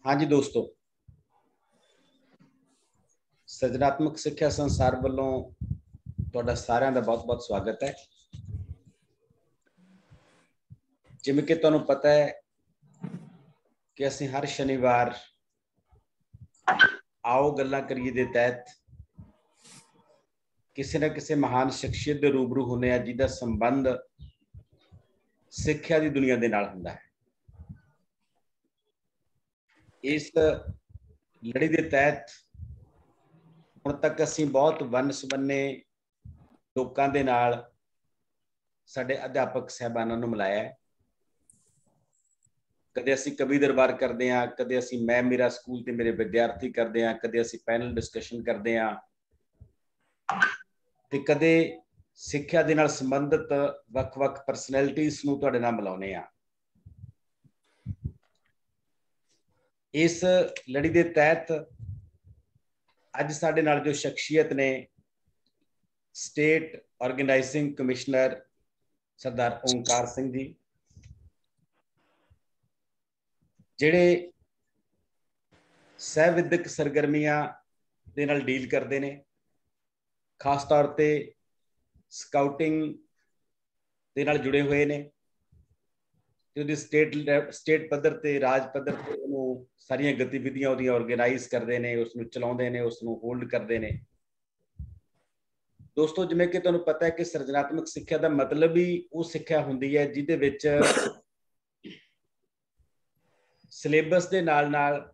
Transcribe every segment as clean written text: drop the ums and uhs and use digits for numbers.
हाँ जी दोस्तों, ਸਿਰਜਣਾਤਮਕ ਸਿੱਖਿਆ ਸੰਸਾਰ ਵੱਲੋਂ ਤੁਹਾਡਾ ਸਾਰਿਆਂ ਦਾ ਬਹੁਤ-ਬਹੁਤ ਸਵਾਗਤ ਹੈ। ਜਿਵੇਂ ਕਿ ਤੁਹਾਨੂੰ ਪਤਾ ਹੈ ਕਿ ਅਸੀਂ ਹਰ ਸ਼ਨੀਵਾਰ ਆਓ ਗੱਲਾਂ ਕਰੀਏ ਦੇ ਤਹਿਤ ਕਿਸੇ ਨਾ ਕਿਸੇ ਮਹਾਨ ਸ਼ਖਸੀਅਤ ਦੇ ਰੂਬਰੂ ਹੁੰਦੇ ਆ ਜਿਹਦਾ ਸੰਬੰਧ ਸਿੱਖਿਆ ਦੀ ਦੁਨੀਆ ਦੇ ਨਾਲ ਹੁੰਦਾ ਹੈ। ਇਸ ਲੜੀ ਦੇ ਤਹਿਤ ਹੁਣ ਤੱਕ ਅਸੀਂ ਬਹੁਤ ਵੰਨ-ਸੁਵੰਨੇ ਲੋਕਾਂ ਦੇ ਨਾਲ ਸਾਡੇ ਅਧਿਆਪਕ ਸਾਹਿਬਾਨਾਂ ਨੂੰ ਮਿਲਾਇਆ ਹੈ। ਕਦੇ ਅਸੀਂ ਕਵੀ ਦਰਬਾਰ ਕਰਦੇ ਹਾਂ, ਕਦੇ ਅਸੀਂ ਮੈਂ ਮੇਰਾ ਸਕੂਲ ਤੇ ਮੇਰੇ ਵਿਦਿਆਰਥੀ ਕਰਦੇ ਹਾਂ, ਕਦੇ ਅਸੀਂ ਪੈਨਲ ਡਿਸਕਸ਼ਨ ਕਰਦੇ ਹਾਂ ਤੇ ਕਦੇ ਸਿੱਖਿਆ ਦੇ ਨਾਲ ਸੰਬੰਧਿਤ ਵੱਖ-ਵੱਖ ਪਰਸਨੈਲਿਟੀਜ਼ ਨੂੰ ਤੁਹਾਡੇ ਨਾਲ ਮਿਲਾਉਂਦੇ ਹਾਂ। ਇਸ ਲੜੀ ਦੇ ਤਹਿਤ ਅੱਜ ਸਾਡੇ ਨਾਲ ਜੋ ਸ਼ਖਸੀਅਤ ਨੇ ਸਟੇਟ ਆਰਗੇਨਾਈਜ਼ਿੰਗ ਕਮਿਸ਼ਨਰ ਸਰਦਾਰ ਓਂਕਾਰ ਸਿੰਘ ਜੀ, ਜਿਹੜੇ ਸਹਿ ਵਿਦਿਅਕ ਸਰਗਰਮੀਆਂ ਦੇ ਨਾਲ ਡੀਲ ਕਰਦੇ ਨੇ, ਖਾਸ ਤੌਰ ਤੇ ਸਕਾਊਟਿੰਗ ਦੇ ਨਾਲ ਜੁੜੇ ਹੋਏ ਨੇ ਤੇ ਉਹਦੀ ਸਟੇਟ ਪੱਧਰ ਤੇ ਰਾਜ ਪੱਧਰ ਤੇ ਉਹਨੂੰ ਸਾਰੀਆਂ ਗਤੀਵਿਧੀਆਂ ਉਹਦੀਆਂ ਆਰਗੇਨਾਈਜ਼ ਕਰਦੇ ਨੇ, ਉਸ ਨੂੰ ਚਲਾਉਂਦੇ ਨੇ, ਉਸ ਨੂੰ ਹੋਲਡ ਕਰਦੇ ਨੇ। ਦੋਸਤੋ, ਜਿਵੇਂ ਕਿ ਤੁਹਾਨੂੰ ਪਤਾ ਹੈ ਕਿ ਸਿਰਜਣਾਤਮਕ ਸਿੱਖਿਆ ਦਾ ਮਤਲਬ ਹੀ ਉਹ ਸਿੱਖਿਆ ਹੁੰਦੀ ਹੈ ਜਿਹਦੇ ਵਿੱਚ ਸਿਲੇਬਸ ਦੇ ਨਾਲ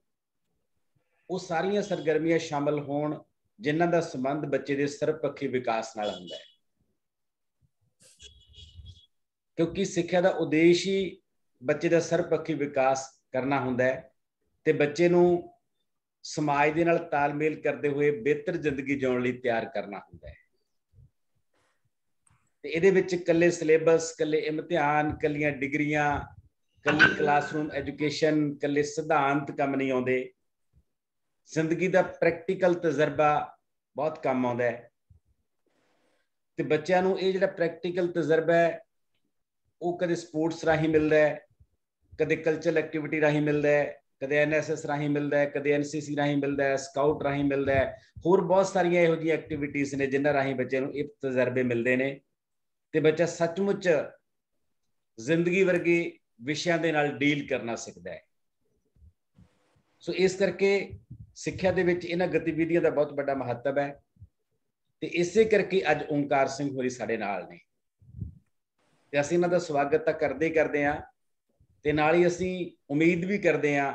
ਉਹ ਸਾਰੀਆਂ ਸਰਗਰਮੀਆਂ ਸ਼ਾਮਲ ਹੋਣ ਜਿਨ੍ਹਾਂ ਦਾ ਸੰਬੰਧ ਬੱਚੇ ਦੇ ਸਰਬਪੱਖੀ ਵਿਕਾਸ ਨਾਲ ਹੁੰਦਾ ਹੈ। ਕਿਉਂਕਿ ਸਿੱਖਿਆ ਦਾ ਉਦੇਸ਼ ਹੀ ਬੱਚੇ ਦਾ ਸਰਬਪੱਖੀ ਵਿਕਾਸ ਕਰਨਾ ਹੁੰਦਾ ਹੈ ਤੇ ਬੱਚੇ ਨੂੰ ਸਮਾਜ ਦੇ ਨਾਲ ਤਾਲਮੇਲ ਕਰਦੇ ਹੋਏ ਬਿਹਤਰ ਜ਼ਿੰਦਗੀ ਜਿਉਣ ਲਈ ਤਿਆਰ ਕਰਨਾ ਹੁੰਦਾ ਹੈ। ਤੇ ਇਹਦੇ ਵਿੱਚ ਇਕੱਲੇ ਸਿਲੇਬਸ, ਇਕੱਲੇ ਇਮਤਿਹਾਨ, ਇਕੱਲੀਆਂ ਡਿਗਰੀਆਂ, ਇਕੱਲੀ ਕਲਾਸਰੂਮ ਐਜੂਕੇਸ਼ਨ, ਇਕੱਲੇ ਸਿਧਾਂਤ ਕੰਮ ਨਹੀਂ ਆਉਂਦੇ। ਜ਼ਿੰਦਗੀ ਦਾ ਪ੍ਰੈਕਟੀਕਲ ਤਜਰਬਾ ਬਹੁਤ ਕੰਮ ਆਉਂਦਾ ਹੈ ਤੇ ਬੱਚਿਆਂ ਨੂੰ ਇਹ ਜਿਹੜਾ ਪ੍ਰੈਕਟੀਕਲ ਤਜਰਬਾ ਹੈ ਉਹ ਕਦੇ ਸਪੋਰਟਸ ਰਾਹੀਂ ਮਿਲਦਾ ਹੈ, ਕਦੇ ਕਲਚਰਲ ਐਕਟੀਵਿਟੀ ਰਾਹੀਂ ਮਿਲਦਾ ਹੈ, ਕਦੇ ਐਨਐਸਐਸ ਰਾਹੀਂ ਮਿਲਦਾ ਹੈ, ਕਦੇ ਐਨਸੀਸੀ ਰਾਹੀਂ ਮਿਲਦਾ ਹੈ, ਸਕਾਊਟ ਰਾਹੀਂ ਮਿਲਦਾ ਹੈ। ਹੋਰ ਬਹੁਤ ਸਾਰੀਆਂ ਇਹੋ ਜਿਹੀਆਂ ਐਕਟੀਵਿਟੀਜ਼ ਨੇ ਜਿਨ੍ਹਾਂ ਰਾਹੀਂ ਬੱਚੇ ਨੂੰ ਇਹ ਤਜਰਬੇ ਮਿਲਦੇ ਨੇ ਤੇ ਬੱਚਾ ਸੱਚਮੁੱਚ ਜ਼ਿੰਦਗੀ ਵਰਗੇ ਵਿਸ਼ਿਆਂ ਦੇ ਨਾਲ ਡੀਲ ਕਰਨਾ ਸਿੱਖਦਾ ਹੈ। ਸੋ ਇਸ ਕਰਕੇ ਸਿੱਖਿਆ ਦੇ ਵਿੱਚ ਇਹਨਾਂ ਗਤੀਵਿਧੀਆਂ ਦਾ ਬਹੁਤ ਵੱਡਾ ਮਹੱਤਵ ਹੈ ਤੇ ਇਸੇ ਕਰਕੇ ਅੱਜ ਓਂਕਾਰ ਸਿੰਘ ਹੋਰੀ ਸਾਡੇ ਨਾਲ ਨੇ ਤੇ ਅਸੀਂ ਇਹਨਾਂ ਦਾ ਸਵਾਗਤ ਤਾਂ ਕਰਦੇ ਹਾਂ ਤੇ ਨਾਲ ਹੀ ਅਸੀਂ ਉਮੀਦ ਵੀ ਕਰਦੇ ਹਾਂ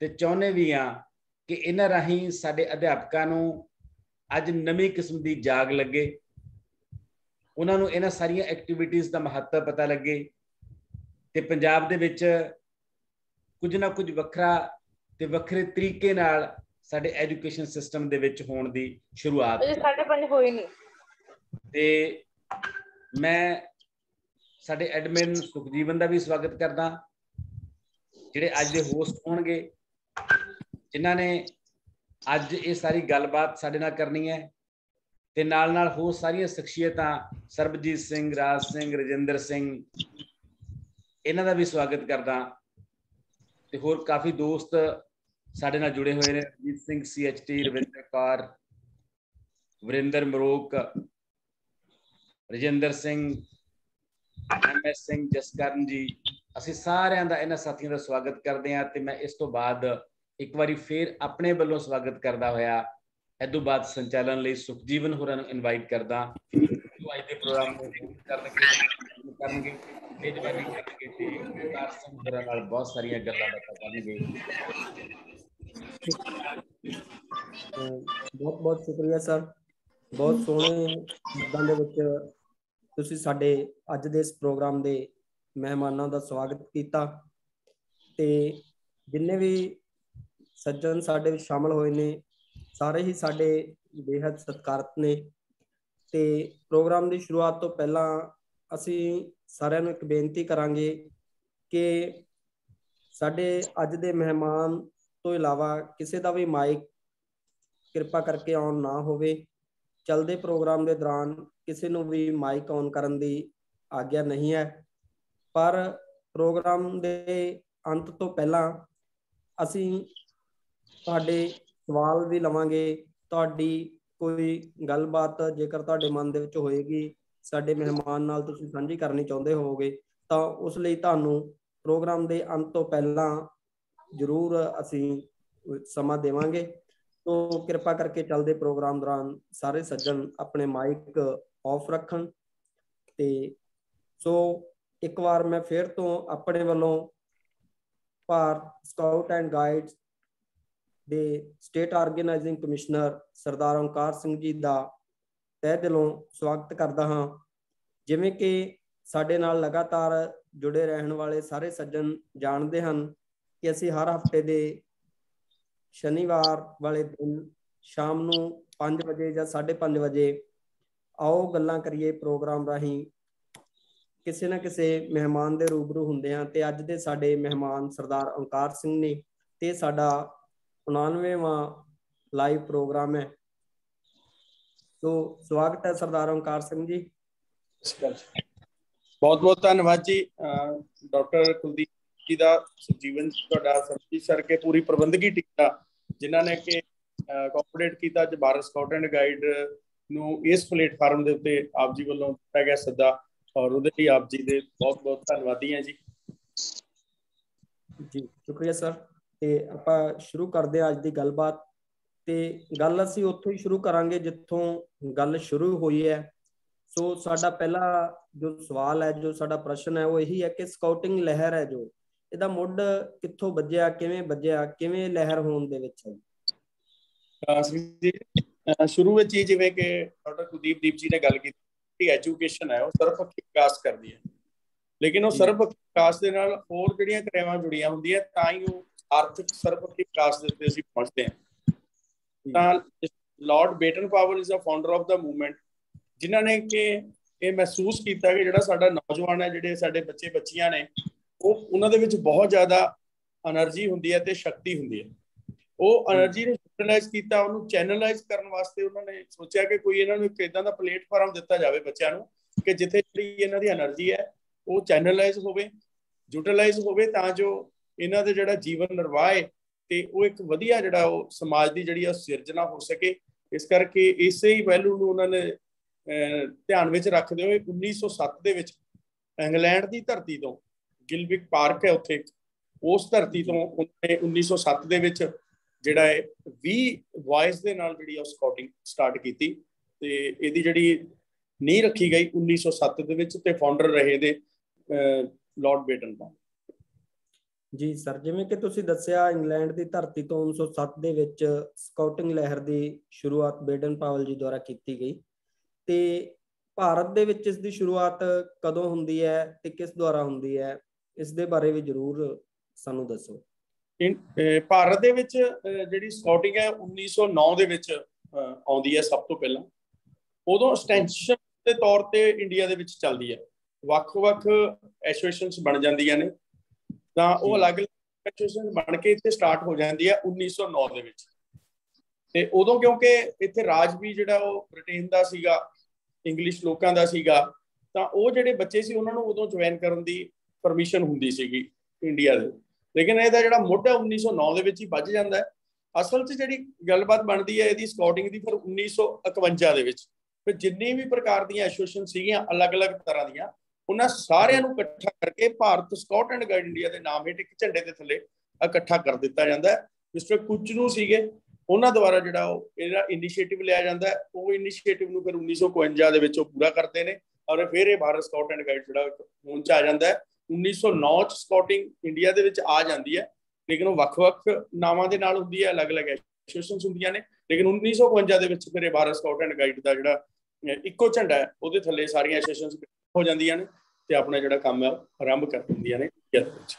ਤੇ ਚਾਹੁੰਦੇ ਵੀ ਹਾਂ ਕਿ ਇਹਨਾਂ ਰਾਹੀਂ ਸਾਡੇ ਅਧਿਆਪਕਾਂ ਨੂੰ ਅੱਜ ਨਵੀਂ ਕਿਸਮ ਦੀ ਜਾਗ ਲੱਗੇ, ਉਹਨਾਂ ਨੂੰ ਇਹਨਾਂ ਸਾਰੀਆਂ ਐਕਟੀਵਿਟੀਜ਼ ਦਾ ਮਹੱਤਵ ਪਤਾ ਲੱਗੇ ਤੇ ਪੰਜਾਬ ਦੇ ਵਿੱਚ ਕੁਝ ਨਾ ਕੁਝ ਵੱਖਰਾ ਤੇ ਵੱਖਰੇ ਤਰੀਕੇ ਨਾਲ ਸਾਡੇ ਐਜੂਕੇਸ਼ਨ ਸਿਸਟਮ ਦੇ ਵਿੱਚ ਹੋਣ ਦੀ ਸ਼ੁਰੂਆਤ ਸਾਡੇ ਪੰਜ ਹੋਈ ਨਹੀਂ। ਤੇ ਮੈਂ ਸਾਡੇ ਐਡਮਿਨ ਸੁਖਜੀਵਨ ਦਾ ਵੀ ਸਵਾਗਤ ਕਰਦਾ, ਜਿਹੜੇ ਅੱਜ ਦੇ ਹੋਸਟ ਹੋਣਗੇ, ਜਿਨ੍ਹਾਂ ਨੇ ਅੱਜ ਇਹ ਸਾਰੀ ਗੱਲਬਾਤ ਸਾਡੇ ਨਾਲ ਕਰਨੀ ਹੈ ਤੇ ਨਾਲ ਹੋਰ ਸਾਰੀਆਂ ਸ਼ਖਸੀਅਤਾਂ ਸਰਬਜੀਤ ਸਿੰਘ, ਰਾਜ ਸਿੰਘ, ਰਜਿੰਦਰ ਸਿੰਘ, ਇਹਨਾਂ ਦਾ ਵੀ ਸਵਾਗਤ ਕਰਦਾ ਤੇ ਹੋਰ ਕਾਫੀ ਦੋਸਤ ਸਾਡੇ ਨਾਲ ਜੁੜੇ ਹੋਏ ਨੇ, ਰਜੀਤ ਸਿੰਘ CHT, ਰਵਿੰਦਰ ਕੌਰ, ਵਰਿੰਦਰ ਮਰੋਕ, ਰਜਿੰਦਰ ਸਿੰਘ, MS ਸਿੰਘ, ਜਸਕਰਨ ਜੀ। ਅਸੀਂ ਸਾਰਿਆਂ ਦਾ ਇਹਨਾਂ ਸਾਥੀਆਂ ਦਾ ਸਵਾਗਤ ਕਰਦੇ ਹਾਂ ਤੇ ਮੈਂ ਇਸ ਤੋਂ ਬਾਅਦ ਇੱਕ ਵਾਰੀ ਫੇਰ ਆਪਣੇ ਵੱਲੋਂ ਸਵਾਗਤ ਕਰਦਾ ਹੋਇਆ ਇਹ ਤੋਂ ਬਾਅਦ ਸੰਚਾਲਨ ਲਈ ਸੁਖਜੀਵਨ ਹੋਰਾਂ ਨੂੰ ਇਨਵਾਈਟ ਕਰਦਾ ਜੋ ਅੱਜ ਦੇ ਪ੍ਰੋਗਰਾਮ ਨੂੰ ਕਰਨਗੇ, ਮੇਜ਼ਬਾਨੀ ਕਰਨਗੇ ਤੇ ਓਂਕਾਰ ਸਿੰਘ ਹੋਰਾਂ ਨਾਲ ਬਹੁਤ ਸਾਰੀਆਂ ਗੱਲਾਂ ਬਾਤਾਂ ਕਰਨਗੇ। ਬਹੁਤ ਬਹੁਤ ਸ਼ੁਕਰੀਆ ਸਰ, ਬਹੁਤ ਸੋਹਣੇ ਸ਼ਬਦਾਂ ਦੇ ਵਿੱਚ ਤੁਸੀਂ ਸਾਡੇ ਅੱਜ ਦੇ ਇਸ ਪ੍ਰੋਗਰਾਮ ਦੇ ਮਹਿਮਾਨਾਂ ਦਾ ਸਵਾਗਤ ਕੀਤਾ ਤੇ ਜਿੰਨੇ ਵੀ ਸੱਜਣ ਸਾਡੇ ਵਿੱਚ ਸ਼ਾਮਲ ਹੋਏ ਨੇ ਸਾਰੇ ਹੀ ਸਾਡੇ ਬੇਹੱਦ ਸਤਿਕਾਰਤ ਨੇ। ਤੇ ਪ੍ਰੋਗਰਾਮ ਦੀ ਸ਼ੁਰੂਆਤ ਤੋਂ ਪਹਿਲਾਂ ਅਸੀਂ ਸਾਰਿਆਂ ਨੂੰ ਇੱਕ ਬੇਨਤੀ ਕਰਾਂਗੇ ਕਿ ਸਾਡੇ ਅੱਜ ਦੇ ਮਹਿਮਾਨ ਤੋਂ ਇਲਾਵਾ ਕਿਸੇ ਦਾ ਵੀ ਮਾਈਕ ਕਿਰਪਾ ਕਰਕੇ ਆਨ ਨਾ ਹੋਵੇ। ਚੱਲਦੇ ਪ੍ਰੋਗਰਾਮ ਦੇ ਦੌਰਾਨ ਕਿਸੇ ਨੂੰ ਵੀ ਮਾਈਕ ਆਨ ਕਰਨ ਦੀ ਆਗਿਆ ਨਹੀਂ ਹੈ, ਪਰ ਪ੍ਰੋਗਰਾਮ ਦੇ ਅੰਤ ਤੋਂ ਪਹਿਲਾਂ ਅਸੀਂ ਤੁਹਾਡੇ ਸਵਾਲ ਵੀ ਲਵਾਂਗੇ। ਤੁਹਾਡੀ ਕੋਈ ਗੱਲਬਾਤ ਜੇਕਰ ਤੁਹਾਡੇ ਮਨ ਦੇ ਵਿੱਚ ਹੋਏਗੀ, ਸਾਡੇ ਮਹਿਮਾਨ ਨਾਲ ਤੁਸੀਂ ਸਾਂਝੀ ਕਰਨੀ ਚਾਹੁੰਦੇ ਹੋਵੋਗੇ, ਤਾਂ ਉਸ ਲਈ ਤੁਹਾਨੂੰ ਪ੍ਰੋਗਰਾਮ ਦੇ ਅੰਤ ਤੋਂ ਪਹਿਲਾਂ ਜ਼ਰੂਰ ਅਸੀਂ ਸਮਾਂ ਦੇਵਾਂਗੇ। तो कृपा करके चलते प्रोग्राम दौरान सारे सज्जन अपने माइक ऑफ रखन। ते सो एक बार मैं फिर तो अपने वालों भारत स्काउट एंड गाइड्स दे state organising commissioner Sardar Onkar Singh ji का तह दिलों स्वागत करता हाँ। जिवें कि साडे नाल लगातार जुड़े रहने वाले सारे सज्जन जानते हैं कि असी हर हफ्ते दे शनिवार वाले दिन शाम ਨੂੰ 5 ਵਜੇ ਜਾਂ 5:30 ਵਜੇ ਆਓ ਗੱਲਾਂ ਕਰੀਏ ਪ੍ਰੋਗਰਾਮ ਰਾਹੀਂ ਕਿਸੇ ਨਾ ਕਿਸੇ ਮਹਿਮਾਨ ਦੇ ਰੂਬਰੂ ਹੁੰਦੇ ਹਾਂ। ਤੇ ਅੱਜ ਦੇ ਸਾਡੇ ਮਹਿਮਾਨ ਸਰਦਾਰ ਓਂਕਾਰ ਸਿੰਘ ਨੇ ਤੇ ਸਾਡਾ 99ਵਾਂ ਲਾਈਵ ਪ੍ਰੋਗਰਾਮ ਹੈ। तो स्वागत है सरदार ओंकार सिंह जी। बहुत बहुत धन्यवाद जी। डॉक्टर कुलदीप जी का जीवन सरबजीत सर के पूरी प्रबंधकी टीम का जिन्होंने कि कोऑपरेट किया अज भारत स्काउट एंड गाइड नूं इस प्लेटफार्म के उत्ते आप जी वालों दिता गया सद्दा और उहदे लई आप जी दे बहुत बहुत धन्यवादी हैं जी। जी शुक्रिया सर। ते आपां शुरू करदे अज दी गलबात। ते गल असीं उत्थों ही शुरू करांगे जित्थों गल शुरू हुई है। सो साडा पहला जो सवाल है, जो साडा प्रश्न है, वो यही है कि स्काउटिंग लहर है जो ਇਹਦਾ ਮੁੱਢ ਕਿੱਥੋਂ ਵੱਜਿਆ, ਕਿਵੇਂ ਲਹਿਰ ਹੋਣ ਦੇ ਵਿੱਚ ਹੈ? शुरू में ही जिवें कि डॉक्टर कुलदीप जी ने गल की एजुकेशन है वो सर्वपक्षी विकास करती है, लेकिन वो सर्वपक्षी विकास के नाल होर जिहड़ियां क्रियावां जुड़ियां हुंदियां तां ही वो आर्थिक सर्वपक्षी विकास दे उत्ते असीं पहुंचते हैं। तां लॉर्ड बेटन पावल is a founder of the movement जिन्हां ने कि ये महसूस किया कि जिहड़ा साडा नौजवान है, जिहड़े साडे बच्चे बच्चियां ने, वो उन्हां दे विच बहुत ज़्यादा एनर्जी हुंदी है ते शक्ति हुंदी है। वो एनर्जी ने यूटिलाइज किया, उन्होंने चैनलाइज करने वास्ते उन्होंने सोचा कि कोई इन्होंने एक इदां दा प्लेटफार्म दिता जाए बच्चों को कि जिथे जी इन्हां दी एनर्जी है वो चैनलाइज होवे, यूटिलाइज होवे, तां जो इन्हां दे जिहड़ा जीवन निर्वाह है ते वो एक वधिया जिहड़ा वो समाज दी जिहड़ी सिरजना हो सके। इस करके इसे ही पहलू नूं उन्होंने ध्यान विच रखदे होए 1907 दे विच इंग्लैंड की धरती तो गिलविक पार्क है उत्थे, उस धरती तो उन्होंने 1907 दे विच ਜਿਹੜਾ ਹੈ 20 ਬॉयਜ਼ ਦੇ ਨਾਲ ਜਿਹੜੀ ਸਕਾਊਟਿੰਗ ਸਟਾਰਟ ਕੀਤੀ ਤੇ ਇਹਦੀ ਜਿਹੜੀ ਨੀਂਹ ਰੱਖੀ ਗਈ 1907 ਦੇ ਵਿੱਚ ਤੇ ਫਾਊਂਡਰ ਰਹੇ ਦੇ ਲਾਰਡ ਬੇਟਨ ਪਾਵਲ ਜੀ। ਸਰ ਜਿਵੇਂ ਕਿ ਤੁਸੀਂ ਦੱਸਿਆ ਇੰਗਲੈਂਡ ਦੀ ਧਰਤੀ ਤੋਂ 1907 ਦੇ ਵਿੱਚ ਸਕਾਊਟਿੰਗ ਲਹਿਰ ਦੀ ਸ਼ੁਰੂਆਤ ਬੇਟਨ ਪਾਵਲ ਜੀ ਦੁਆਰਾ ਕੀਤੀ ਗਈ ਤੇ ਭਾਰਤ ਦੇ ਵਿੱਚ ਇਸ ਦੀ ਸ਼ੁਰੂਆਤ ਕਦੋਂ ਹੁੰਦੀ ਹੈ ਤੇ ਕਿਸ ਦੁਆਰਾ ਹੁੰਦੀ ਹੈ, ਇਸ ਦੇ ਬਾਰੇ ਵੀ ਜ਼ਰੂਰ ਸਾਨੂੰ ਦੱਸੋ। ਭਾਰਤ ਦੇ ਵਿੱਚ ਜਿਹੜੀ ਸਕਾਊਟਿੰਗ ਹੈ 1909 ਦੇ ਵਿੱਚ ਆਉਂਦੀ ਹੈ ਸਭ ਤੋਂ ਪਹਿਲਾਂ। ਉਦੋਂ ਐਕਸਟੈਂਸ਼ਨ ਦੇ ਤੌਰ ਤੇ ਇੰਡੀਆ ਦੇ ਵਿੱਚ ਚੱਲਦੀ ਹੈ, ਵੱਖ-ਵੱਖ ਐਸੋਸੀਏਸ਼ਨਸ ਬਣ ਜਾਂਦੀਆਂ ਨੇ, ਤਾਂ ਉਹ ਅਲੱਗ-ਅਲੱਗ ਐਸੋਸੀਏਸ਼ਨ ਬਣ ਕੇ ਇੱਥੇ ਸਟਾਰਟ ਹੋ ਜਾਂਦੀ ਹੈ 1909 ਦੇ ਵਿੱਚ। ਤੇ ਉਦੋਂ ਕਿਉਂਕਿ ਇੱਥੇ ਰਾਜ ਵੀ ਜਿਹੜਾ ਉਹ ਬ੍ਰਿਟੇਨ ਦਾ ਸੀਗਾ, ਇੰਗਲਿਸ਼ ਲੋਕਾਂ ਦਾ ਸੀਗਾ, ਤਾਂ ਉਹ ਜਿਹੜੇ ਬੱਚੇ ਸੀ ਉਹਨਾਂ ਨੂੰ ਉਦੋਂ ਜੁਆਇਨ ਕਰਨ ਦੀ ਪਰਮਿਸ਼ਨ ਹੁੰਦੀ ਸੀਗੀ ਇੰਡੀਆ ਦੇ। लेकिन ਇਹਦਾ ਜਿਹੜਾ ਮੁੱਢ 1909 ਦੇ ਵਿੱਚ ਹੀ ਵੱਜ ਜਾਂਦਾ ਹੈ। ਅਸਲ 'ਚ ਜਿਹੜੀ ਗੱਲਬਾਤ ਬਣਦੀ ਹੈ ਇਹਦੀ ਸਕਾਊਟਿੰਗ ਦੀ ਫਿਰ 1951 ਦੇ ਵਿੱਚ ਫਿਰ ਜਿੰਨੀ ਵੀ ਪ੍ਰਕਾਰ ਦੀਆਂ ਐਸੋਸੀਏਸ਼ਨ ਸੀਗੀਆਂ ਅਲੱਗ-ਅਲੱਗ ਤਰ੍ਹਾਂ ਦੀਆਂ, ਉਹਨਾਂ ਸਾਰਿਆਂ ਨੂੰ ਇਕੱਠਾ ਕਰਕੇ Bharat scout and guide India ਦੇ ਨਾਮ ਹੇਠ ਇੱਕ ਝੰਡੇ ਦੇ ਥੱਲੇ ਇਕੱਠਾ ਕਰ ਦਿੱਤਾ ਜਾਂਦਾ ਹੈ। ਮਿਸਟਰ ਕੁਚਨੂ ਸੀਗੇ, ਉਹਨਾਂ ਦੁਆਰਾ ਜਿਹੜਾ ਉਹ ਇਹਦਾ ਇਨੀਸ਼ੀਏਟਿਵ ਲਿਆ ਜਾਂਦਾ। ਉਹ ਇਨੀਸ਼ੀਏਟਿਵ ਨੂੰ ਫਿਰ 1951 ਦੇ ਵਿੱਚ ਉਹ ਪੂਰਾ ਕਰਦੇ ਨੇ ਔਰ ਫਿਰ ਇਹ ਭਾਰਤ ਸਕਾਊਟ ਐਂਡ ਗਾਈਡ ਜਿਹੜਾ ਹੋਂਦ 'ਚ ਆ ਜਾਂਦਾ ਹੈ। 1909 ਚ ਸਕਾਊਟਿੰਗ ਇੰਡੀਆ ਦੇ ਵਿੱਚ ਆ ਜਾਂਦੀ ਹੈ, ਲੇਕਿਨ ਉਹ ਵੱਖ-ਵੱਖ ਨਾਵਾਂ ਦੇ ਨਾਲ ਹੁੰਦੀ ਹੈ, ਅਲੱਗ-ਅਲੱਗ ਐਸੋਸੀਏਸ਼ਨਸ ਹੁੰਦੀਆਂ ਨੇ। ਲੇਕਿਨ 1951 ਦੇ ਵਿੱਚ ਫਿਰ ਇਹ ਭਾਰਤ ਸਕਾਊਟ ਐਂਡ ਗਾਈਡ ਦਾ ਜਿਹੜਾ ਇੱਕੋ ਝੰਡਾ ਹੈ ਉਹਦੇ ਥੱਲੇ ਸਾਰੀਆਂ ਐਸੋਸੀਏਸ਼ਨਸ ਹੋ ਜਾਂਦੀਆਂ ਨੇ ਤੇ ਆਪਣਾ ਜਿਹੜਾ ਕੰਮ ਹੈ ਉਹ ਆਰੰਭ ਕਰ ਦਿੰਦੀਆਂ ਨੇ ਇੰਡੀਆ ਦੇ ਵਿੱਚ।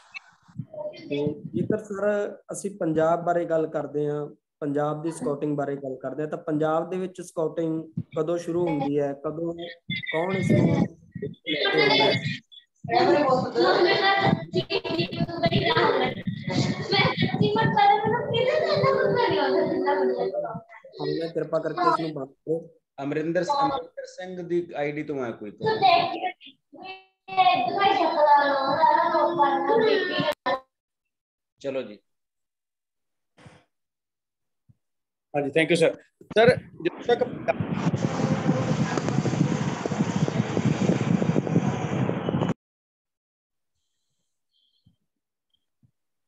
ਜੇਕਰ ਸਰ ਅਸੀਂ ਪੰਜਾਬ ਬਾਰੇ ਗੱਲ ਕਰਦੇ ਹਾਂ, ਪੰਜਾਬ ਦੀ ਸਕਾਊਟਿੰਗ ਬਾਰੇ ਗੱਲ ਕਰਦੇ ਹਾਂ, ਤਾਂ ਪੰਜਾਬ ਦੇ ਵਿੱਚ ਸਕਾਊਟਿੰਗ ਕਦੋਂ ਸ਼ੁਰੂ ਹੁੰਦੀ ਹੈ, ਕਦੋਂ ਕੌਣ ਇਸ ਨੂੰ ਲੈ ਕੇ ਆਉਂਦਾ ਹੈ? कृपा करके इसमें बात करो। अमरिंदर सिंह दी आईडी तो मैं कोई तो चलो जी। हाँ जी, थैंक यू सर। सर जब तक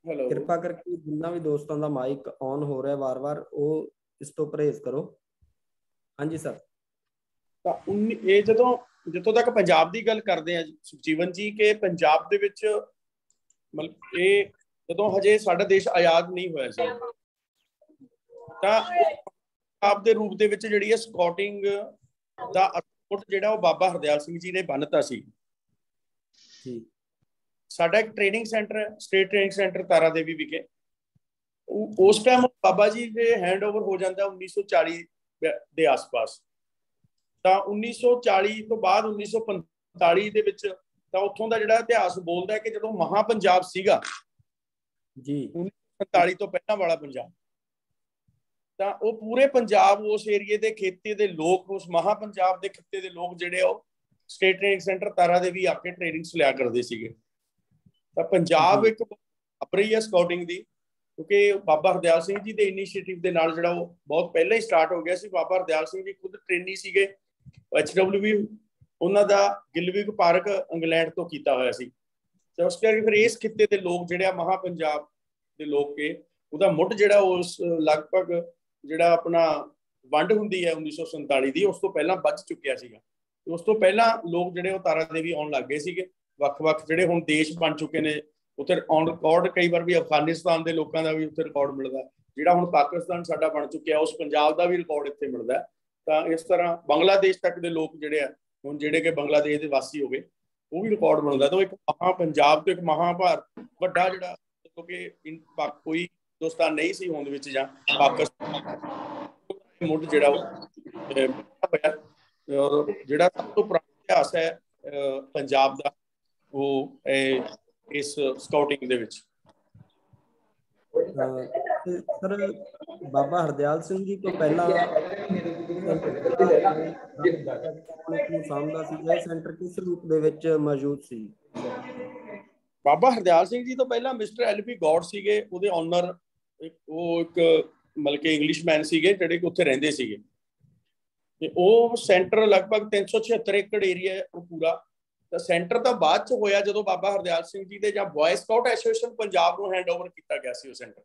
हेलो, ਕਿਰਪਾ ਕਰਕੇ ਜਿੰਨਾ ਵੀ ਦੋਸਤਾਂ ਦਾ ਮਾਈਕ ਔਨ ਹੋ ਰਿਹਾ ਵਾਰ-ਵਾਰ ਉਹ ਇਸ ਤੋਂ ਪਰਹੇਜ਼ ਕਰੋ। ਹਾਂਜੀ ਸਰ। ਤਾਂ ਇਹ ਜਦੋਂ ਜਿੱਥੋਂ ਤੱਕ ਪੰਜਾਬ ਦੀ ਗੱਲ ਕਰਦੇ ਆ ਸੁਖਜੀਵਨ ਜੀ, ਕਿ ਪੰਜਾਬ ਦੇ ਵਿੱਚ ਮਤਲਬ ਇਹ ਜਦੋਂ ਹਜੇ ਸਾਡਾ ਦੇਸ਼ ਆਜ਼ਾਦ ਨਹੀਂ ਹੋਇਆ ਸੀ, ਤਾਂ ਪੰਜਾਬ ਦੇ ਰੂਪ ਦੇ ਵਿੱਚ ਜਿਹੜੀ ਹੈ ਸਕਾਊਟਿੰਗ ਦਾ ਅਸਲ ਜਿਹੜਾ ਉਹ ਬਾਬਾ ਹਰਦਿਆਲ ਸਿੰਘ ਜੀ ਨੇ ਬੰਨ੍ਹਤਾ ਸੀ। ਠੀਕ। ਸਾਡਾ ਇੱਕ training centre, state training centre Tara Devi ਵਿਖੇ, ਉਸ ਟਾਈਮ ਬਾਬਾ ਜੀ ਦੇ ਹੈਂਡ ਓਵਰ ਹੋ ਜਾਂਦਾ 1940 ਦੇ ਆਸ-ਪਾਸ। ਤਾਂ 1940 ਤੋਂ ਬਾਅਦ 1945 ਦੇ ਵਿੱਚ ਤਾਂ ਉੱਥੋਂ ਦਾ ਜਿਹੜਾ ਇਤਿਹਾਸ ਬੋਲਦਾ ਹੈ ਕਿ ਜਦੋਂ ਮਹਾ ਪੰਜਾਬ ਸੀਗਾ ਜੀ, 1947 ਤੋਂ ਪਹਿਲਾਂ ਵਾਲਾ ਪੰਜਾਬ, ਤਾਂ ਉਹ ਪੂਰੇ ਪੰਜਾਬ ਉਸ ਏਰੀਏ ਦੇ ਖੇਤੇ ਦੇ ਲੋਕ, ਉਸ ਮਹਾ ਪੰਜਾਬ ਦੇ ਖਿੱਤੇ ਦੇ ਲੋਕ ਜਿਹੜੇ ਉਹ ਸਟੇਟ ਟ੍ਰੇਨਿੰਗ ਸੈਂਟਰ ਤਾਰਾ ਦੇਵੀ ਆ ਕੇ ਟ੍ਰੇਨਿੰਗਸ ਲਿਆ ਕਰਦੇ ਸੀਗੇ। ਤਾਂ ਪੰਜਾਬ ਇੱਕ ਅਪਰੀ ਹੈ ਸਕਾਊਟਿੰਗ ਦੀ, ਕਿਉਂਕਿ ਬਾਬਾ ਹਰਦਿਆਲ ਸਿੰਘ ਜੀ ਦੇ ਇਨੀਸ਼ੀਏਟਿਵ ਦੇ ਨਾਲ ਜਿਹੜਾ ਉਹ ਬਹੁਤ ਪਹਿਲਾਂ ਹੀ ਸਟਾਰਟ ਹੋ ਗਿਆ ਸੀ। ਬਾਬਾ ਹਰਦਿਆਲ ਸਿੰਘ ਜੀ ਖੁਦ ਟ੍ਰੇਨੀ ਸੀਗੇ, HWV ਉਹਨਾਂ ਦਾ ਗਿਲਵਿਗ ਪਾਰਕ ਇੰਗਲੈਂਡ ਤੋਂ ਕੀਤਾ ਹੋਇਆ ਸੀ। ਤੇ ਉਸ ਕਰਕੇ ਫਿਰ ਇਸ ਖਿੱਤੇ ਦੇ ਲੋਕ ਜਿਹੜੇ ਆ ਮਹਾ ਪੰਜਾਬ ਦੇ ਲੋਕ ਕੇ ਉਹਦਾ ਮੁੱਢ ਜਿਹੜਾ ਉਸ ਲਗਭਗ ਜਿਹੜਾ ਆਪਣਾ ਵੰਡ ਹੁੰਦੀ ਹੈ 1947 ਦੀ, ਉਸ ਤੋਂ ਪਹਿਲਾਂ ਵੱਜ ਚੁੱਕਿਆ ਸੀਗਾ। ਉਸ ਤੋਂ ਪਹਿਲਾਂ ਲੋਕ ਜਿਹੜੇ ਉਹ ਤਾਰਾ ਦੇਵੀ ਆਉਣ ਲੱਗ ਗਏ ਸੀਗੇ। ਵੱਖ-ਵੱਖ ਜਿਹੜੇ ਹੁਣ ਦੇਸ਼ ਬਣ ਚੁੱਕੇ ਨੇ ਉੱਥੇ ਔਨ ਰਿਕਾਰਡ, ਕਈ ਵਾਰ ਵੀ ਅਫਗਾਨਿਸਤਾਨ ਦੇ ਲੋਕਾਂ ਦਾ ਵੀ ਉੱਥੇ ਰਿਕਾਰਡ ਮਿਲਦਾ, ਜਿਹੜਾ ਹੁਣ ਪਾਕਿਸਤਾਨ ਸਾਡਾ ਬਣ ਚੁੱਕਿਆ ਉਸ ਪੰਜਾਬ ਦਾ ਵੀ ਰਿਕਾਰਡ ਇੱਥੇ ਮਿਲਦਾ। ਤਾਂ ਇਸ ਤਰ੍ਹਾਂ ਬੰਗਲਾਦੇਸ਼ ਤੱਕ ਦੇ ਲੋਕ ਜਿਹੜੇ ਆ ਹੁਣ, ਜਿਹੜੇ ਕਿ ਬੰਗਲਾਦੇਸ਼ ਦੇ ਵਾਸੀ ਹੋ ਗਏ, ਉਹ ਵੀ ਰਿਕਾਰਡ ਮਿਲਦਾ। ਤਾਂ ਇੱਕ ਮਹਾ ਪੰਜਾਬ ਤੋਂ ਇੱਕ ਮਹਾਭਾਰਤ ਵੱਡਾ ਜਿਹੜਾ, ਕਿਉਂਕਿ ਕੋਈ ਹਿੰਦੁਸਤਾਨ ਨਹੀਂ ਸੀ ਹੋਂਦ ਵਿੱਚ ਜਾਂ ਪਾਕਿਸਤਾਨ ਮੁੱਢ ਜਿਹੜਾ ਹੋਇਆ। ਔਰ ਜਿਹੜਾ ਸਭ ਤੋਂ ਪੁਰਾਣਾ ਇਤਿਹਾਸ ਹੈ ਪੰਜਾਬ ਦਾ ਉਹ ਇਸ ਸਕਾਊਟਿੰਗ ਦੇ ਵਿੱਚ। ਸਰ ਬਾਬਾ ਹਰਦਿਆਲ ਸਿੰਘ ਜੀ ਤੋਂ ਪਹਿਲਾਂ ਸਾਹਮਣਾ ਸੀ, ਇਹ ਸੈਂਟਰ ਕਿਸ ਰੂਪ ਦੇ ਵਿੱਚ ਮੌਜੂਦ ਸੀ? ਬਾਬਾ ਹਰਦਿਆਲ ਸਿੰਘ ਜੀ ਤੋਂ ਪਹਿਲਾਂ ਮਿਸਟਰ LP ਗੌਡ ਸੀਗੇ, ਉਹਦੇ ਓਨਰ। ਉਹ ਇੱਕ ਮਤਲਬ ਕਿ ਇੰਗਲਿਸ਼ਮੈਨ ਸੀਗੇ ਜਿਹੜੇ ਕਿ ਉੱਥੇ ਰਹਿੰਦੇ ਸੀਗੇ। ਤੇ ਉਹ ਸੈਂਟਰ ਲਗਭਗ 376 ਏਕੜ ਏਰੀਆ ਉਹ ਪੂਰਾ। ਤਾਂ ਸੈਂਟਰ ਤਾਂ ਬਾਅਦ ਚ ਹੋਇਆ ਜਦੋਂ ਬਾਬਾ ਹਰਦਿਆਲ ਸਿੰਘ ਜੀ ਦੇ ਜਾਂ ਬॉय ਸਕਾਊਟ ਐਸੋਸੀਏਸ਼ਨ ਪੰਜਾਬ ਨੂੰ ਹੈਂਡ ਓਵਰ ਕੀਤਾ ਗਿਆ ਸੀ ਉਹ ਸੈਂਟਰ।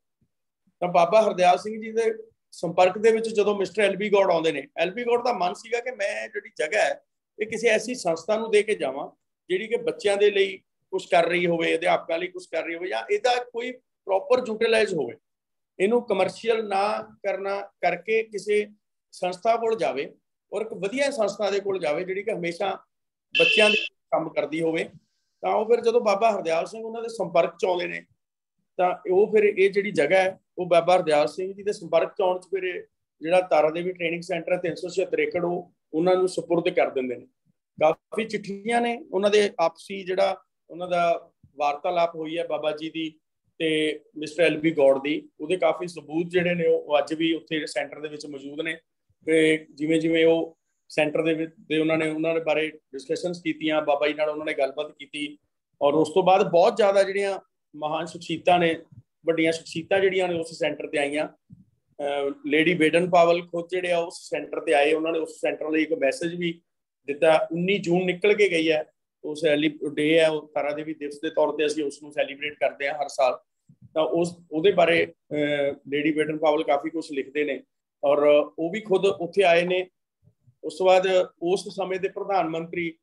ਤਾਂ ਬਾਬਾ ਹਰਦਿਆਲ ਸਿੰਘ ਜੀ ਦੇ ਸੰਪਰਕ ਦੇ ਵਿੱਚ ਜਦੋਂ ਮਿਸਟਰ LP ਗੌਡ ਆਉਂਦੇ ਨੇ, LP ਗੌਡ ਦਾ ਮਨ ਸੀਗਾ ਕਿ ਮੈਂ ਜਿਹੜੀ ਜਗ੍ਹਾ ਹੈ ਇਹ ਕਿਸੇ ਐਸੀ ਸੰਸਥਾ ਨੂੰ ਦੇ ਕੇ ਜਾਵਾਂ ਜਿਹੜੀ ਕਿ ਬੱਚਿਆਂ ਦੇ ਲਈ ਕੁਝ ਕਰ ਰਹੀ ਹੋਵੇ, ਅਧਿਆਪਕਾਂ ਲਈ ਕੁਝ ਕਰ ਰਹੀ ਹੋਵੇ, ਜਾਂ ਇਹਦਾ ਕੋਈ ਪ੍ਰੋਪਰ ਯੂਟਿਲਾਈਜ਼ ਹੋਵੇ। ਇਹਨੂੰ ਕਮਰਸ਼ੀਅਲ ਨਾ ਕਰਨਾ ਕਰਕੇ ਕਿਸੇ ਸੰਸਥਾ ਕੋਲ ਜਾਵੇ, ਔਰ ਇੱਕ ਵਧੀਆ ਸੰਸਥਾ ਦੇ ਕੋਲ ਜਾਵੇ ਜਿਹੜੀ ਕਿ ਹਮੇਸ਼ਾ ਬੱਚਿਆਂ ਦੇ ਕੰਮ ਕਰਦੀ ਹੋਵੇ। ਤਾਂ ਉਹ ਫਿਰ ਜਦੋਂ ਬਾਬਾ ਹਰਦਿਆਲ ਸਿੰਘ ਉਹਨਾਂ ਦੇ ਸੰਪਰਕ ਚ ਆਉਂਦੇ ਨੇ, ਤਾਂ ਉਹ ਫਿਰ ਇਹ ਜਿਹੜੀ ਜਗ੍ਹਾ ਹੈ ਉਹ ਬਾਬਾ ਹਰਦਿਆਲ ਸਿੰਘ ਜੀ ਦੇ ਸੰਪਰਕ ਚ ਆਉਣ ਚ ਫਿਰ ਜਿਹੜਾ ਤਾਰਾ ਦੇਵੀ ਟ੍ਰੇਨਿੰਗ ਸੈਂਟਰ ਹੈ 376 ਏਕੜ ਉਹ ਉਹਨਾਂ ਨੂੰ ਸਪੁਰਦ ਕਰ ਦਿੰਦੇ ਨੇ। ਕਾਫੀ ਚਿੱਠੀਆਂ ਨੇ ਉਹਨਾਂ ਦੇ ਆਪਸੀ, ਜਿਹੜਾ ਉਹਨਾਂ ਦਾ ਵਾਰਤਾਲਾਪ ਹੋਈ ਹੈ ਬਾਬਾ ਜੀ ਦੀ ਤੇ ਮਿਸਟਰ LP ਗੌਡ ਦੀ, ਉਹਦੇ ਕਾਫੀ ਸਬੂਤ ਜਿਹੜੇ ਨੇ ਉਹ ਅੱਜ ਵੀ ਉੱਥੇ ਸੈਂਟਰ ਦੇ ਵਿੱਚ ਮੌਜੂਦ ਨੇ। ਤੇ ਜਿਵੇਂ ਜਿਵੇਂ ਉਹ ਸੈਂਟਰ ਦੇ ਵਿੱਚ ਉਹਨਾਂ ਦੇ ਬਾਰੇ ਡਿਸਕਸ਼ਨਸ ਕੀਤੀਆਂ, ਬਾਬਾ ਜੀ ਨਾਲ ਉਹਨਾਂ ਨੇ ਗੱਲਬਾਤ ਕੀਤੀ। ਔਰ ਉਸ ਤੋਂ ਬਾਅਦ ਬਹੁਤ ਜ਼ਿਆਦਾ ਜਿਹੜੀਆਂ ਮਹਾਨ ਸ਼ਖਸੀਅਤਾਂ ਨੇ, ਵੱਡੀਆਂ ਸ਼ਖਸੀਅਤਾਂ ਜਿਹੜੀਆਂ ਨੇ ਉਸ ਸੈਂਟਰ ਤੇ ਆਈਆਂ। ਲੇਡੀ ਬੇਡਨ ਪਾਵਲ ਖੁਦ ਜਿਹੜੇ ਆ ਉਸ ਸੈਂਟਰ ਤੇ ਆਏ, ਉਹਨਾਂ ਨੇ ਉਸ ਸੈਂਟਰ ਲਈ ਇੱਕ ਮੈਸੇਜ ਵੀ ਦਿੱਤਾ। 19 ਜੂਨ ਨਿਕਲ ਕੇ ਗਈ ਹੈ, ਉਸ ਡੇ ਹੈ, ਉਹ ਤਾਰਾ ਦੇਵੀ ਦਿਵਸ ਦੇ ਤੌਰ ਤੇ ਅਸੀਂ ਉਸ ਨੂੰ ਸੈਲੀਬ੍ਰੇਟ ਕਰਦੇ ਹਾਂ ਹਰ ਸਾਲ। ਤਾਂ ਉਹਦੇ ਬਾਰੇ ਲੇਡੀ ਬੇਡਨ ਪਾਵਲ ਕਾਫੀ ਕੁਝ ਲਿਖਦੇ ਨੇ, ਔਰ ਉਹ ਵੀ ਖੁਦ ਉੱਥੇ ਆਏ ਨੇ। ਉਸ ਤੋਂ ਬਾਅਦ ਉਸ ਸਮੇਂ ਦੇ ਪ੍ਰਧਾਨ ਮੰਤਰੀ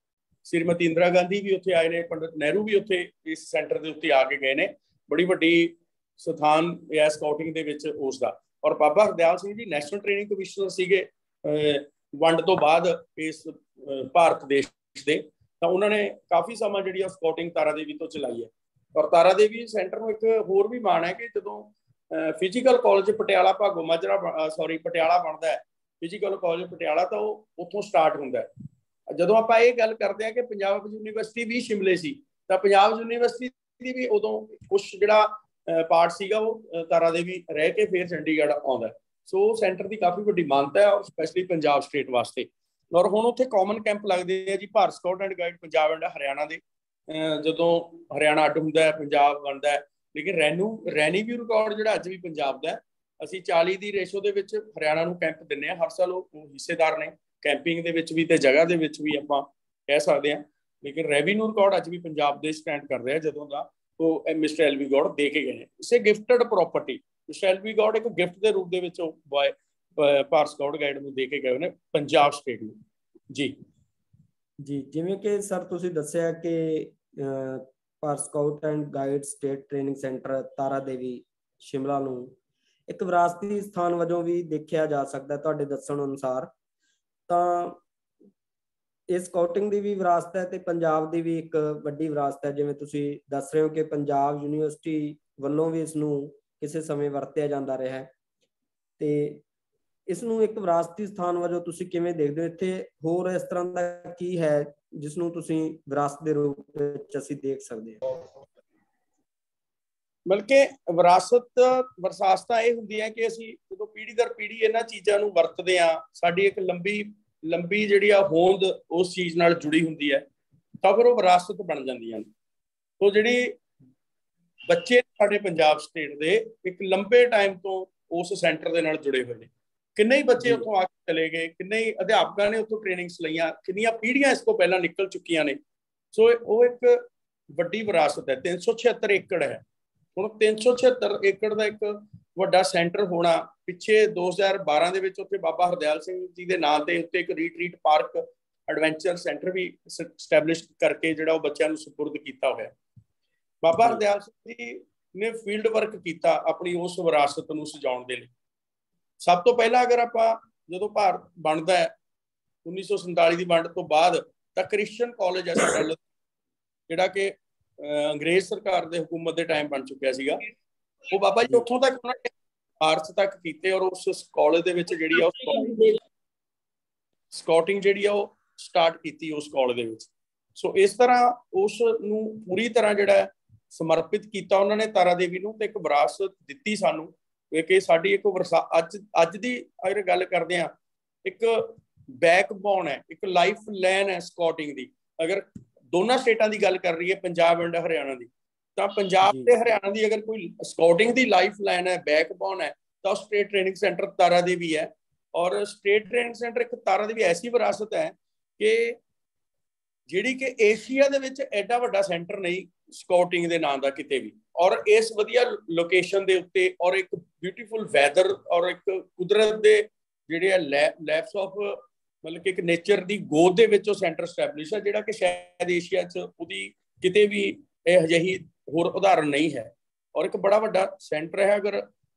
ਸ਼੍ਰੀਮਤੀ ਇੰਦਰਾ ਗਾਂਧੀ ਵੀ ਉੱਥੇ ਆਏ ਨੇ, ਪੰਡਿਤ ਨਹਿਰੂ ਵੀ ਉੱਥੇ ਇਸ ਸੈਂਟਰ ਦੇ ਉੱਤੇ ਆ ਕੇ ਗਏ ਨੇ। ਬੜੀ ਵੱਡੀ ਸਥਾਨ ਹੈ ਸਕਾਊਟਿੰਗ ਦੇ ਵਿੱਚ ਉਸ ਦਾ। ਔਰ ਬਾਬਾ Hardial Singh ji national training commissioner ਸੀਗੇ ਵੰਡ ਤੋਂ ਬਾਅਦ ਇਸ ਭਾਰਤ ਦੇਸ਼ ਦੇ। ਤਾਂ ਉਹਨਾਂ ਨੇ ਕਾਫੀ ਸਮਾਂ ਜਿਹੜੀ ਆ ਸਕਾਊਟਿੰਗ ਤਾਰਾ ਦੇਵੀ ਤੋਂ ਚਲਾਈ ਹੈ। ਔਰ ਤਾਰਾ ਦੇਵੀ ਸੈਂਟਰ ਨੂੰ ਇੱਕ ਹੋਰ ਵੀ ਮਾਣ ਹੈ ਕਿ ਜਦੋਂ ਫਿਜ਼ੀਕਲ ਕਾਲਜ ਪਟਿਆਲਾ ਪਟਿਆਲਾ ਬਣਦਾ ਹੈ, ਫਿਜ਼ੀਕਲ ਕਾਲਜ ਪਟਿਆਲਾ, ਤਾਂ ਉਹ ਉੱਥੋਂ ਸਟਾਰਟ ਹੁੰਦਾ ਹੈ। ਜਦੋਂ ਆਪਾਂ ਇਹ ਗੱਲ ਕਰਦੇ ਹਾਂ ਕਿ ਪੰਜਾਬ ਯੂਨੀਵਰਸਿਟੀ ਵੀ ਸ਼ਿਮਲੇ ਸੀ, ਤਾਂ ਪੰਜਾਬ ਯੂਨੀਵਰਸਿਟੀ ਦੀ ਵੀ ਉਦੋਂ ਕੁਛ ਜਿਹੜਾ ਪਾਰਟ ਸੀਗਾ ਉਹ ਤਾਰਾ ਦੇਵੀ ਰਹਿ ਕੇ ਫਿਰ ਚੰਡੀਗੜ੍ਹ ਆਉਂਦਾ। ਸੋ ਸੈਂਟਰ ਦੀ ਕਾਫੀ ਵੱਡੀ ਮਾਨਤਾ ਹੈ, ਸਪੈਸ਼ਲੀ ਪੰਜਾਬ ਸਟੇਟ ਵਾਸਤੇ। ਔਰ ਹੁਣ ਉੱਥੇ ਕਾਮਨ ਕੈਂਪ ਲੱਗਦੇ ਆ ਜੀ, Bharat scout and guide Punjab and Haryana ਦੇ। ਜਦੋਂ ਹਰਿਆਣਾ ਅੱਡ ਹੁੰਦਾ ਹੈ, ਪੰਜਾਬ ਬਣਦਾ ਹੈ, ਲੇਕਿਨ ਰੈਨੀ ਵੀ ਰਿਕਾਰਡ ਜਿਹੜਾ ਅੱਜ ਵੀ ਪੰਜਾਬ ਦਾ ਅਸੀਂ 40 ਦੀ ਰੇਸ਼ੋ ਦੇ ਵਿੱਚ ਹਰਿਆਣਾ ਨੂੰ ਕੈਂਪ ਦਿੰਦੇ ਹਾਂ ਹਰ ਸਾਲ। ਉਹ ਹਿੱਸੇਦਾਰ ਨੇ ਕੈਂਪਿੰਗ ਦੇ ਵਿੱਚ ਵੀ ਤੇ ਜਗ੍ਹਾ ਦੇ ਵਿੱਚ ਵੀ ਆਪਾਂ ਕਹਿ ਸਕਦੇ ਹਾਂ। ਲੇਕਿਨ ਰੈਵਨਿਊ ਰਿਕਾਰਡ ਅੱਜ ਵੀ ਪੰਜਾਬ ਦੇ ਸਟੈਂਡ ਕਰ ਰਿਹਾ ਜਦੋਂ ਦਾ ਉਹ ਮਿਸਟਰ ਐਲਵੀ ਗੌੜ ਦੇ ਕੇ ਗਏ ਨੇ। ਇਸੇ gifted property mister LV Gaur ਇੱਕ ਗਿਫਟ ਦੇ ਰੂਪ ਦੇ ਵਿੱਚ ਭਾਰਤ ਸਕਾਊਟ ਗਾਈਡ ਨੂੰ ਦੇ ਕੇ ਗਏ ਨੇ ਪੰਜਾਬ ਸਟੇਟ ਨੂੰ। ਜੀ ਜੀ, ਜਿਵੇਂ ਕਿ ਸਰ ਤੁਸੀਂ ਦੱਸਿਆ ਕਿ Bharat scout and guide state training centre Tara Devi Shimla ਨੂੰ ਇੱਕ ਵਿਰਾਸਤੀ ਸਥਾਨ ਵਜੋਂ ਵੀ ਦੇਖਿਆ ਜਾ ਸਕਦਾ ਤੁਹਾਡੇ ਦੱਸਣ ਅਨੁਸਾਰ। ਤਾਂ ਇਹ ਸਕਾਊਟਿੰਗ ਦੀ ਵੀ ਵਿਰਾਸਤ ਹੈ ਤੇ ਪੰਜਾਬ ਦੀ ਵੀ ਇੱਕ ਵੱਡੀ ਵਿਰਾਸਤ ਹੈ। ਜਿਵੇਂ ਤੁਸੀਂ ਦੱਸ ਰਹੇ ਹੋ ਕਿ ਪੰਜਾਬ ਯੂਨੀਵਰਸਿਟੀ ਵੱਲੋਂ ਵੀ ਇਸ ਨੂੰ ਕਿਸੇ ਸਮੇਂ ਵਰਤਿਆ ਜਾਂਦਾ ਰਿਹਾ ਹੈ ਤੇ ਇਸ ਨੂੰ ਇੱਕ ਵਿਰਾਸਤੀ ਸਥਾਨ ਵਜੋਂ ਤੁਸੀਂ ਕਿਵੇਂ ਦੇਖਦੇ ਹੋ? ਇੱਥੇ ਹੋਰ ਇਸ ਤਰ੍ਹਾਂ ਦਾ ਕੀ ਹੈ ਜਿਸ ਨੂੰ ਤੁਸੀਂ ਵਿਰਾਸਤ ਦੇ ਰੂਪ ਵਿੱਚ ਅਸੀਂ ਦੇਖ ਸਕਦੇ ਹਾਂ? ਬਲਕਿ ਵਿਰਾਸਤਾਂ ਇਹ ਹੁੰਦੀ ਹੈ ਕਿ ਅਸੀਂ ਜਦੋਂ ਪੀੜ੍ਹੀ ਦਰ ਪੀੜ੍ਹੀ ਇਹਨਾਂ ਚੀਜ਼ਾਂ ਨੂੰ ਵਰਤਦੇ ਹਾਂ, ਸਾਡੀ ਇੱਕ ਲੰਬੀ ਜਿਹੜੀ ਆ ਹੋਂਦ ਉਸ ਚੀਜ਼ ਨਾਲ ਜੁੜੀ ਹੁੰਦੀ ਹੈ, ਤਾਂ ਫਿਰ ਉਹ ਵਿਰਾਸਤ ਬਣ ਜਾਂਦੀਆਂ ਨੇ। ਤੋ ਜਿਹੜੀ ਬੱਚੇ ਸਾਡੇ ਪੰਜਾਬ ਸਟੇਟ ਦੇ ਇੱਕ ਲੰਬੇ ਟਾਈਮ ਤੋਂ ਉਸ ਸੈਂਟਰ ਦੇ ਨਾਲ ਜੁੜੇ ਹੋਏ ਨੇ। ਕਿੰਨੇ ਹੀ ਬੱਚੇ ਉੱਥੋਂ ਆ ਕੇ ਚਲੇ ਗਏ, ਕਿੰਨੇ ਹੀ ਅਧਿਆਪਕਾਂ ਨੇ ਉੱਥੋਂ ਟ੍ਰੇਨਿੰਗਸ ਲਈਆਂ, ਕਿੰਨੀਆਂ ਪੀੜ੍ਹੀਆਂ ਇਸ ਤੋਂ ਪਹਿਲਾਂ ਨਿਕਲ ਚੁੱਕੀਆਂ ਨੇ। ਸੋ ਉਹ ਇੱਕ ਵੱਡੀ ਵਿਰਾਸਤ ਹੈ। 376 ਏਕੜ ਹੈ। ਹੁਣ 376 ਏਕੜ ਦਾ ਇੱਕ ਵੱਡਾ ਸੈਂਟਰ ਹੋਣਾ, ਪਿੱਛੇ 2012 ਦੇ ਵਿੱਚ ਉੱਥੇ ਬਾਬਾ ਹਰਦਿਆਲ ਸਿੰਘ ਜੀ ਦੇ ਨਾਂ ਤੇ ਉੱਤੇ ਇੱਕ ਰੀਟਰੀਟ ਪਾਰਕ ਐਡਵੈਂਚਰ ਸੈਂਟਰ ਵੀ ਸਟੈਬਲਿਸ਼ ਕਰਕੇ ਜਿਹੜਾ ਉਹ ਬੱਚਿਆਂ ਨੂੰ ਸਪੁਰਦ ਕੀਤਾ ਹੋਇਆ। ਬਾਬਾ ਹਰਦਿਆਲ ਸਿੰਘ ਜੀ ਨੇ ਫੀਲਡ ਵਰਕ ਕੀਤਾ ਆਪਣੀ ਉਸ ਵਿਰਾਸਤ ਨੂੰ ਸਜਾਉਣ ਦੇ ਲਈ। ਸਭ ਤੋਂ ਪਹਿਲਾਂ ਅਗਰ ਆਪਾਂ ਜਦੋਂ ਭਾਰਤ ਬਣਦਾ ਹੈ 1947 ਦੀ ਵੰਡ ਤੋਂ ਬਾਅਦ, ਤਾਂ ਕ੍ਰਿਸਚੀਅਨ ਕਾਲਜ ਹੈ ਸਾਡਾ ਜਿਹੜਾ ਕਿ ਅੰਗਰੇਜ਼ ਸਰਕਾਰ ਦੇ ਹਕੂਮਤ ਦੇ ਟਾਈਮ ਬਣ ਚੁੱਕਿਆ ਸੀਗਾ। ਉਹ ਬਾਬਾ ਜੀ ਉੱਥੋਂ ਤੱਕ ਉਹਨਾਂ ਨੇ ਮਾਰਚ ਤੱਕ ਕੀਤੇ ਔਰ ਉਸ ਕਾਲਜ ਦੇ ਵਿੱਚ ਜਿਹੜੀ ਆ ਸਕਾਊਟਿੰਗ ਜਿਹੜੀ ਆ ਉਹ ਸਟਾਰਟ ਕੀਤੀ ਉਸ ਕਾਲਜ ਦੇ ਵਿੱਚ। ਸੋ ਇਸ ਤਰ੍ਹਾਂ ਉਸ ਨੂੰ ਪੂਰੀ ਤਰ੍ਹਾਂ ਜਿਹੜਾ ਸਮਰਪਿਤ ਕੀਤਾ ਉਹਨਾਂ ਨੇ ਤਾਰਾ ਦੇਵੀ ਨੂੰ, ਤੇ ਇੱਕ ਵਿਰਾਸਤ ਦਿੱਤੀ ਸਾਨੂੰ ਕਿ ਸਾਡੀ ਇੱਕ ਅੱਜ ਦੀ ਅਗਰ ਗੱਲ ਕਰਦੇ ਹਾਂ, ਇੱਕ ਬੈਕਬੋਨ ਹੈ, ਇੱਕ ਲਾਈਫ ਲਾਈਨ ਹੈ ਸਕਾਊਟਿੰਗ ਦੀ। ਅਗਰ ਦੋਨਾਂ ਸਟੇਟਾਂ ਦੀ ਗੱਲ ਕਰ ਰਹੀ ਹੈ, ਪੰਜਾਬ ਐਂਡ ਹਰਿਆਣਾ ਦੀ, ਤਾਂ ਪੰਜਾਬ ਤੇ ਹਰਿਆਣਾ ਦੀ ਅਗਰ ਕੋਈ ਸਕਾਊਟਿੰਗ ਦੀ ਲਾਈਫ ਲਾਈਨ ਹੈ, ਬੈਕਬੋਨ ਹੈ, ਤਾਂ ਉਹ ਸਟੇਟ ਟ੍ਰੇਨਿੰਗ ਸੈਂਟਰ ਤਾਰਾ ਦੇਵੀ ਹੈ। ਔਰ ਸਟੇਟ ਟ੍ਰੇਨਿੰਗ ਸੈਂਟਰ ਇੱਕ ਤਾਰਾ ਦੇਵੀ ਐਸੀ ਵਿਰਾਸਤ ਹੈ ਕਿ ਜਿਹੜੀ ਕਿ ਏਸ਼ੀਆ ਦੇ ਵਿੱਚ ਐਡਾ ਵੱਡਾ ਸੈਂਟਰ ਨਹੀਂ ਸਕਾਊਟਿੰਗ ਦੇ ਨਾਂ ਦਾ ਕਿਤੇ ਵੀ, ਔਰ ਇਸ ਵਧੀਆ ਲੋਕੇਸ਼ਨ ਦੇ ਉੱਤੇ, ਔਰ ਇੱਕ ਬਿਊਟੀਫੁਲ ਵੈਦਰ, ਔਰ ਇੱਕ ਕੁਦਰਤ ਦੇ ਜਿਹੜੇ ਆ ਲੈਪਸ ਆਫ ਮਤਲਬ ਕਿ ਇੱਕ ਨੇਚਰ ਦੀ ਗੋਦ ਦੇ ਵਿੱਚ ਉਹ ਸੈਂਟਰ ਸਟੈਬਲਿਸ਼ ਹੈ, ਜਿਹੜਾ ਕਿ ਸ਼ਾਇਦ ਏਸ਼ੀਆ 'ਚ ਉਹਦੀ ਕਿਤੇ ਵੀ ਇਹ ਅਜਿਹੀ ਹੋਰ ਉਦਾਹਰਨ ਨਹੀਂ ਹੈ। ਔਰ ਇੱਕ ਬੜਾ ਵੱਡਾ ਸੈਂਟਰ ਹੈ। ਅਗਰ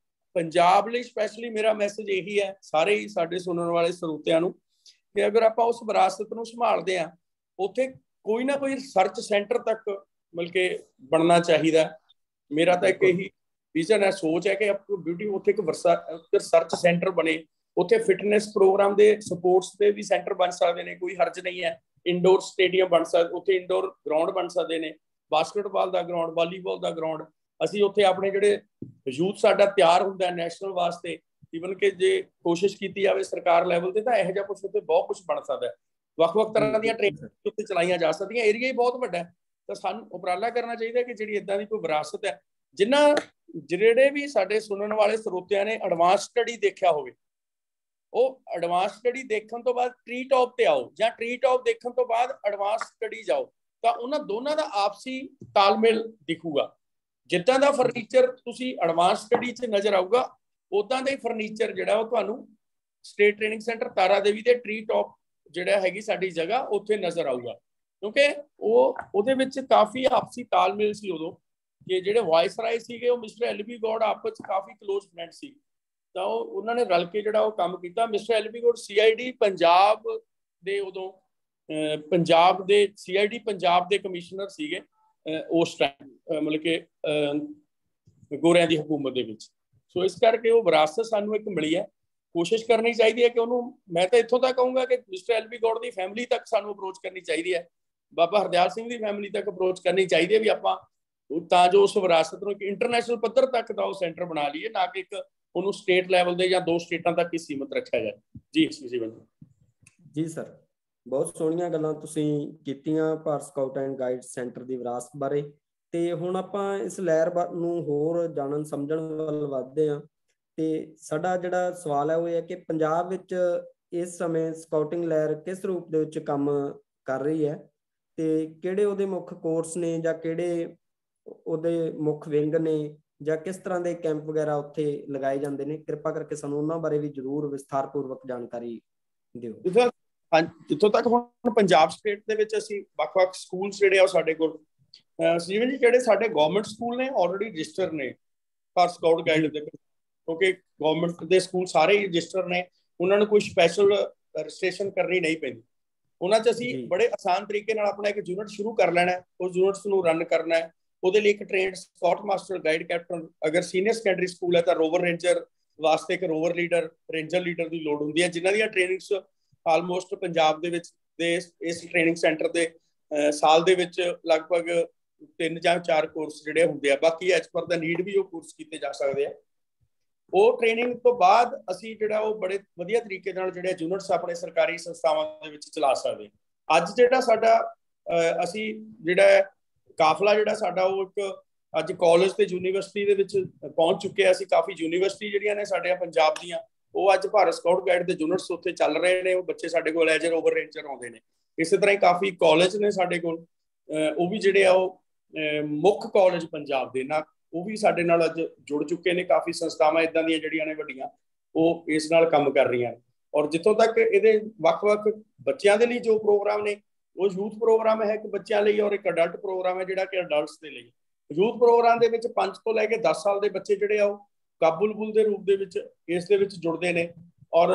ਪੰਜਾਬ ਲਈ ਸਪੈਸ਼ਲੀ ਮੇਰਾ ਮੈਸੇਜ ਇਹੀ ਹੈ ਸਾਰੇ ਹੀ ਸਾਡੇ ਸੁਣਨ ਵਾਲੇ ਸਰੋਤਿਆਂ ਨੂੰ, ਕਿ ਅਗਰ ਆਪਾਂ ਉਸ ਵਿਰਾਸਤ ਨੂੰ ਸੰਭਾਲਦੇ ਹਾਂ, ਉੱਥੇ ਕੋਈ ਨਾ ਕੋਈ ਰਿਸਰਚ ਸੈਂਟਰ ਤੱਕ ਮਤਲਬ ਕਿ ਬਣਨਾ ਚਾਹੀਦਾ। ਮੇਰਾ ਤਾਂ ਇੱਕ ਇਹੀ ਵਿਜ਼ਨ ਹੈ, ਸੋਚ ਹੈ ਕਿ ਬਿਊਟੀ ਉੱਥੇ ਇੱਕ ਰਿਸਰਚ ਸੈਂਟਰ ਬਣੇ। ਉੱਥੇ ਫਿਟਨੈਸ ਪ੍ਰੋਗਰਾਮ ਦੇ ਸਪੋਰਟਸ ਦੇ ਵੀ ਸੈਂਟਰ ਬਣ ਸਕਦੇ ਨੇ, ਕੋਈ ਹਰਜ ਨਹੀਂ ਹੈ। ਇੰਡੋਰ ਸਟੇਡੀਅਮ ਬਣ ਸਕਦੇ, ਉੱਥੇ ਇੰਡੋਰ ਗਰਾਊਂਡ ਬਣ ਸਕਦੇ ਨੇ, ਬਾਸਕਟਬਾਲ ਦਾ ਗਰਾਊਂਡ, ਵਾਲੀਬਾਲ ਦਾ ਗਰਾਊਂਡ। ਅਸੀਂ ਉੱਥੇ ਆਪਣੇ ਜਿਹੜੇ ਯੂਥ ਸਾਡਾ ਤਿਆਰ ਹੁੰਦਾ ਨੈਸ਼ਨਲ ਵਾਸਤੇ, ਈਵਨ ਕਿ ਜੇ ਕੋਸ਼ਿਸ਼ ਕੀਤੀ ਜਾਵੇ ਸਰਕਾਰ ਲੈਵਲ ਤੇ, ਤਾਂ ਇਹੋ ਜਿਹਾ ਕੁਛ ਉੱਥੇ ਬਹੁਤ ਕੁਛ ਬਣ ਸਕਦਾ ਹੈ। ਵੱਖ-ਵੱਖ ਤਰ੍ਹਾਂ ਦੀਆਂ ਟ੍ਰੇਨਿੰਗ ਉੱਥੇ ਚਲਾਈਆਂ ਜਾ ਸਕਦੀਆਂ। ਏਰੀਆ ਹੀ ਬਹੁਤ ਵੱਡਾ ਹੈ, ਤਾਂ ਸਾਨੂੰ ਉਪਰਾਲਾ ਕਰਨਾ ਚਾਹੀਦਾ ਕਿ ਜਿਹੜੀ ਇੱਦਾਂ ਦੀ ਕੋਈ ਵਿਰਾਸਤ ਹੈ, ਜਿਹੜੇ ਵੀ ਸਾਡੇ ਸੁਣਨ ਵਾਲੇ ਸਰੋਤਿਆਂ ਨੇ ਐਡਵਾਂਸ ਸਟੱਡੀ ਦੇਖਿਆ ਹੋਵੇ, ਉਹ ਐਡਵਾਂਸ ਸਟੱਡੀ ਦੇਖਣ ਤੋਂ ਬਾਅਦ ਟ੍ਰੀ ਟੌਪ ਤੇ ਆਓ, ਜਾਂ ਟ੍ਰੀ ਟੌਪ ਦੇਖਣ ਤੋਂ ਬਾਅਦ ਐਡਵਾਂਸ ਸਟੱਡੀ ਜਾਓ, ਤਾਂ ਉਹਨਾਂ ਦੋਨਾਂ ਦਾ ਆਪਸੀ ਤਾਲਮੇਲ ਦਿਖੂਗਾ। ਜਿੱਦਾਂ ਦਾ ਫਰਨੀਚਰ ਤੁਸੀਂ ਐਡਵਾਂਸ ਸਟੱਡੀ 'ਚ ਨਜ਼ਰ ਆਊਗਾ, ਉਦਾਂ ਦਾ ਹੀ ਫਰਨੀਚਰ ਜਿਹੜਾ ਉਹ ਤੁਹਾਨੂੰ ਸਟੇਟ ਟ੍ਰੇਨਿੰਗ ਸੈਂਟਰ ਤਾਰਾ ਦੇਵੀ ਦੇ ਟ੍ਰੀ ਟੌਪ ਜਿਹੜਾ ਹੈਗੀ ਸਾਡੀ ਜਗ੍ਹਾ, ਉੱਥੇ ਨਜ਼ਰ ਆਊਗਾ। ਕਿਉਂਕਿ ਉਹਦੇ ਵਿੱਚ ਕਾਫੀ ਆਪਸੀ ਤਾਲਮੇਲ ਸੀ ਉਦੋਂ, ਕਿ ਜਿਹੜੇ ਵਾਇਸਰਾਏ ਸੀਗੇ ਉਹ ਮਿਸਟਰ ਐਲਵੀ ਗੌੜ ਆਪਸ 'ਚ ਕਾਫੀ ਕਲੋਜ਼ ਫਰੈਂਡ ਸੀ, ਤਾਂ ਉਹਨਾਂ ਨੇ ਰਲ ਕੇ ਜਿਹੜਾ ਉਹ ਕੰਮ ਕੀਤਾ। Mister LV Gaur CID Punjab ਦੇ ਉਦੋਂ CID ਪੰਜਾਬ ਦੇ ਕਮਿਸ਼ਨਰ ਸੀਗੇ ਉਸ ਟਾਈਮ, ਮਤਲਬ ਕਿ ਗੋਰਿਆਂ ਦੀ ਹਕੂਮਤ ਦੇ ਵਿੱਚ। ਸੋ ਇਸ ਕਰਕੇ ਉਹ ਵਿਰਾਸਤ ਸਾਨੂੰ ਇੱਕ ਮਿਲੀ ਹੈ। ਕੋਸ਼ਿਸ਼ ਕਰਨੀ ਚਾਹੀਦੀ ਹੈ ਕਿ ਉਹਨੂੰ, ਮੈਂ ਤਾਂ ਇੱਥੋਂ ਤੱਕ ਕਹੂੰਗਾ ਕਿ ਮਿਸਟਰ ਐਲਵੀ ਗੌੜ ਦੀ ਫੈਮਿਲੀ ਤੱਕ ਸਾਨੂੰ ਅਪਰੋਚ ਕਰਨੀ ਚਾਹੀਦੀ ਹੈ, ਬਾਬਾ ਹਰਦਿਆਲ ਸਿੰਘ ਦੀ ਫੈਮਿਲੀ ਤੱਕ ਅਪਰੋਚ ਕਰਨੀ ਚਾਹੀਦੀ ਹੈ, ਵੀ ਆਪਾਂ ਤਾਂ ਜੋ ਉਸ ਵਿਰਾਸਤ ਨੂੰ ਇੱਕ ਇੰਟਰਨੈਸ਼ਨਲ ਪੱਧਰ ਤੱਕ ਦਾ ਉਹ ਸੈਂਟਰ ਬਣਾ ਲਈਏ, ਨਾ ਕਿ ਇੱਕ ਉਹਨੂੰ ਸਟੇਟ ਲੈਵਲ ਦੇ ਜਾਂ 2 ਸਟੇਟਾਂ ਤੱਕ ਹੀ ਸੀਮਿਤ ਰੱਖਿਆ ਜਾਏ। ਜੀ ਸਰ, ਬਹੁਤ ਸੋਹਣੀਆਂ ਗੱਲਾਂ ਤੁਸੀਂ ਕੀਤੀਆਂ Bharat scout and guide centre ਦੀ ਵਿਰਾਸਤ ਬਾਰੇ। ਤੇ ਹੁਣ ਆਪਾਂ ਇਸ ਲਹਿਰ ਨੂੰ ਹੋਰ ਜਾਣਨ ਸਮਝਣ ਵੱਲ ਵੱਧਦੇ ਹਾਂ। ਤੇ ਸਾਡਾ ਜਿਹੜਾ ਸਵਾਲ ਹੈ ਉਹ ਇਹ ਹੈ ਕਿ ਪੰਜਾਬ ਵਿੱਚ ਇਸ ਸਮੇਂ ਸਕਾਊਟਿੰਗ ਲਹਿਰ ਕਿਸ ਰੂਪ ਦੇ ਵਿੱਚ ਕੰਮ ਕਰ ਰਹੀ ਹੈ ਤੇ ਕਿਹੜੇ ਉਹਦੇ ਮੁੱਖ ਕੋਰਸ ਨੇ ਜਾਂ ਕਿਹੜੇ ਉਹਦੇ ਮੁੱਖ ਵਿੰਗ ਨੇ ਜਾਂ ਕਿਸ ਤਰ੍ਹਾਂ ਦੇ ਕੈਂਪ ਵਗੈਰਾ ਉੱਥੇ ਲਗਾਏ ਜਾਂਦੇ ਨੇ? ਕਿਰਪਾ ਕਰਕੇ ਸਾਨੂੰ ਉਹਨਾਂ ਬਾਰੇ ਵੀ ਜ਼ਰੂਰ ਵਿਸਥਾਰਪੂਰਵਕ ਜਾਣਕਾਰੀ ਦਿਓ। ਜਿੱਥੋਂ ਤੱਕ ਹੁਣ ਪੰਜਾਬ ਸਟੇਟ ਦੇ ਵਿੱਚ ਅਸੀਂ ਵੱਖ-ਵੱਖ ਸਕੂਲ ਜਿਹੜੇ ਆ ਸਾਡੇ ਕੋਲ ਜੀਵਨ ਜੀ ਜਿਹੜੇ ਸਾਡੇ ਗਵਰਨਮੈਂਟ ਸਕੂਲ ਨੇ ਆਲਰੇਡੀ ਰਜਿਸਟਰ ਨੇ ਫਾਰ ਸਕਾਊਟ ਗਾਈਡ ਦੇ, ਕਿਉਂਕਿ ਗਵਰਨਮੈਂਟ ਦੇ ਸਕੂਲ ਸਾਰੇ ਹੀ ਰਜਿਸਟਰ ਨੇ, ਉਹਨਾਂ ਨੂੰ ਕੋਈ ਸਪੈਸ਼ਲ ਰਜਿਸਟ੍ਰੇਸ਼ਨ ਕਰਨੀ ਨਹੀਂ ਪੈਂਦੀ। ਉਹਨਾਂ 'ਚ ਅਸੀਂ ਬੜੇ ਆਸਾਨ ਤਰੀਕੇ ਨਾਲ ਆਪਣਾ ਇੱਕ ਯੂਨਿਟ ਸ਼ੁਰੂ ਕਰ ਲੈਣਾ ਹੈ, ਉਸ ਯੂਨਿਟਸ ਨੂੰ ਰਨ ਕਰਨਾ ਹੈ। ਉਹਦੇ ਲਈ ਇੱਕ trained scout master guide captain, ਅਗਰ ਸੀਨੀਅਰ ਸੈਕੰਡਰੀ ਸਕੂਲ ਹੈ ਤਾਂ ਰੋਵਰ ਰੇਂਜਰ ਵਾਸਤੇ ਇੱਕ ਰੋਵਰ ਲੀਡਰ, ਰੇਂਜਰ ਲੀਡਰ ਦੀ ਲੋੜ ਹੁੰਦੀ ਹੈ, ਜਿਨ੍ਹਾਂ ਦੀਆਂ ਟ੍ਰੇਨਿੰਗਸ ਆਲਮੋਸਟ ਪੰਜਾਬ ਦੇ ਵਿੱਚ ਦੇ ਇਸ ਟ੍ਰੇਨਿੰਗ ਸੈਂਟਰ ਦੇ ਸਾਲ ਦੇ ਵਿੱਚ ਲਗਭਗ 3 ਜਾਂ 4 ਕੋਰਸ ਜਿਹੜੇ ਹੁੰਦੇ ਆ, ਬਾਕੀ ਐਜ਼ ਪਰ ਦਾ ਨੀਡ ਵੀ ਉਹ ਕੋਰਸ ਕੀਤੇ ਜਾ ਸਕਦੇ ਆ। ਉਹ ਟ੍ਰੇਨਿੰਗ ਤੋਂ ਬਾਅਦ ਅਸੀਂ ਜਿਹੜਾ ਉਹ ਬੜੇ ਵਧੀਆ ਤਰੀਕੇ ਨਾਲ ਜਿਹੜੇ ਯੂਨਿਟਸ ਆਪਣੇ ਸਰਕਾਰੀ ਸੰਸਥਾਵਾਂ ਦੇ ਵਿੱਚ ਚਲਾ ਸਕਦੇ। ਅੱਜ ਜਿਹੜਾ ਸਾਡਾ ਅਸੀਂ ਜਿਹੜਾ ਕਾਫਲਾ ਜਿਹੜਾ ਸਾਡਾ ਉਹ ਇੱਕ ਅੱਜ ਕਾਲਜ ਤੇ ਯੂਨੀਵਰਸਿਟੀ ਦੇ ਵਿੱਚ ਪਹੁੰਚ ਚੁੱਕੇ ਆ। ਅਸੀਂ ਕਾਫੀ ਯੂਨੀਵਰਸਿਟੀ ਜਿਹੜੀਆਂ ਨੇ ਸਾਡੇ ਪੰਜਾਬ ਦੀਆਂ, ਉਹ ਅੱਜ ਭਾਰਤ ਸਕਾਊਟ ਗਾਈਡ ਦੇ ਯੂਨਿਟਸ ਉੱਥੇ ਚੱਲ ਰਹੇ ਨੇ। ਉਹ ਬੱਚੇ ਸਾਡੇ ਕੋਲ ਐਜ਼ ਓਵਰ ਰੇਂਜਰ ਆਉਂਦੇ ਨੇ। ਇਸੇ ਤਰ੍ਹਾਂ ਹੀ ਕਾਫੀ ਕਾਲਜ ਨੇ ਸਾਡੇ ਕੋਲ, ਉਹ ਵੀ ਜਿਹੜੇ ਆ ਉਹ ਮੁੱਖ ਕਾਲਜ ਪੰਜਾਬ ਦੇ ਨਾਲ ਉਹ ਵੀ ਸਾਡੇ ਨਾਲ ਅੱਜ ਜੁੜ ਚੁੱਕੇ ਨੇ। ਕਾਫੀ ਸੰਸਥਾਵਾਂ ਇੱਦਾਂ ਦੀਆਂ ਜਿਹੜੀਆਂ ਨੇ ਵੱਡੀਆਂ, ਉਹ ਇਸ ਨਾਲ ਕੰਮ ਕਰ ਰਹੀਆਂ ਨੇ। ਔਰ ਜਿੱਥੋਂ ਤੱਕ ਇਹਦੇ ਵੱਖ-ਵੱਖ ਬੱਚਿਆਂ ਦੇ ਲਈ ਜੋ ਪ੍ਰੋਗਰਾਮ ਨੇ, ਉਹ ਯੂਥ ਪ੍ਰੋਗਰਾਮ ਹੈ ਇੱਕ ਬੱਚਿਆਂ ਲਈ, ਔਰ ਇੱਕ ਅਡਲਟ ਪ੍ਰੋਗਰਾਮ ਹੈ ਜਿਹੜਾ ਕਿ ਅਡਲਟਸ ਦੇ ਲਈ। ਯੂਥ ਪ੍ਰੋਗਰਾਮ ਦੇ ਵਿੱਚ 5 ਤੋਂ ਲੈ ਕੇ 10 ਸਾਲ ਦੇ ਬੱਚੇ ਜਿਹੜੇ ਆ ਉਹ ਕਾਬੁਲਬੁਲ ਦੇ ਰੂਪ ਦੇ ਵਿੱਚ ਇਸ ਦੇ ਵਿੱਚ ਜੁੜਦੇ ਨੇ, ਔਰ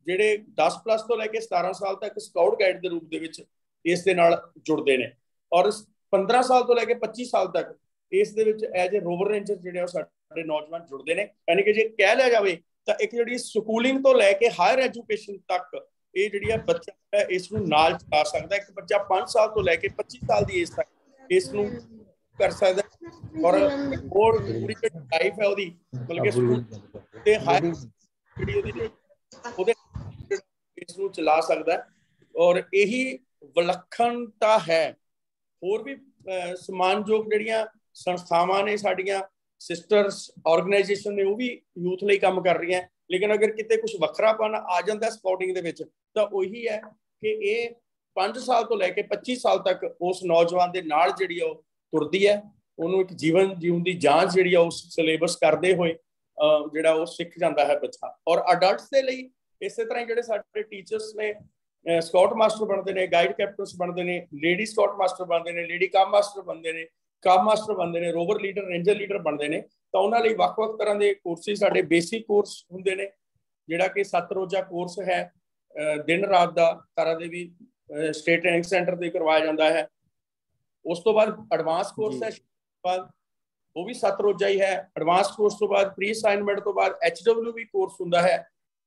ਜਿਹੜੇ 10+ ਤੋਂ ਲੈ ਕੇ 17 ਸਾਲ ਤੱਕ ਸਕਾਊਟ ਗਾਈਡ ਦੇ ਰੂਪ ਦੇ ਵਿੱਚ ਇਸ ਦੇ ਨਾਲ ਜੁੜਦੇ ਨੇ, ਔਰ 15 ਸਾਲ ਤੋਂ ਲੈ ਕੇ 25 ਸਾਲ ਤੱਕ ਇਸ ਦੇ ਵਿੱਚ ਐਜ਼ ਏ ਰੋਵਰ ਰੇਂਜਰ ਜਿਹੜੇ ਆ ਸਾਡੇ ਨੌਜਵਾਨ ਜੁੜਦੇ ਨੇ। ਯਾਨੀ ਕਿ ਜੇ ਕਹਿ ਲਿਆ ਜਾਵੇ ਤਾਂ ਇੱਕ ਜਿਹੜੀ ਸਕੂਲਿੰਗ ਤੋਂ ਲੈ ਕੇ ਹਾਇਰ ਐਜੂਕੇਸ਼ਨ ਤੱਕ ਇਹ ਜਿਹੜੀ ਆ ਬੱਚਾ ਹੈ ਇਸ ਨੂੰ ਨਾਲ ਚਲਾ ਸਕਦਾ। ਇੱਕ ਬੱਚਾ 5 ਸਾਲ ਤੋਂ ਲੈ ਕੇ 25 ਸਾਲ ਦੀ ਏਜ ਤੱਕ ਇਸ ਨੂੰ ਕਰ ਸਕਦਾ, ਔਰ ਹੋਰ ਪੂਰੀ ਜਿਹੜੀ ਲਾਈਫ ਹੈ ਉਹਦੀ ਮਤਲਬ ਕਿ ਸਕੂਲ ਤੇ ਹਾਇਰ ਜਿਹੜੀ ਉਹਦੀ ਉਹਦੇ ਇਸ ਨੂੰ ਚਲਾ ਸਕਦਾ। ਔਰ ਇਹੀ ਵਿਲੱਖਣਤਾ ਹੈ। ਹੋਰ ਵੀ ਸਮਾਨਯੋਗ ਜਿਹੜੀਆਂ ਸੰਸਥਾਵਾਂ ਨੇ ਸਾਡੀਆਂ ਸਿਸਟਰਸ ਆਰਗੇਨਾਈਜੇਸ਼ਨ ਨੇ, ਉਹ ਵੀ ਯੂਥ ਲਈ ਕੰਮ ਕਰ ਰਹੀਆਂ। ਲੇਕਿਨ ਅਗਰ ਕਿਤੇ ਕੁਝ ਵੱਖਰਾਪਨ ਆ ਜਾਂਦਾ ਸਕਾਊਟਿੰਗ ਦੇ ਵਿੱਚ ਤਾਂ ਉਹੀ ਹੈ ਕਿ ਇਹ 5 ਸਾਲ ਤੋਂ ਲੈ ਕੇ 25 ਸਾਲ ਤੱਕ ਉਸ ਨੌਜਵਾਨ ਦੇ ਨਾਲ ਜਿਹੜੀ ਆ ਉਹ ਤੁਰਦੀ ਹੈ। ਉਹਨੂੰ ਇੱਕ ਜੀਵਨ ਜੀਉਣ ਦੀ ਜਾਂਚ ਜਿਹੜੀ ਆ ਉਸ ਸਿਲੇਬਸ ਕਰਦੇ ਹੋਏ ਜਿਹੜਾ ਉਹ ਸਿੱਖ ਜਾਂਦਾ ਹੈ ਬੱਚਾ। ਔਰ ਅਡਲਟਸ ਦੇ ਲਈ ਇਸੇ ਤਰ੍ਹਾਂ ਜਿਹੜੇ ਸਾਡੇ ਟੀਚਰਸ ਨੇ ਸਕਾਊਟ ਮਾਸਟਰ ਬਣਦੇ ਨੇ, ਗਾਈਡ ਕੈਪਟਨਸ ਬਣਦੇ ਨੇ, ਲੇਡੀ ਸਕਾਊਟ ਮਾਸਟਰ ਬਣਦੇ ਨੇ, ਲੇਡੀ ਕੰਮ ਮਾਸਟਰ ਬਣਦੇ ਨੇ, ਕੰਮ ਮਾਸਟਰ ਬਣਦੇ ਨੇ, ਰੋਵਰ ਲੀਡਰ, ਰੇਂਜਰ ਲੀਡਰ ਬਣਦੇ ਨੇ, ਤਾਂ ਉਹਨਾਂ ਲਈ ਵੱਖ-ਵੱਖ ਤਰ੍ਹਾਂ ਦੇ ਕੋਰਸਿਸ ਸਾਡੇ ਬੇਸਿਕ ਕੋਰਸ ਹੁੰਦੇ ਨੇ, ਜਿਹੜਾ ਕਿ 7 ਰੋਜ਼ਾ ਕੋਰਸ ਹੈ, ਦਿਨ ਰਾਤ ਦਾ ਤਾਰਾ ਦੇਵੀ ਸਟੇਟ ਟ੍ਰੇਨਿੰਗ ਸੈਂਟਰ ਤੇ ਕਰਵਾਇਆ ਜਾਂਦਾ ਹੈ। ਉਸ ਤੋਂ ਬਾਅਦ ਐਡਵਾਂਸ ਕੋਰਸ ਹੈ, ਬਾਅਦ ਉਹ ਵੀ 7 ਰੋਜ਼ਾ ਹੀ ਹੈ। ਐਡਵਾਂਸ ਕੋਰਸ ਤੋਂ ਬਾਅਦ ਪ੍ਰੀ ਅਸਾਈਨਮੈਂਟ ਤੋਂ ਬਾਅਦ HWB ਕੋਰਸ ਹੁੰਦਾ ਹੈ।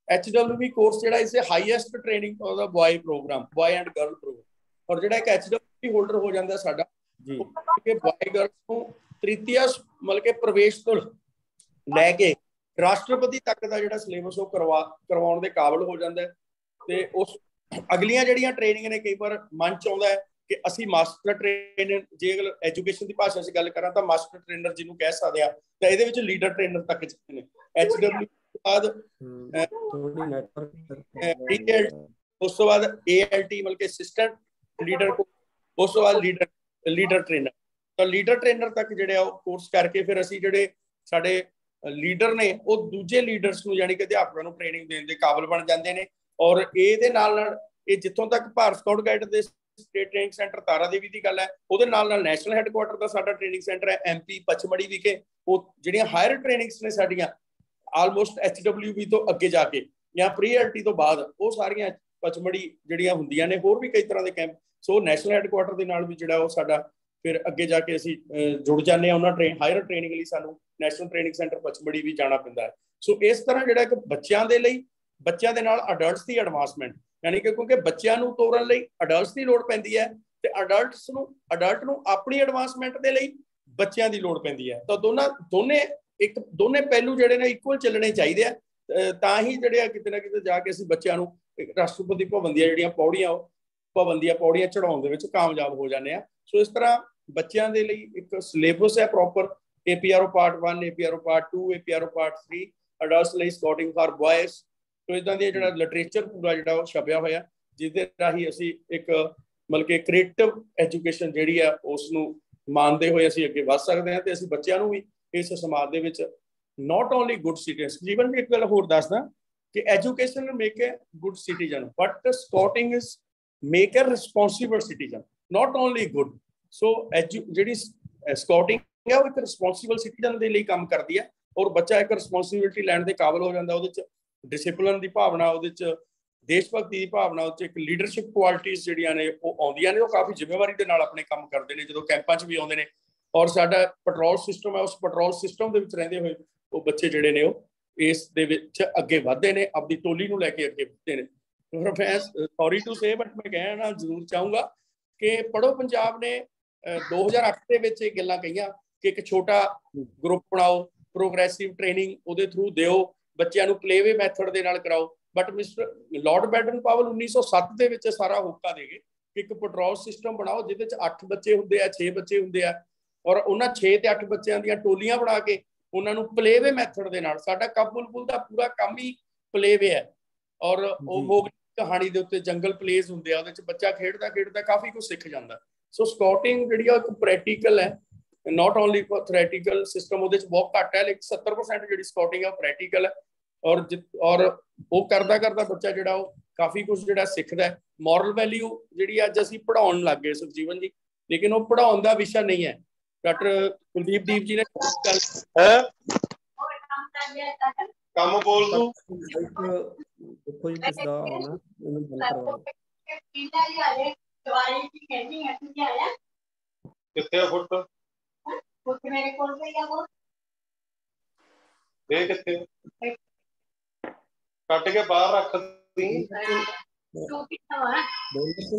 HWB ਕੋਰਸ ਜਿਹੜਾ ਇਸੇ ਹਾਈਐਸਟ ਟ੍ਰੇਨਿੰਗ ਉਹਦਾ boy programme, boy and girl programme. ਔਰ ਜਿਹੜਾ ਇੱਕ HWB ਹੋਲਡਰ ਹੋ ਜਾਂਦਾ ਸਾਡਾ ਜੀ, ਕਿ ਬॉय ਗਰਲ ਨੂੰ ਤ੍ਰਿਤੀਆ ਮਤਲਬ ਕਿ ਪ੍ਰਵੇਸ਼ ਤੋਂ ਲੈ ਕੇ ਰਾਸ਼ਟਰਪਤੀ ਤੱਕ ਦਾ ਜਿਹੜਾ ਸਿਲੇਬਸ ਉਹ ਕਰਵਾਉਣ ਦੇ ਕਾਬਿਲ ਹੋ ਜਾਂਦਾ। ਤੇ ਉਸ ਅਗਲੀਆਂ ਜਿਹੜੀਆਂ ਟ੍ਰੇਨਿੰਗ ਨੇ ਕਈ ਵਾਰ ਮਨ ਚ ਆਉਂਦਾ ਹੈ ਕਿ ਅਸੀਂ ਮਾਸਟਰ ਟ੍ਰੇਨਰ, ਜੇ ਐਜੂਕੇਸ਼ਨ ਦੀ ਭਾਸ਼ਾ 'ਚ ਗੱਲ ਕਰਾਂ ਤਾਂ ਮਾਸਟਰ ਟ੍ਰੇਨਰ ਜਿਹਨੂੰ ਕਹਿ ਸਕਦੇ ਆ, ਤਾਂ ਇਹਦੇ ਵਿੱਚ ਲੀਡਰ ਟ੍ਰੇਨਰ ਤੱਕ ਜਾਂਦੇ ਨੇ। HW ਬਾਅਦ ਉਸ ਤੋਂ ਬਾਅਦ ALT ਮਤਲਬ ਕਿ ਅਸਿਸਟੈਂਟ ਲੀਡਰ, ਉਸ ਤੋਂ ਬਾਅਦ ਲੀਡਰ ਟ੍ਰੇਨਰ। ਤਾਂ ਲੀਡਰ ਟ੍ਰੇਨਰ ਤੱਕ ਜਿਹੜੇ ਆ ਉਹ ਕੋਰਸ ਕਰਕੇ ਫਿਰ ਅਸੀਂ ਜਿਹੜੇ ਸਾਡੇ ਲੀਡਰ ਨੇ ਉਹ ਦੂਜੇ ਲੀਡਰਸ ਨੂੰ ਯਾਨੀ ਕਿ ਅਧਿਆਪਕਾਂ ਨੂੰ ਟ੍ਰੇਨਿੰਗ ਦੇਣ ਦੇ ਕਾਬਿਲ ਬਣ ਜਾਂਦੇ ਨੇ। ਔਰ ਇਹਦੇ ਨਾਲ ਨਾਲ ਇਹ ਜਿੱਥੋਂ ਤੱਕ ਭਾਰਤ ਸਕਾਊਟ ਗਾਈਡ ਦੇ ਸਟੇਟ ਟ੍ਰੇਨਿੰਗ ਸੈਂਟਰ ਤਾਰਾ ਦੇਵੀ ਦੀ ਗੱਲ ਹੈ, ਉਹਦੇ ਨਾਲ ਨਾਲ ਨੈਸ਼ਨਲ ਹੈੱਡਕੁਆਟਰ ਦਾ ਸਾਡਾ ਟ੍ਰੇਨਿੰਗ ਸੈਂਟਰ ਹੈ MP ਪਚਮੜੀ ਵਿਖੇ। ਉਹ ਜਿਹੜੀਆਂ ਹਾਇਰ ਟ੍ਰੇਨਿੰਗਸ ਨੇ ਸਾਡੀਆਂ ਆਲਮੋਸਟ HWB ਤੋਂ ਅੱਗੇ ਜਾ ਕੇ ਜਾਂ ਪ੍ਰੀ LT ਤੋਂ ਬਾਅਦ ਉਹ ਸਾਰੀਆਂ ਪਚਮੜੀ ਜਿਹੜੀਆਂ ਹੁੰਦੀਆਂ ਨੇ। ਹੋਰ ਵੀ ਕਈ ਤਰ੍ਹਾਂ ਦੇ ਕੈਂਪ, ਸੋ ਨੈਸ਼ਨਲ ਹੈੱਡਕੁਆਟਰ ਦੇ ਨਾਲ ਵੀ ਜਿਹੜਾ ਉਹ ਸਾਡਾ ਫਿਰ ਅੱਗੇ ਜਾ ਕੇ ਅਸੀਂ ਜੁੜ ਜਾਂਦੇ ਹਾਂ। ਉਹਨਾਂ ਹਾਇਰ ਟ੍ਰੇਨਿੰਗ ਲਈ ਸਾਨੂੰ ਨੈਸ਼ਨਲ ਟ੍ਰੇਨਿੰਗ ਸੈਂਟਰ ਪਚਮੜੀ ਵੀ ਜਾਣਾ ਪੈਂਦਾ ਹੈ। ਸੋ ਇਸ ਤਰ੍ਹਾਂ ਜਿਹੜਾ ਕਿ ਬੱਚਿਆਂ ਦੇ ਲਈ, ਬੱਚਿਆਂ ਦੇ ਨਾਲ ਅਡਲਟਸ ਦੀ ਐਡਵਾਂਸਮੈਂਟ, ਯਾਨੀ ਕਿ ਕਿਉਂਕਿ ਬੱਚਿਆਂ ਨੂੰ ਤੋਰਨ ਲਈ ਅਡਲਟਸ ਦੀ ਲੋੜ ਪੈਂਦੀ ਹੈ ਤੇ ਅਡਲਟ ਨੂੰ ਆਪਣੀ ਐਡਵਾਂਸਮੈਂਟ ਦੇ ਲਈ ਬੱਚਿਆਂ ਦੀ ਲੋੜ ਪੈਂਦੀ ਹੈ। ਤਾਂ ਦੋਨੇ ਪਹਿਲੂ ਜਿਹੜੇ ਨੇ ਇਕੁਅਲ ਚੱਲਣੇ ਚਾਹੀਦੇ ਆ, ਤਾਂ ਹੀ ਜਿਹੜੇ ਆ ਕਿਤੇ ਨਾ ਕਿਤੇ ਜਾ ਕੇ ਅਸੀਂ ਬੱਚਿਆਂ ਨੂੰ ਰਾਸ਼ਟਰਪਤੀ ਭਵਨ ਦੀਆਂ ਜਿਹੜੀਆਂ ਪੌੜੀਆਂ ਚੜਾਉਣ ਦੇ ਵਿੱਚ ਕਾਮਯਾਬ ਹੋ ਜਾਂਦੇ ਆ। ਸੋ ਇਸ ਤਰ੍ਹਾਂ ਬੱਚਿਆਂ ਦੇ ਲਈ ਇੱਕ ਸਿਲੇਬਸ ਹੈ proper, APRO part 1, APRO part 2, APRO part 3। Adults ਲਈ ਸਕਾਊਟਿੰਗ ਫਾਰ ਬॉयਜ਼। ਸੋ ਇਦਾਂ ਦੀ ਜਿਹੜਾ ਲਿਟਰੇਚਰ ਪੂਰਾ ਜਿਹੜਾ ਉਹ ਛਪਿਆ ਹੋਇਆ, ਜਿਹਦੇ ਰਾਹੀਂ ਅਸੀਂ ਇੱਕ ਮਤਲਬ ਕਿ ਕ੍ਰੀਏਟਿਵ ਐਜੂਕੇਸ਼ਨ ਜਿਹੜੀ ਆ ਉਸ ਨੂੰ ਮੰਨਦੇ ਹੋਏ ਅਸੀਂ ਅੱਗੇ ਵੱਧ ਸਕਦੇ ਹਾਂ ਤੇ ਅਸੀਂ ਬੱਚਿਆਂ ਨੂੰ ਵੀ ਇਸ ਸਮਾਜ ਦੇ ਵਿੱਚ not only good citizens, ਜੀਵਨ ਵੀ ਇੱਕ ਗੱਲ ਹੋਰ ਦੱਸਦਾ ਕਿ education make a good citizen, but scouting is make a responsible citizen, not only good। So ਜਿਹੜੀ ਸਕਾਊਟਿੰਗ ਹੈ ਉਹ ਇੱਕ ਰਿਸਪੌਂਸਿਬਲ ਸਿਟੀਜ਼ਨ ਦੇ ਲਈ ਕੰਮ ਕਰਦੀ ਹੈ, ਔਰ ਬੱਚਾ ਇੱਕ ਰਿਸਪੌਂਸਿਬਿਲਿਟੀ ਲੈਣ ਦੇ ਕਾਬਿਲ ਹੋ ਜਾਂਦਾ। ਉਹਦੇ 'ਚ ਡਿਸਿਪਲਿਨ ਦੀ ਭਾਵਨਾ, ਉਹਦੇ 'ਚ ਦੇਸ਼ ਭਗਤੀ ਦੀ ਭਾਵਨਾ, ਉਹਦੇ 'ਚ ਇੱਕ ਲੀਡਰਸ਼ਿਪ ਕੁਆਲਿਟੀਜ਼ ਜਿਹੜੀਆਂ ਨੇ ਉਹ ਆਉਂਦੀਆਂ ਨੇ। ਉਹ ਕਾਫੀ ਜ਼ਿੰਮੇਵਾਰੀ ਦੇ ਨਾਲ ਆਪਣੇ ਕੰਮ ਕਰਦੇ ਨੇ ਜਦੋਂ ਕੈਂਪਾਂ 'ਚ ਵੀ ਆਉਂਦੇ ਨੇ। ਔਰ ਸਾਡਾ ਪੈਟਰੋਲ ਸਿਸਟਮ ਹੈ, ਉਸ ਪੈਟਰੋਲ ਸਿਸਟਮ ਦੇ ਵਿੱਚ ਰਹਿੰਦੇ ਹੋਏ ਉਹ ਬੱਚੇ ਜਿਹੜੇ ਨੇ ਉਹ ਇਸ ਦੇ ਵਿੱਚ ਅੱਗੇ ਵਧਦੇ ਨੇ, ਆਪਦੀ ਟੋਲੀ ਨੂੰ ਲੈ ਕੇ ਅੱਗੇ ਵਧਦੇ ਨੇ। ਮੈਂ ਸੌਰੀ ਟੂ ਸੇ ਬਟ ਮੈਂ ਕਹਿਣਾ ਜ਼ਰੂਰ ਚਾਹੂੰਗਾ ਕਿ ਪੜ੍ਹੋ ਪੰਜਾਬ ਨੇ 2008 ਦੇ ਵਿੱਚ ਇਹ ਗੱਲਾਂ ਕਹੀਆਂ ਕਿ ਇੱਕ ਛੋਟਾ ਗਰੁੱਪ ਬਣਾਓ, ਪ੍ਰੋਗਰੈਸਿਵ ਟ੍ਰੇਨਿੰਗ ਉਹਦੇ ਥਰੂ ਦਿਓ, ਬੱਚਿਆਂ ਨੂੰ ਪਲੇਵੇ ਮੈਥਡ ਦੇ ਨਾਲ ਕਰਾਓ। ਬਟ ਮਿਸਟਰ ਲਾਰਡ ਬੈਡਨ ਪਾਵਲ 1907 ਦੇ ਵਿੱਚ ਸਾਰਾ ਹੋਕਾ ਦੇ ਗਏ ਕਿ ਇੱਕ ਪੈਟਰੋਲ ਸਿਸਟਮ ਬਣਾਓ ਜਿਹਦੇ 'ਚ 8 ਬੱਚੇ ਹੁੰਦੇ ਆ, 6 ਬੱਚੇ ਹੁੰਦੇ ਆ, ਔਰ ਉਹਨਾਂ 6 ਤੇ 8 ਬੱਚਿਆਂ ਦੀਆਂ ਟੋਲੀਆਂ ਬਣਾ ਕੇ ਉਹਨਾਂ ਨੂੰ ਪਲੇਵੇ ਮੈਥਡ ਦੇ ਨਾਲ, ਸਾਡਾ ਕਪੂਰਥਲਾ ਦਾ ਪੂਰਾ ਕੰਮ ਹੀ ਪਲੇਵੇ ਹੈ। ਔਰ ਉਹ ਮੋਗਲੀ ਕਹਾਣੀ ਦੇ ਉੱਤੇ ਜੰਗਲ ਪਲੇਸ ਹੁੰਦੇ ਆ, ਉਹਦੇ 'ਚ ਬੱਚਾ ਖੇਡਦਾ ਖੇਡਦਾ ਕਾਫੀ ਕੁਝ ਸਿੱਖ ਜਾਂਦਾ। ਸੋ ਸਕਾਊਟਿੰਗ ਜਿਹੜੀ ਆ ਇੱਕ ਪ੍ਰੈਕਟੀਕਲ ਹੈ, ਨਾਟ ਓਨਲੀ ਥਿਓਰੈਟੀਕਲ ਸਿਸਟਮ ਉਹਦੇ 'ਚ ਬਹੁਤ ਘੱਟ ਹੈ, ਲੇਕਿਨ 70% ਜਿਹੜੀ ਸਕਾਊਟਿੰਗ ਹੈ ਉਹ ਪ੍ਰੈਕਟੀਕਲ ਹੈ। ਔਰ ਉਹ ਕਰਦਾ ਕਰਦਾ ਬੱਚਾ ਜਿਹੜਾ ਉਹ ਕਾਫੀ ਕੁਝ ਜਿਹੜਾ ਸਿੱਖਦਾ ਹੈ। ਮੋਰਲ ਵੈਲਿਊ ਜਿਹੜੀ ਅੱਜ ਅਸੀਂ ਪੜ੍ਹਾਉਣ ਲੱਗ ਗਏ ਸੁਖਜੀਵਨ ਜੀ, ਲੇਕਿਨ ਉਹ ਪੜ੍ਹਾਉਣ ਦਾ ਵਿਸ਼ਾ ਨਹੀਂ ਹੈ। ਡਾਕਟਰ ਕੁਲਦੀਪ ਜੀ ਨੇ ਕੰਮ ਬੋਲ ਦੂ ਦੇਖੋ ਜੀ ਕਿਸ ਦਾ ਆਉਣਾ ਇਹਨੂੰ ਬੰਦ ਕਰਵਾਓ। ਕਿੱਥੇ ਫੁੱਟ ਮੇਰੇ ਕੋਲ ਪਈ ਆ, ਉਹ ਇਹ ਕਿੱਥੇ ਕੱਟ ਕੇ ਬਾਹਰ ਰੱਖ ਦੀ।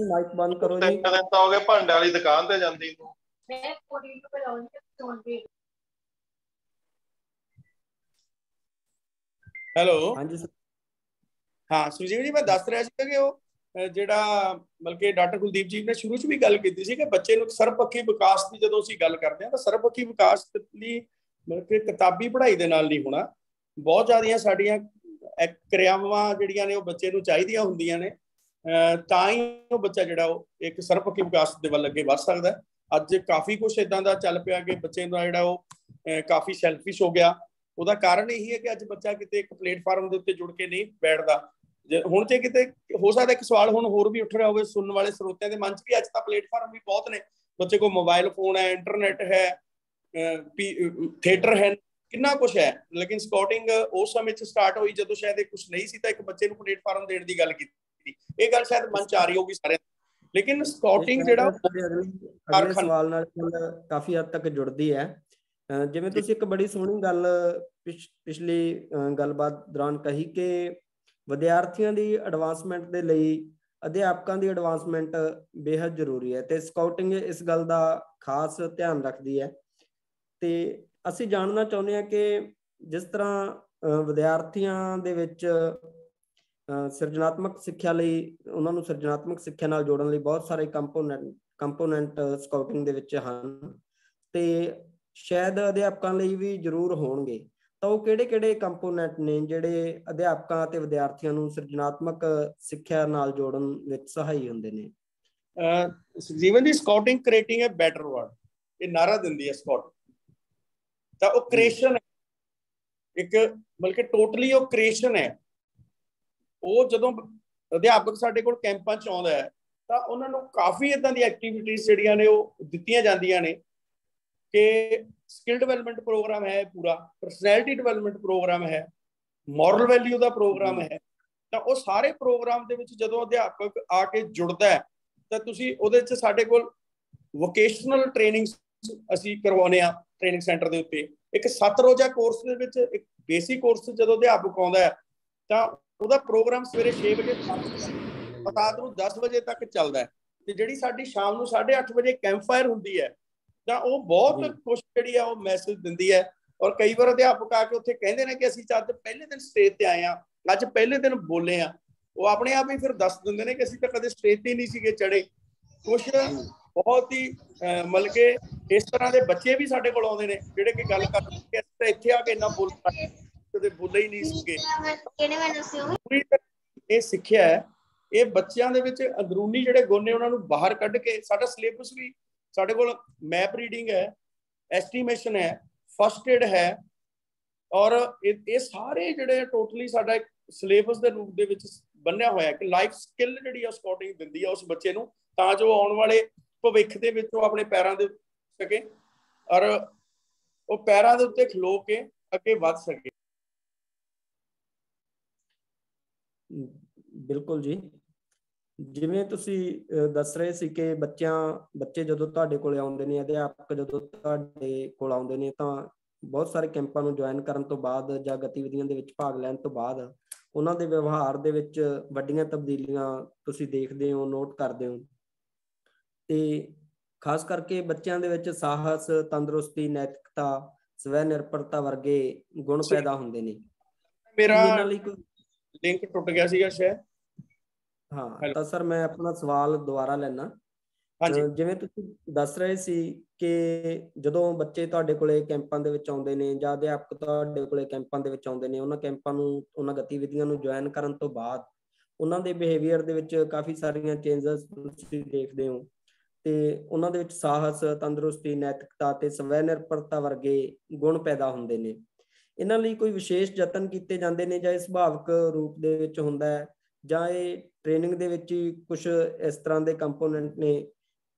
ਮਾਈਕ ਬੰਦ ਕਰੋ ਜੀ। 3 ਦਿਨ ਤਾਂ ਹੋ ਗਏ ਭਾਂਡੇ ਵਾਲੀ ਦੁਕਾਨ ਤੇ ਜਾਂਦੀ ਨੂੰ। ਹੈਲੋ, ਹਾਂਜੀ ਸਰ। ਹਾਂ ਸੁਜੀਵ ਜੀ, ਮੈਂ ਦੱਸ ਰਿਹਾ ਸੀ ਕਿ ਉਹ ਜਿਹੜਾ ਮਤਲਬ ਕਿ ਡਾਕਟਰ ਕੁਲਦੀਪ ਜੀ ਨੇ ਸ਼ੁਰੂ 'ਚ ਵੀ ਗੱਲ ਕੀਤੀ ਸੀ ਕਿ ਬੱਚੇ ਨੂੰ ਸਰਵਪੱਖੀ ਵਿਕਾਸ ਦੀ ਜਦੋਂ ਅਸੀਂ ਗੱਲ ਕਰਦੇ ਹਾਂ ਤਾਂ ਸਰਵਪੱਖੀ ਵਿਕਾਸ ਲਈ ਮਤਲਬ ਕਿ ਕਿਤਾਬੀ ਪੜ੍ਹਾਈ ਦੇ ਨਾਲ ਨਹੀਂ ਹੋਣਾ। ਬਹੁਤ ਜ਼ਿਆਦੀਆਂ ਸਾਡੀਆਂ ਕਿਰਿਆਵਾਂ ਜਿਹੜੀਆਂ ਨੇ ਉਹ ਬੱਚੇ ਨੂੰ ਚਾਹੀਦੀਆਂ ਹੁੰਦੀਆਂ ਨੇ, ਤਾਂ ਹੀ ਉਹ ਬੱਚਾ ਜਿਹੜਾ ਉਹ ਇੱਕ ਸਰਵਪੱਖੀ ਵਿਕਾਸ ਦੇ ਵੱਲ ਅੱਗੇ ਵੱਧ ਸਕਦਾ। ਅੱਜ ਕਾਫੀ ਕੁਛ ਇੱਦਾਂ ਦਾ ਚੱਲ ਪਿਆ ਕਿ ਬੱਚੇ ਦਾ ਜਿਹੜਾ ਉਹ ਕਾਫੀ ਸੈਲਫਿਸ਼ ਹੋ ਗਿਆ। ਉਹਦਾ ਕਾਰਨ ਇਹੀ ਹੈ ਕਿ ਅੱਜ ਬੱਚਾ ਕਿਤੇ ਇੱਕ ਪਲੇਟਫਾਰਮ ਦੇ ਉੱਤੇ ਜੁੜ ਕੇ ਨਹੀਂ ਬੈਠਦਾ। ਹੁਣ ਜੇ ਕਿਤੇ ਹੋ ਸਕਦਾ ਇੱਕ ਸਵਾਲ ਹੁਣ ਹੋਰ ਵੀ ਉੱਠ ਰਿਹਾ ਹੋਵੇ ਸੁਣਨ ਵਾਲੇ ਸਰੋਤਿਆਂ ਦੇ ਮਨ 'ਚ ਵੀ, ਅੱਜ ਤਾਂ ਪਲੇਟਫਾਰਮ ਵੀ ਬਹੁਤ ਨੇ, ਬੱਚੇ ਕੋਲ ਮੋਬਾਈਲ ਫੋਨ ਹੈ, ਇੰਟਰਨੈਟ ਹੈ, ਥੀਏਟਰ ਹੈ, ਕਿੰਨਾ ਕੁਛ ਹੈ। ਲੇਕਿਨ ਸਕਾਊਟਿੰਗ ਉਸ ਸਮੇਂ 'ਚ ਸਟਾਰਟ ਹੋਈ ਜਦੋਂ ਸ਼ਾਇਦ ਇਹ ਕੁਛ ਨਹੀਂ ਸੀ, ਤਾਂ ਇੱਕ ਬੱਚੇ ਨੂੰ ਪਲੇਟਫਾਰਮ ਦੇਣ ਦੀ ਗੱਲ ਕੀਤੀ। ਇਹ ਗੱਲ ਸ਼ਾਇਦ ਮਨ 'ਚ ਆ ਰਹੀ ਹੋਊਗੀ ਸਾਰਿਆਂ ਦੀ। ਲੇਕਿਨ ਸਕਾਊਟਿੰਗ ਜਿਹੜਾ ਅਗਲੇ ਸਵਾਲ ਨਾਲ ਕਾਫੀ ਹੱਦ ਤੱਕ ਜੁੜਦੀ ਹੈ। ਜਿਵੇਂ ਤੁਸੀਂ ਇੱਕ ਬੜੀ ਸੋਹਣੀ ਗੱਲ ਪਿਛਲੀ ਗੱਲਬਾਤ ਦੌਰਾਨ ਕਹੀ ਕਿ ਵਿਦਿਆਰਥੀਆਂ ਦੀ ਐਡਵਾਂਸਮੈਂਟ ਦੇ ਲਈ ਅਧਿਆਪਕਾਂ ਦੀ ਐਡਵਾਂਸਮੈਂਟ ਬੇਹੱਦ ਜ਼ਰੂਰੀ ਹੈ ਤੇ ਸਕਾਊਟਿੰਗ ਇਸ ਗੱਲ ਦਾ ਖਾਸ ਧਿਆਨ ਰੱਖਦੀ ਹੈ। ਤੇ ਅਸੀਂ ਜਾਣਨਾ ਚਾਹੁੰਦੇ ਹਾਂ ਕਿ ਜਿਸ ਤਰ੍ਹਾਂ ਵਿਦਿਆਰਥੀਆਂ ਦੇ ਵਿੱਚ ਸਿਰਜਣਾਤਮਕ ਸਿੱਖਿਆ ਲਈ ਉਹਨਾਂ ਨੂੰ ਸਿਰਜਣਾਤਮਕ ਸਿੱਖਿਆ ਨਾਲ ਜੋੜਨ ਲਈ ਬਹੁਤ ਸਾਰੇ ਕੰਪੋਨੈਂਟ ਸਕਾਊਟਿੰਗ ਦੇ ਵਿੱਚ ਹਨ ਤੇ ਸ਼ਾਇਦ ਅਧਿਆਪਕਾਂ ਲਈ ਵੀ ਜ਼ਰੂਰ ਹੋਣਗੇ, ਤਾਂ ਉਹ ਕਿਹੜੇ ਕੰਪੋਨੈਂਟ ਨੇ ਜਿਹੜੇ ਅਧਿਆਪਕਾਂ ਅਤੇ ਵਿਦਿਆਰਥੀਆਂ ਨੂੰ ਸਿਰਜਣਾਤਮਕ ਸਿੱਖਿਆ ਨਾਲ ਜੋੜਨ ਵਿੱਚ ਸਹਾਈ ਹੁੰਦੇ ਨੇ? ਜੀਵਨ ਦੀ ਸਕਾਊਟਿੰਗ ਕ੍ਰੀਏਟਿੰਗ ਹੈ ਬੈਟਰ ਵਰਲਡ, ਇਹ ਨਾਰਾ ਦਿੰਦੀ ਹੈ ਸਕਾਊਟਿੰਗ। ਤਾਂ ਉਹ ਕ੍ਰੀਏਸ਼ਨ ਇੱਕ ਬਲਕਿ ਟੋਟਲੀ ਉਹ ਕ੍ਰੀਏਸ਼ਨ ਹੈ। ਉਹ ਜਦੋਂ ਅਧਿਆਪਕ ਸਾਡੇ ਕੋਲ ਕੈਂਪਾਂ 'ਚ ਆਉਂਦਾ ਹੈ ਤਾਂ ਉਹਨਾਂ ਨੂੰ ਕਾਫੀ ਇੱਦਾਂ ਦੀ ਐਕਟੀਵਿਟੀਜ਼ ਜਿਹੜੀਆਂ ਨੇ ਉਹ ਦਿੱਤੀਆਂ ਜਾਂਦੀਆਂ ਨੇ ਕਿ ਸਕਿੱਲ ਡਿਵੈਲਪਮੈਂਟ ਪ੍ਰੋਗਰਾਮ ਹੈ, ਪੂਰਾ ਪਰਸਨੈਲਿਟੀ ਡਿਵੈਲਪਮੈਂਟ ਪ੍ਰੋਗਰਾਮ ਹੈ, ਮੋਰਲ ਵੈਲਿਊ ਦਾ ਪ੍ਰੋਗਰਾਮ ਹੈ। ਤਾਂ ਉਹ ਸਾਰੇ ਪ੍ਰੋਗਰਾਮ ਦੇ ਵਿੱਚ ਜਦੋਂ ਅਧਿਆਪਕ ਆ ਕੇ ਜੁੜਦਾ ਹੈ ਤਾਂ ਤੁਸੀਂ ਉਹਦੇ 'ਚ ਸਾਡੇ ਕੋਲ ਵੋਕੇਸ਼ਨਲ ਟ੍ਰੇਨਿੰਗ ਅਸੀਂ ਕਰਵਾਉਂਦੇ ਹਾਂ ਟ੍ਰੇਨਿੰਗ ਸੈਂਟਰ ਦੇ ਉੱਤੇ। ਇੱਕ 7 ਰੋਜ਼ਾ ਕੋਰਸ ਦੇ ਵਿੱਚ ਇੱਕ ਬੇਸਿਕ ਕੋਰਸ ਜਦੋਂ ਅਧਿਆਪਕ ਆਉਂਦਾ ਹੈ ਤਾਂ ਉਹਦਾ ਪ੍ਰੋਗਰਾਮ ਸਵੇਰੇ 6 ਵਜੇ ਰਾਤ ਨੂੰ 10 ਵਜੇ ਤੱਕ ਚੱਲਦਾ ਹੈ ਤੇ ਜਿਹੜੀ ਸਾਡੀ ਸ਼ਾਮ ਨੂੰ 8:30 ਵਜੇ ਕੈਂਪ ਫਾਇਰ ਹੁੰਦੀ ਹੈ ਤਾਂ ਉਹ ਬਹੁਤ ਕੁਛ ਜਿਹੜੀ ਆ ਉਹ ਮੈਸੇਜ ਦਿੰਦੀ ਹੈ। ਔਰ ਕਈ ਵਾਰ ਅਧਿਆਪਕ ਆ ਕੇ ਉੱਥੇ ਕਹਿੰਦੇ ਨੇ ਕਿ ਅਸੀਂ ਅੱਜ ਪਹਿਲੇ ਦਿਨ ਸਟੇਜ ਤੇ ਆਏ ਹਾਂ, ਅੱਜ ਪਹਿਲੇ ਦਿਨ ਬੋਲੇ ਆ। ਉਹ ਆਪਣੇ ਆਪ ਹੀ ਫਿਰ ਦੱਸ ਦਿੰਦੇ ਨੇ ਕਿ ਅਸੀਂ ਤਾਂ ਕਦੇ ਸਟੇਜ ਤੇ ਨਹੀਂ ਸੀਗੇ ਚੜੇ। ਕੁਛ ਬਹੁਤ ਹੀ ਮਤਲਬ ਕਿ ਇਸ ਤਰ੍ਹਾਂ ਦੇ ਬੱਚੇ ਵੀ ਸਾਡੇ ਕੋਲ ਆਉਂਦੇ ਨੇ ਜਿਹੜੇ ਕਿ ਗੱਲ ਕਰਦੇ ਇੱਥੇ ਆ ਕੇ ਇੰਨਾ ਬੋਲ ਕਦੇ ਬੋਲੇ ਹੀ ਨਹੀਂ ਸੀਗੇ। ਇਹ ਸਿੱਖਿਆ ਹੈ, ਇਹ ਬੱਚਿਆਂ ਦੇ ਵਿੱਚ ਅੰਦਰੂਨੀ ਜਿਹੜੇ ਗੁਣ ਨੇ ਉਹਨਾਂ ਨੂੰ ਬਾਹਰ ਕੱਢ ਕੇ, ਸਾਡਾ ਸਿਲੇਬਸ ਵੀ ਸਾਡੇ ਕੋਲ ਮੈਪ ਰੀਡਿੰਗ ਹੈ, ਐਸਟੀਮੇਸ਼ਨ ਹੈ, ਫਸਟ ਏਡ ਹੈ, ਔਰ ਇਹ ਸਾਰੇ ਜਿਹੜੇ ਟੋਟਲੀ ਸਾਡਾ ਇੱਕ ਸਿਲੇਬਸ ਦੇ ਰੂਪ ਦੇ ਵਿੱਚ ਬੰਨਿਆ ਹੋਇਆ ਕਿ ਲਾਈਫ ਸਕਿੱਲ ਜਿਹੜੀ ਆ ਸਕਾਊਟਿੰਗ ਦਿੰਦੀ ਆ ਉਸ ਬੱਚੇ ਨੂੰ, ਤਾਂ ਜੋ ਆਉਣ ਵਾਲੇ ਭਵਿੱਖ ਦੇ ਵਿੱਚ ਉਹ ਆਪਣੇ ਪੈਰਾਂ ਦੇ ਸਕੇ ਔਰ ਉਹ ਪੈਰਾਂ ਦੇ ਉੱਤੇ ਖਲੋ ਕੇ ਅੱਗੇ ਵੱਧ ਸਕੇ। ਬਿਲਕੁਲ ਜੀ, ਜਿਵੇਂ ਤੁਸੀਂ ਦੱਸ ਰਹੇ ਸੀ ਕਿ ਬੱਚੇ ਜਦੋਂ ਤੁਹਾਡੇ ਕੋਲ ਆਉਂਦੇ ਨੇ, ਅਧਿਆਪਕ ਜਦੋਂ ਤੁਹਾਡੇ ਕੋਲ ਆਉਂਦੇ ਨੇ, ਤਾਂ ਬਹੁਤ ਸਾਰੇ ਕੈਂਪਾਂ ਨੂੰ ਜੁਆਇਨ ਕਰਨ ਤੋਂ ਬਾਅਦ ਜਾਂ ਗਤੀਵਿਧੀਆਂ ਦੇ ਵਿੱਚ ਭਾਗ ਲੈਣ ਤੋਂ ਬਾਅਦ ਉਹਨਾਂ ਦੇ ਵਿਵਹਾਰ ਦੇ ਵਿੱਚ ਵੱਡੀਆਂ ਤਬਦੀਲੀਆਂ ਤੁਸੀਂ ਦੇਖਦੇ ਹੋ, ਨੋਟ ਕਰਦੇ ਹੋ, ਤੇ ਖਾਸ ਕਰਕੇ ਬੱਚਿਆਂ ਦੇ ਵਿੱਚ ਸਾਹਸ, ਤੰਦਰੁਸਤੀ, ਨੈਤਿਕਤਾ, ਸਵੈ ਨਿਰਭਰਤਾ ਵਰਗੇ ਗੁਣ ਪੈਦਾ ਹੁੰਦੇ ਨੇ। ਮੇਰਾ ਇਹਨਾਂ ਲਈ ਕੋਈ ਲਿੰਕ ਟੁੱਟ ਗਿਆ ਸੀਗਾ ਸ਼ਾਇਦ। ਹਾਂ, ਤਾਂ ਸਰ ਮੈਂ ਆਪਣਾ ਸਵਾਲ ਦੁਬਾਰਾ ਲੈਣਾ। ਹਾਂਜੀ, ਜਿਵੇਂ ਤੁਸੀਂ ਦੱਸ ਰਹੇ ਸੀ ਕਿ ਜਦੋਂ ਬੱਚੇ ਤੁਹਾਡੇ ਕੋਲੇ ਕੈਂਪਾਂ ਦੇ ਵਿੱਚ ਆਉਂਦੇ ਨੇ ਜਾਂ ਅਧਿਆਪਕ ਤੁਹਾਡੇ ਕੋਲੇ ਕੈਂਪਾਂ ਦੇ ਵਿੱਚ ਆਉਂਦੇ ਨੇ, ਉਹਨਾਂ ਕੈਂਪਾਂ ਨੂੰ, ਉਹਨਾਂ ਗਤੀਵਿਧੀਆਂ ਨੂੰ ਜੁਆਇਨ ਕਰਨ ਤੋਂ ਬਾਅਦ ਉਹਨਾਂ ਦੇ ਬਿਹੇਵੀਅਰ ਦੇ ਵਿੱਚ ਕਾਫੀ ਸਾਰੀਆਂ ਚੇਂਜਸ ਤੁਸੀਂ ਦੇਖਦੇ ਹੋ, ਤੇ ਉਹਨਾਂ ਦੇ ਵਿੱਚ ਸਾਹਸ, ਤੰਦਰੁਸਤੀ, ਨੈਤਿਕਤਾ ਤੇ ਸਵੈ ਨਿਰਭਰਤਾ ਵਰਗੇ ਗੁਣ ਪੈਦਾ ਹੁੰਦੇ ਨੇ। ਇਹਨਾਂ ਲਈ ਕੋਈ ਵਿਸ਼ੇਸ਼ ਯਤਨ ਕੀਤੇ ਜਾਂਦੇ ਨੇ ਜਾਂ ਇਹ ਸੁਭਾਵਿਕ ਰੂਪ ਦੇ ਵਿੱਚ ਹੁੰਦਾ ਹੈ, ਜਾਂ ਇਹ ਟ੍ਰੇਨਿੰਗ ਦੇ ਵਿੱਚ ਹੀ ਕੁਝ ਇਸ ਤਰ੍ਹਾਂ ਦੇ ਕੰਪੋਨੈਂਟ ਨੇ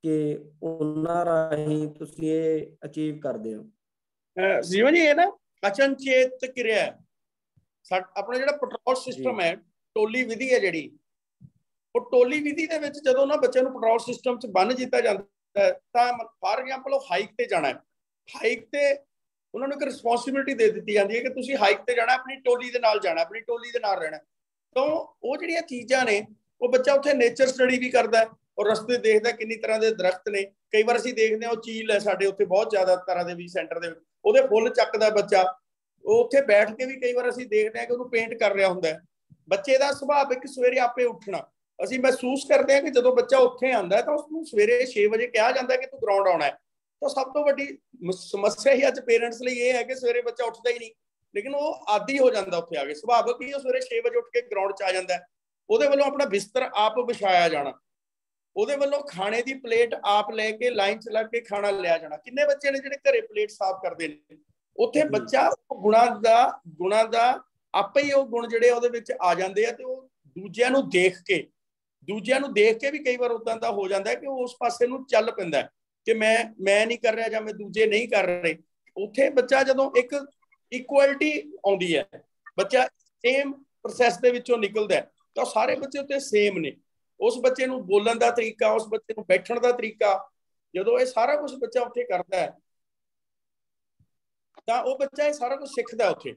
ਕਿ ਉਹਨਾਂ ਰਾਹੀਂ ਤੁਸੀਂ ਇਹ ਅਚੀਵ ਕਰਦੇ ਹੋ? ਜੀਵਨ ਜੀ, ਇਹ ਨਾ ਅਚਨਚੇਤ ਕਿਰਿਆ ਹੈ। ਆਪਣਾ ਜਿਹੜਾ ਪੈਟਰੋਲ ਸਿਸਟਮ ਹੈ, ਟੋਲੀ ਵਿਧੀ ਹੈ ਜਿਹੜੀ, ਉਹ ਟੋਲੀ ਵਿਧੀ ਦੇ ਵਿੱਚ ਜਦੋਂ ਨਾ ਬੱਚਿਆਂ ਨੂੰ ਪੈਟਰੋਲ ਸਿਸਟਮ 'ਚ ਬੰਨ ਦਿੱਤਾ ਜਾਂਦਾ ਹੈ, ਤਾਂ ਫਾਰ ਐਗਜ਼ਾਮਪਲ ਉਹ ਹਾਈਕ ਤੇ ਜਾਣਾ ਹੈ, ਹਾਈਕ ਤੇ ਉਹਨਾਂ ਨੂੰ ਇੱਕ ਰਿਸਪੌਂਸਿਬਿਲਿਟੀ ਦੇ ਦਿੱਤੀ ਜਾਂਦੀ ਹੈ ਕਿ ਤੁਸੀਂ ਹਾਈਕ ਤੇ ਜਾਣਾ, ਆਪਣੀ ਟੋਲੀ ਦੇ ਨਾਲ ਜਾਣਾ, ਆਪਣੀ ਟੋਲੀ ਦੇ ਨਾਲ ਰਹਿਣਾ। ਤਾਂ ਉਹ ਜਿਹੜੀਆਂ ਚੀਜ਼ਾਂ ਨੇ, ਉਹ ਬੱਚਾ ਉੱਥੇ ਨੇਚਰ ਸਟੱਡੀ ਵੀ ਕਰਦਾ ਹੈ ਔਰ ਰਸਤੇ ਦੇਖਦਾ ਕਿੰਨੀ ਤਰ੍ਹਾਂ ਦੇ ਦਰਖਤ ਨੇ। ਕਈ ਵਾਰ ਅਸੀਂ ਦੇਖਦੇ ਹਾਂ ਉਹ ਚੀਲ ਹੈ ਸਾਡੇ ਉੱਥੇ ਬਹੁਤ ਜ਼ਿਆਦਾ ਤਰ੍ਹਾਂ ਦੇ ਵੀ ਸੈਂਟਰ ਦੇ ਵਿੱਚ, ਉਹਦੇ ਫੁੱਲ ਚੱਕਦਾ ਬੱਚਾ, ਉਹ ਉੱਥੇ ਬੈਠ ਕੇ ਵੀ ਕਈ ਵਾਰ ਅਸੀਂ ਦੇਖਦੇ ਹਾਂ ਕਿ ਉਹਨੂੰ ਪੇਂਟ ਕਰ ਰਿਹਾ ਹੁੰਦਾ ਹੈ। ਬੱਚੇ ਦਾ ਸੁਭਾਅ ਹੈ ਕਿ ਸਵੇਰੇ ਆਪੇ ਉੱਠਣਾ। ਅਸੀਂ ਮਹਿਸੂਸ ਕਰਦੇ ਹਾਂ ਕਿ ਜਦੋਂ ਬੱਚਾ ਉੱਥੇ ਆਉਂਦਾ ਤਾਂ ਉਸਨੂੰ ਸਵੇਰੇ 6 ਵਜੇ ਕਿਹਾ ਜਾਂਦਾ ਕਿ ਤੂੰ ਗਰਾਊਂਡ ਆਉਣਾ ਹੈ। ਤਾਂ ਸਭ ਤੋਂ ਵੱਡੀ ਸਮੱਸਿਆ ਹੀ ਅੱਜ ਪੇਰੈਂਟਸ ਲਈ ਇਹ ਹੈ ਕਿ ਸਵੇਰੇ ਬੱਚਾ ਉੱਠਦਾ ਹੀ ਨਹੀਂ, ਲੇਕਿਨ ਉਹ ਆਦੀ ਹੋ ਜਾਂਦਾ ਉੱਥੇ ਆ ਕੇ। ਸੁਭਾਵਿਕ ਹੀ ਉਹ ਸਵੇਰੇ 6 ਵਜੇ ਉੱਠ ਕੇ ਗਰਾਊਂਡ 'ਚ ਆ ਜਾਂਦਾ। ਉਹਦੇ ਵੱਲੋਂ ਆਪਣਾ ਬਿਸਤਰ ਆਪ ਵਿਛਾਇਆ ਜਾਣਾ, ਉਹਦੇ ਵੱਲੋਂ ਖਾਣੇ ਦੀ ਪਲੇਟ ਆਪ ਲੈ ਕੇ ਲਾਈਨ 'ਚ ਲੱਗ ਕੇ ਖਾਣਾ ਲਿਆ ਜਾਣਾ। ਕਿੰਨੇ ਬੱਚੇ ਨੇ ਜਿਹੜੇ ਘਰੇ ਪਲੇਟ ਸਾਫ਼ ਕਰਦੇ ਨੇ? ਉੱਥੇ ਬੱਚਾ ਗੁਣਾਂ ਦਾ ਆਪੇ ਹੀ ਉਹ ਗੁਣ ਜਿਹੜੇ ਉਹਦੇ ਵਿੱਚ ਆ ਜਾਂਦੇ ਆ, ਤੇ ਉਹ ਦੂਜਿਆਂ ਨੂੰ ਦੇਖ ਕੇ ਵੀ ਕਈ ਵਾਰ ਉਦਾਂ ਦਾ ਹੋ ਜਾਂਦਾ ਕਿ ਉਹ ਉਸ ਪਾਸੇ ਨੂੰ ਚੱਲ ਪੈਂਦਾ ਕਿ ਮੈਂ ਨਹੀਂ ਕਰ ਰਿਹਾ ਜਾਂ ਮੈਂ ਦੂਜੇ ਨਹੀਂ ਕਰ ਰਹੇ। ਉੱਥੇ ਬੱਚਾ ਜਦੋਂ ਇੱਕ ਇਕੁਐਲਿਟੀ ਆਉਂਦੀ ਹੈ, ਬੱਚਾ ਸੇਮ ਪ੍ਰੋਸੈਸ ਦੇ ਵਿੱਚੋਂ ਨਿਕਲਦਾ, ਤਾਂ ਸਾਰੇ ਬੱਚੇ ਉੱਤੇ ਸੇਮ ਨੇ। ਉਸ ਬੱਚੇ ਨੂੰ ਬੋਲਣ ਦਾ ਤਰੀਕਾ, ਉਸ ਬੱਚੇ ਨੂੰ ਬੈਠਣ ਦਾ ਤਰੀਕਾ, ਜਦੋਂ ਇਹ ਸਾਰਾ ਕੁਝ ਬੱਚਾ ਉੱਥੇ ਕਰਦਾ ਹੈ ਤਾਂ ਉਹ ਬੱਚਾ ਇਹ ਸਾਰਾ ਕੁਝ ਸਿੱਖਦਾ ਉੱਥੇ।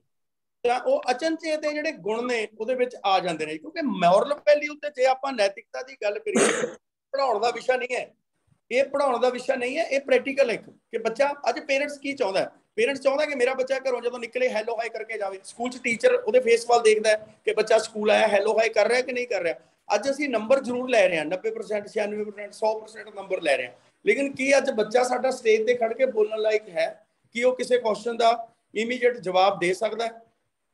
ਤਾਂ ਉਹ ਅਚਨਚੇਤ ਦੇ ਜਿਹੜੇ ਗੁਣ ਨੇ ਉਹਦੇ ਵਿੱਚ ਆ ਜਾਂਦੇ ਨੇ। ਕਿਉਂਕਿ ਮੋਰਲ ਵੈਲਿਊ ਤੇ ਜੇ ਆਪਾਂ ਨੈਤਿਕਤਾ ਦੀ ਗੱਲ ਕਰੀਏ, ਪੜ੍ਹਾਉਣ ਦਾ ਵਿਸ਼ਾ ਨਹੀਂ ਹੈ ਇਹ, ਪੜ੍ਹਾਉਣ ਦਾ ਵਿਸ਼ਾ ਨਹੀਂ ਹੈ ਇਹ, ਪ੍ਰੈਕਟੀਕਲ ਹੈ। ਕਿ ਬੱਚਾ ਅੱਜ ਪੇਰੈਂਟਸ ਕੀ ਚਾਹੁੰਦਾ? ਪੇਰੈਂਟਸ ਚਾਹੁੰਦਾ ਕਿ ਮੇਰਾ ਬੱਚਾ ਘਰੋਂ ਜਦੋਂ ਨਿਕਲੇ ਹੈਲੋ ਹਾਈ ਕਰਕੇ ਜਾਵੇ। ਸਕੂਲ 'ਚ ਟੀਚਰ ਉਹਦੇ ਫੇਸ ਵੱਲ ਦੇਖਦਾ ਕਿ ਬੱਚਾ ਸਕੂਲ ਆਇਆ ਹੈਲੋ ਹਾਈ ਕਰ ਰਿਹਾ ਕਿ ਨਹੀਂ ਕਰ ਰਿਹਾ। ਅੱਜ ਅਸੀਂ ਨੰਬਰ ਜ਼ਰੂਰ ਲੈ ਰਹੇ ਹਾਂ, 90%, 96%, 100% ਨੰਬਰ ਲੈ ਰਹੇ ਹਾਂ, ਲੇਕਿਨ ਕੀ ਅੱਜ ਬੱਚਾ ਸਾਡਾ ਸਟੇਜ ਤੇ ਖੜ ਕੇ ਬੋਲਣ ਲਾਇਕ ਹੈ ਕਿ ਉਹ ਕਿਸੇ ਕੁਐਸਚਨ ਦਾ ਇਮੀਡੀਏਟ ਜਵਾਬ ਦੇ ਸਕਦਾ?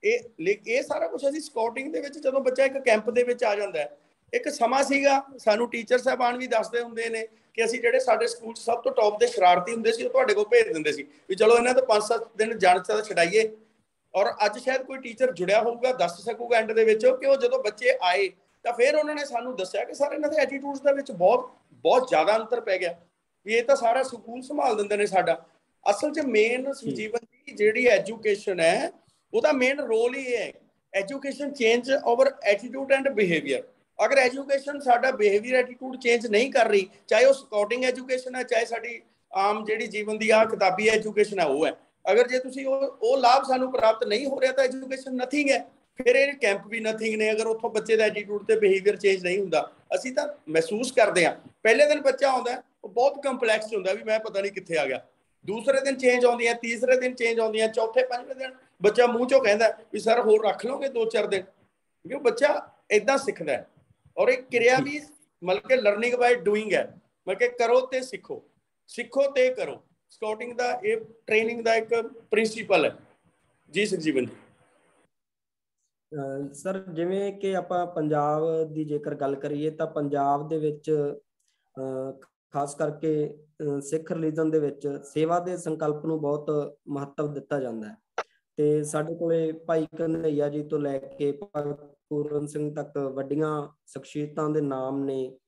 ਇਹ ਸਾਰਾ ਕੁਝ ਅਸੀਂ ਸਕਾਊਟਿੰਗ ਦੇ ਵਿੱਚ, ਜਦੋਂ ਬੱਚਾ ਇੱਕ ਕੈਂਪ ਦੇ ਵਿੱਚ ਆ ਜਾਂਦਾ ਹੈ। ਇੱਕ ਸਮਾਂ ਸੀਗਾ, ਸਾਨੂੰ ਟੀਚਰ ਸਾਹਿਬਾਨ ਵੀ ਦੱਸਦੇ ਹੁੰਦੇ ਨੇ ਕਿ ਅਸੀਂ ਜਿਹੜੇ ਸਾਡੇ ਸਕੂਲ 'ਚ ਸਭ ਤੋਂ ਟੌਪ ਦੇ ਸ਼ਰਾਰਤੀ ਹੁੰਦੇ ਸੀ, ਉਹ ਤੁਹਾਡੇ ਕੋਲ ਭੇਜ ਦਿੰਦੇ ਸੀ ਵੀ ਚਲੋ ਇਹਨਾਂ ਤੋਂ 5-7 ਦਿਨ ਜਾਣ ਤਾਂ ਛਡਾਈਏ। ਔਰ ਅੱਜ ਸ਼ਾਇਦ ਕੋਈ ਟੀਚਰ ਜੁੜਿਆ ਹੋਊਗਾ, ਦੱਸ ਸਕੂਗਾ ਐਂਡ ਦੇ ਵਿੱਚ ਕਿ ਉਹ ਜਦੋਂ ਬੱਚੇ ਆਏ ਤਾਂ ਫਿਰ ਉਹਨਾਂ ਨੇ ਸਾਨੂੰ ਦੱਸਿਆ ਕਿ ਸਰ ਇਹਨਾਂ ਦੇ ਐਟੀਟਿਊਡਸ ਦੇ ਵਿੱਚ ਬਹੁਤ ਜ਼ਿਆਦਾ ਅੰਤਰ ਪੈ ਗਿਆ, ਵੀ ਇਹ ਤਾਂ ਸਾਰਾ ਸਕੂਲ ਸੰਭਾਲ ਦਿੰਦੇ ਨੇ ਸਾਡਾ। ਅਸਲ 'ਚ ਮੇਨ ਸੰਜੀਵਨ ਦੀ ਜਿਹੜੀ ਐਜੂਕੇਸ਼ਨ ਹੈ, ਉਹਦਾ ਮੇਨ ਰੋਲ ਹੀ ਇਹ ਹੈ, education change our attitude and behaviour. ਅਗਰ ਐਜੂਕੇਸ਼ਨ ਸਾਡਾ ਬਿਹੇਵੀਅਰ ਐਟੀਟਿਊਡ ਚੇਂਜ ਨਹੀਂ ਕਰ ਰਹੀ, ਚਾਹੇ ਉਹ ਸਕਾਊਟਿੰਗ ਐਜੂਕੇਸ਼ਨ ਹੈ, ਚਾਹੇ ਸਾਡੀ ਆਮ ਜਿਹੜੀ ਜੀਵਨ ਦੀ ਕਿਤਾਬੀ ਐਜੂਕੇਸ਼ਨ ਹੈ ਉਹ ਹੈ, ਅਗਰ ਜੇ ਤੁਸੀਂ ਉਹ ਲਾਭ ਸਾਨੂੰ ਪ੍ਰਾਪਤ ਨਹੀਂ ਹੋ ਰਿਹਾ ਤਾਂ ਐਜੂਕੇਸ਼ਨ ਨਥਿੰਗ ਹੈ। ਫਿਰ ਇਹ ਕੈਂਪ ਵੀ ਨਥਿੰਗ ਨੇ ਅਗਰ ਉੱਥੋਂ ਬੱਚੇ ਦਾ ਐਟੀਟਿਊਡ ਤੇ ਬਿਹੇਵੀਅਰ ਚੇਂਜ ਨਹੀਂ ਹੁੰਦਾ। ਅਸੀਂ ਤਾਂ ਮਹਿਸੂਸ ਕਰਦੇ ਹਾਂ, ਪਹਿਲੇ ਦਿਨ ਬੱਚਾ ਆਉਂਦਾ ਉਹ ਬਹੁਤ ਕੰਪਲੈਕਸ ਹੁੰਦਾ ਵੀ ਮੈਂ ਪਤਾ ਨਹੀਂ ਕਿੱਥੇ ਆ ਗਿਆ, ਦੂਸਰੇ ਦਿਨ ਚੇਂਜ ਆਉਂਦੀਆਂ, ਤੀਸਰੇ ਦਿਨ ਚੇਂਜ ਆਉਂਦੀਆਂ, ਚੌਥੇ ਪੰਜਵੇਂ ਦਿਨ ਬੱਚਾ ਮੂੰਹ ਚੋਂ ਕਹਿੰਦਾ ਵੀ ਸਰ ਹੋਰ ਰੱਖ ਲਓਗੇ 2-4 ਦਿਨ, ਕਿਉਂਕਿ ਬੱਚਾ ਏਦਾਂ ਸਿੱਖਦਾ। ਔਰ ਇਹ ਕਿਰਿਆ ਵੀ ਮਤਲਬ ਕਿ ਲਰਨਿੰਗ ਬਾਈ ਡੂਇੰਗ ਹੈ, ਮਤਲਬ ਕਿ ਕਰੋ ਤੇ ਸਿੱਖੋ ਤੇ ਕਰੋ। ਸਕਾਊਟਿੰਗ ਦਾ ਇਹ ਟ੍ਰੇਨਿੰਗ ਦਾ ਇੱਕ ਪ੍ਰਿੰਸੀਪਲ ਹੈ। ਜੀ ਸੰਜੀਵਨ ਜੀ। ਸਰ ਜਿਵੇਂ ਕਿ ਆਪਾਂ ਪੰਜਾਬ ਦੀ ਜੇਕਰ ਗੱਲ ਕਰੀਏ ਤਾਂ ਪੰਜਾਬ ਦੇ ਵਿੱਚ ਖਾਸ ਕਰਕੇ ਸਿੱਖ ਰਿਲੀਜਨ ਦੇ ਵਿੱਚ ਸੇਵਾ ਦੇ ਸੰਕਲਪ ਨੂੰ ਬਹੁਤ ਮਹੱਤਵ ਦਿੱਤਾ ਜਾਂਦਾ ਹੈ। ਤੇ ਸਾਡੇ ਕੋਲੇ ਭਾਈ ਕਨ੍ਹਈਆ ਜੀ ਤੋਂ ਲੈ ਕੇ ਭਗਤ ਪੂਰਨ ਸਿੰਘ ਤੱਕ ਵੱਡੀਆਂ ਸ਼ਖਸੀਅਤਾਂ ਦੇ ਨਾਮ ਨੇ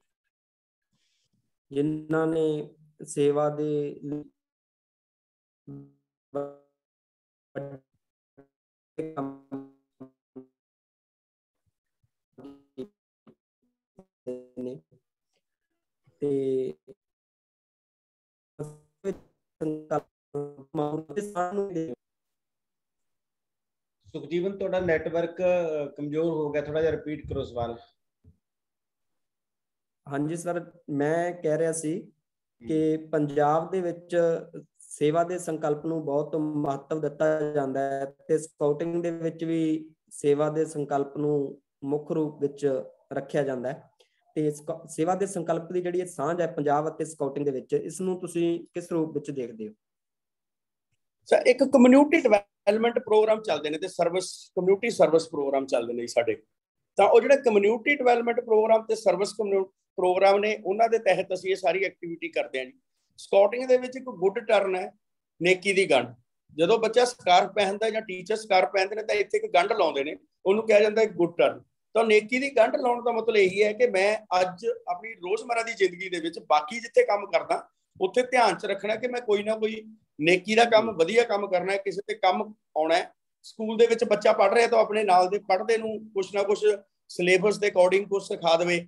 ਜਿਨ੍ਹਾਂ ਨੇ ਸੇਵਾ ਦੇ ਤੇ ਸੁਖਜੀਵਨ ਤੁਹਾਡਾ ਨੈਟਵਰਕ ਕਮਜ਼ੋਰ ਹੋ ਗਿਆ, ਥੋੜਾ ਜਿਹਾ ਰਿਪੀਟ ਕਰੋ ਸਵਾਲ। ਹਾਂਜੀ ਸਰ, ਮੈਂ ਕਹਿ ਰਿਹਾ ਸੀ ਕਿ ਪੰਜਾਬ ਦੇ ਵਿੱਚ ਸੇਵਾ ਦੇ ਸੰਕਲਪ ਨੂੰ ਬਹੁਤ ਮਹੱਤਵ ਦਿੱਤਾ ਜਾਂਦਾ ਹੈ ਤੇ ਸਕਾਊਟਿੰਗ ਦੇ ਵਿੱਚ ਵੀ ਸੇਵਾ ਦੇ ਸੰਕਲਪ ਨੂੰ ਮੁੱਖ ਰੂਪ ਵਿੱਚ ਰੱਖਿਆ ਜਾਂਦਾ ਹੈ। ਤੇ ਸੇਵਾ ਦੇ ਸੰਕਲਪ ਦੀ ਜਿਹੜੀ ਸਾਂਝ ਹੈ ਪੰਜਾਬ ਅਤੇ ਸਕਾਊਟਿੰਗ ਦੇ ਵਿੱਚ, ਇਸ ਨੂੰ ਤੁਸੀਂ ਕਿਸ ਰੂਪ ਵਿੱਚ ਦੇਖਦੇ ਹੋ? ਸਰ ਇੱਕ ਕਮਿਊਨਿਟੀ ਡਿਵੈਲਪਮੈਂਟ ਪ੍ਰੋਗਰਾਮ ਚੱਲਦੇ ਨੇ ਤੇ ਕਮਿਊਨਿਟੀ ਸਰਵਿਸ ਪ੍ਰੋਗਰਾਮ ਚੱਲਦੇ ਨੇ ਸਾਡੇ। ਤਾਂ ਉਹ ਜਿਹੜੇ ਕਮਿਊਨਿਟੀ ਡਿਵੈਲਪਮੈਂਟ ਪ੍ਰੋਗਰਾਮ ਤੇ ਸਰਵਿਸ ਪ੍ਰੋਗਰਾਮ ਨੇ ਉਹਨਾਂ ਦੇ ਤਹਿਤ ਅਸੀਂ ਇਹ ਸਾਰੀ ਐਕਟੀਵਿਟੀ ਕਰਦੇ ਹਾਂ ਜੀ। ਸਕਾਊਟਿੰਗ ਦੇ ਵਿੱਚ ਇੱਕ ਗੁੱਡ ਟਰਨ ਹੈ ਨੇਕੀ ਦੀ ਗੰਢ। ਜਦੋਂ ਬੱਚਾ ਸਕਾਰਫ ਪਹਿਨਦਾ ਜਾਂ ਟੀਚਰ ਸਕਾਰਫ ਪਹਿਨਦੇ ਨੇ ਤਾਂ ਇੱਥੇ ਇੱਕ ਗੰਢ ਲਾਉਂਦੇ ਨੇ, ਉਹਨੂੰ ਕਿਹਾ ਜਾਂਦਾ ਹੈ ਗੁੱਡ ਟਰਨ। ਤਾਂ ਨੇਕੀ ਦੀ ਗੰਢ ਲਾਉਣ ਦਾ ਮਤਲਬ ਇਹੀ ਹੈ ਕਿ ਮੈਂ ਅੱਜ ਆਪਣੀ ਰੋਜ਼ਮਰਾ ਦੀ ਜ਼ਿੰਦਗੀ ਦੇ ਵਿੱਚ ਬਾਕੀ ਜਿੱਥੇ ਕੰਮ ਕਰਦਾ ਉੱਥੇ ਧਿਆਨ 'ਚ ਰੱਖਣਾ ਕਿ ਮੈਂ ਕੋਈ ਨਾ ਕੋਈ ਨੇਕੀ ਦਾ ਕੰਮ, ਵਧੀਆ ਕੰਮ ਕਰਨਾ ਹੈ, ਕਿਸੇ ਤੇ ਕੰਮ ਆਉਣਾ ਹੈ। ਸਕੂਲ ਦੇ ਵਿੱਚ ਬੱਚਾ ਪੜ੍ਹ ਰਿਹਾ ਤਾਂ ਆਪਣੇ ਨਾਲ ਦੇ ਪੜ੍ਹਦੇ ਨੂੰ ਕੁਛ ਨਾ ਕੁਛ ਸਿਲੇਬਸ ਦੇ ਅਕੋਰਡਿੰਗ ਕੁਛ ਸਿਖਾ ਦੇਵੇ।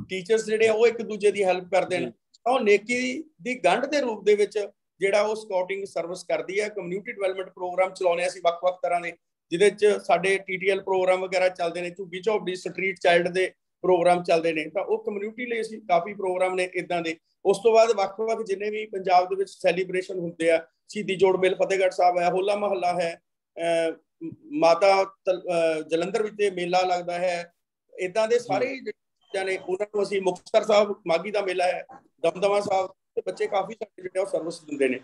ਟੀਚਰਸ ਜਿਹੜੇ ਉਹ ਇੱਕ ਦੂਜੇ ਦੀ ਹੈਲਪ ਕਰਦੇ ਨੇ। ਤਾਂ ਉਹ ਨੇਕੀ ਦੀ ਗੰਢ ਦੇ ਰੂਪ ਦੇ ਵਿੱਚ ਜਿਹੜਾ ਉਹ ਸਕਾਊਟਿੰਗ ਸਰਵਿਸ ਕਰਦੀ ਹੈ। ਕਮਿਊਨਿਟੀ ਡਿਵੈਲਪਮੈਂਟ ਪ੍ਰੋਗਰਾਮ ਚਲਾਉਂਦੇ ਅਸੀਂ ਵੱਖ-ਵੱਖ ਤਰ੍ਹਾਂ ਦੇ, ਜਿਹਦੇ 'ਚ ਸਾਡੇ TTL ਪ੍ਰੋਗਰਾਮ ਵਗੈਰਾ ਚੱਲਦੇ ਨੇ, ਝੁੱਗੀ ਝੋਪੜੀ ਸਟਰੀਟ ਚਾਈਲਡ ਦੇ ਪ੍ਰੋਗਰਾਮ ਚੱਲਦੇ ਨੇ। ਤਾਂ ਉਹ ਕਮਿਊਨਿਟੀ ਲਈ ਅਸੀਂ ਕਾਫੀ ਪ੍ਰੋਗਰਾਮ ਨੇ ਇੱਦਾਂ ਦੇ। ਉਸ ਤੋਂ ਬਾਅਦ ਵੱਖ-ਵੱਖ ਜਿੰਨੇ ਵੀ ਪੰਜਾਬ ਦੇ ਵਿੱਚ ਸੈਲੀਬ੍ਰੇਸ਼ਨ ਹੁੰਦੇ ਆ, ਸ਼ਹੀਦੀ ਜੋੜ ਮੇਲ ਫਤਿਹਗੜ੍ਹ ਸਾਹਿਬ ਹੈ, ਹੋਲਾ ਮਹੱਲਾ ਹੈ, ਮਾਤਾ ਜਲੰਧਰ ਵਿੱਚ ਮੇਲਾ ਲੱਗਦਾ ਹੈ, ਇੱਦਾਂ ਦੇ ਸਾਰੇ ਚੀਜ਼ਾਂ ਨੇ। ਉਹਨਾਂ ਨੂੰ ਅਸੀਂ ਮੁਕਤਸਰ ਸਾਹਿਬ ਮਾਘੀ ਦਾ ਮੇਲਾ ਹੈ, ਦਮਦਮਾ ਸਾਹਿਬ ਤੇ ਬੱਚੇ ਕਾਫੀ ਸਾਰੇ ਜਿਹੜੇ ਉਹ ਸਰਵਿਸ ਦਿੰਦੇ ਨੇ।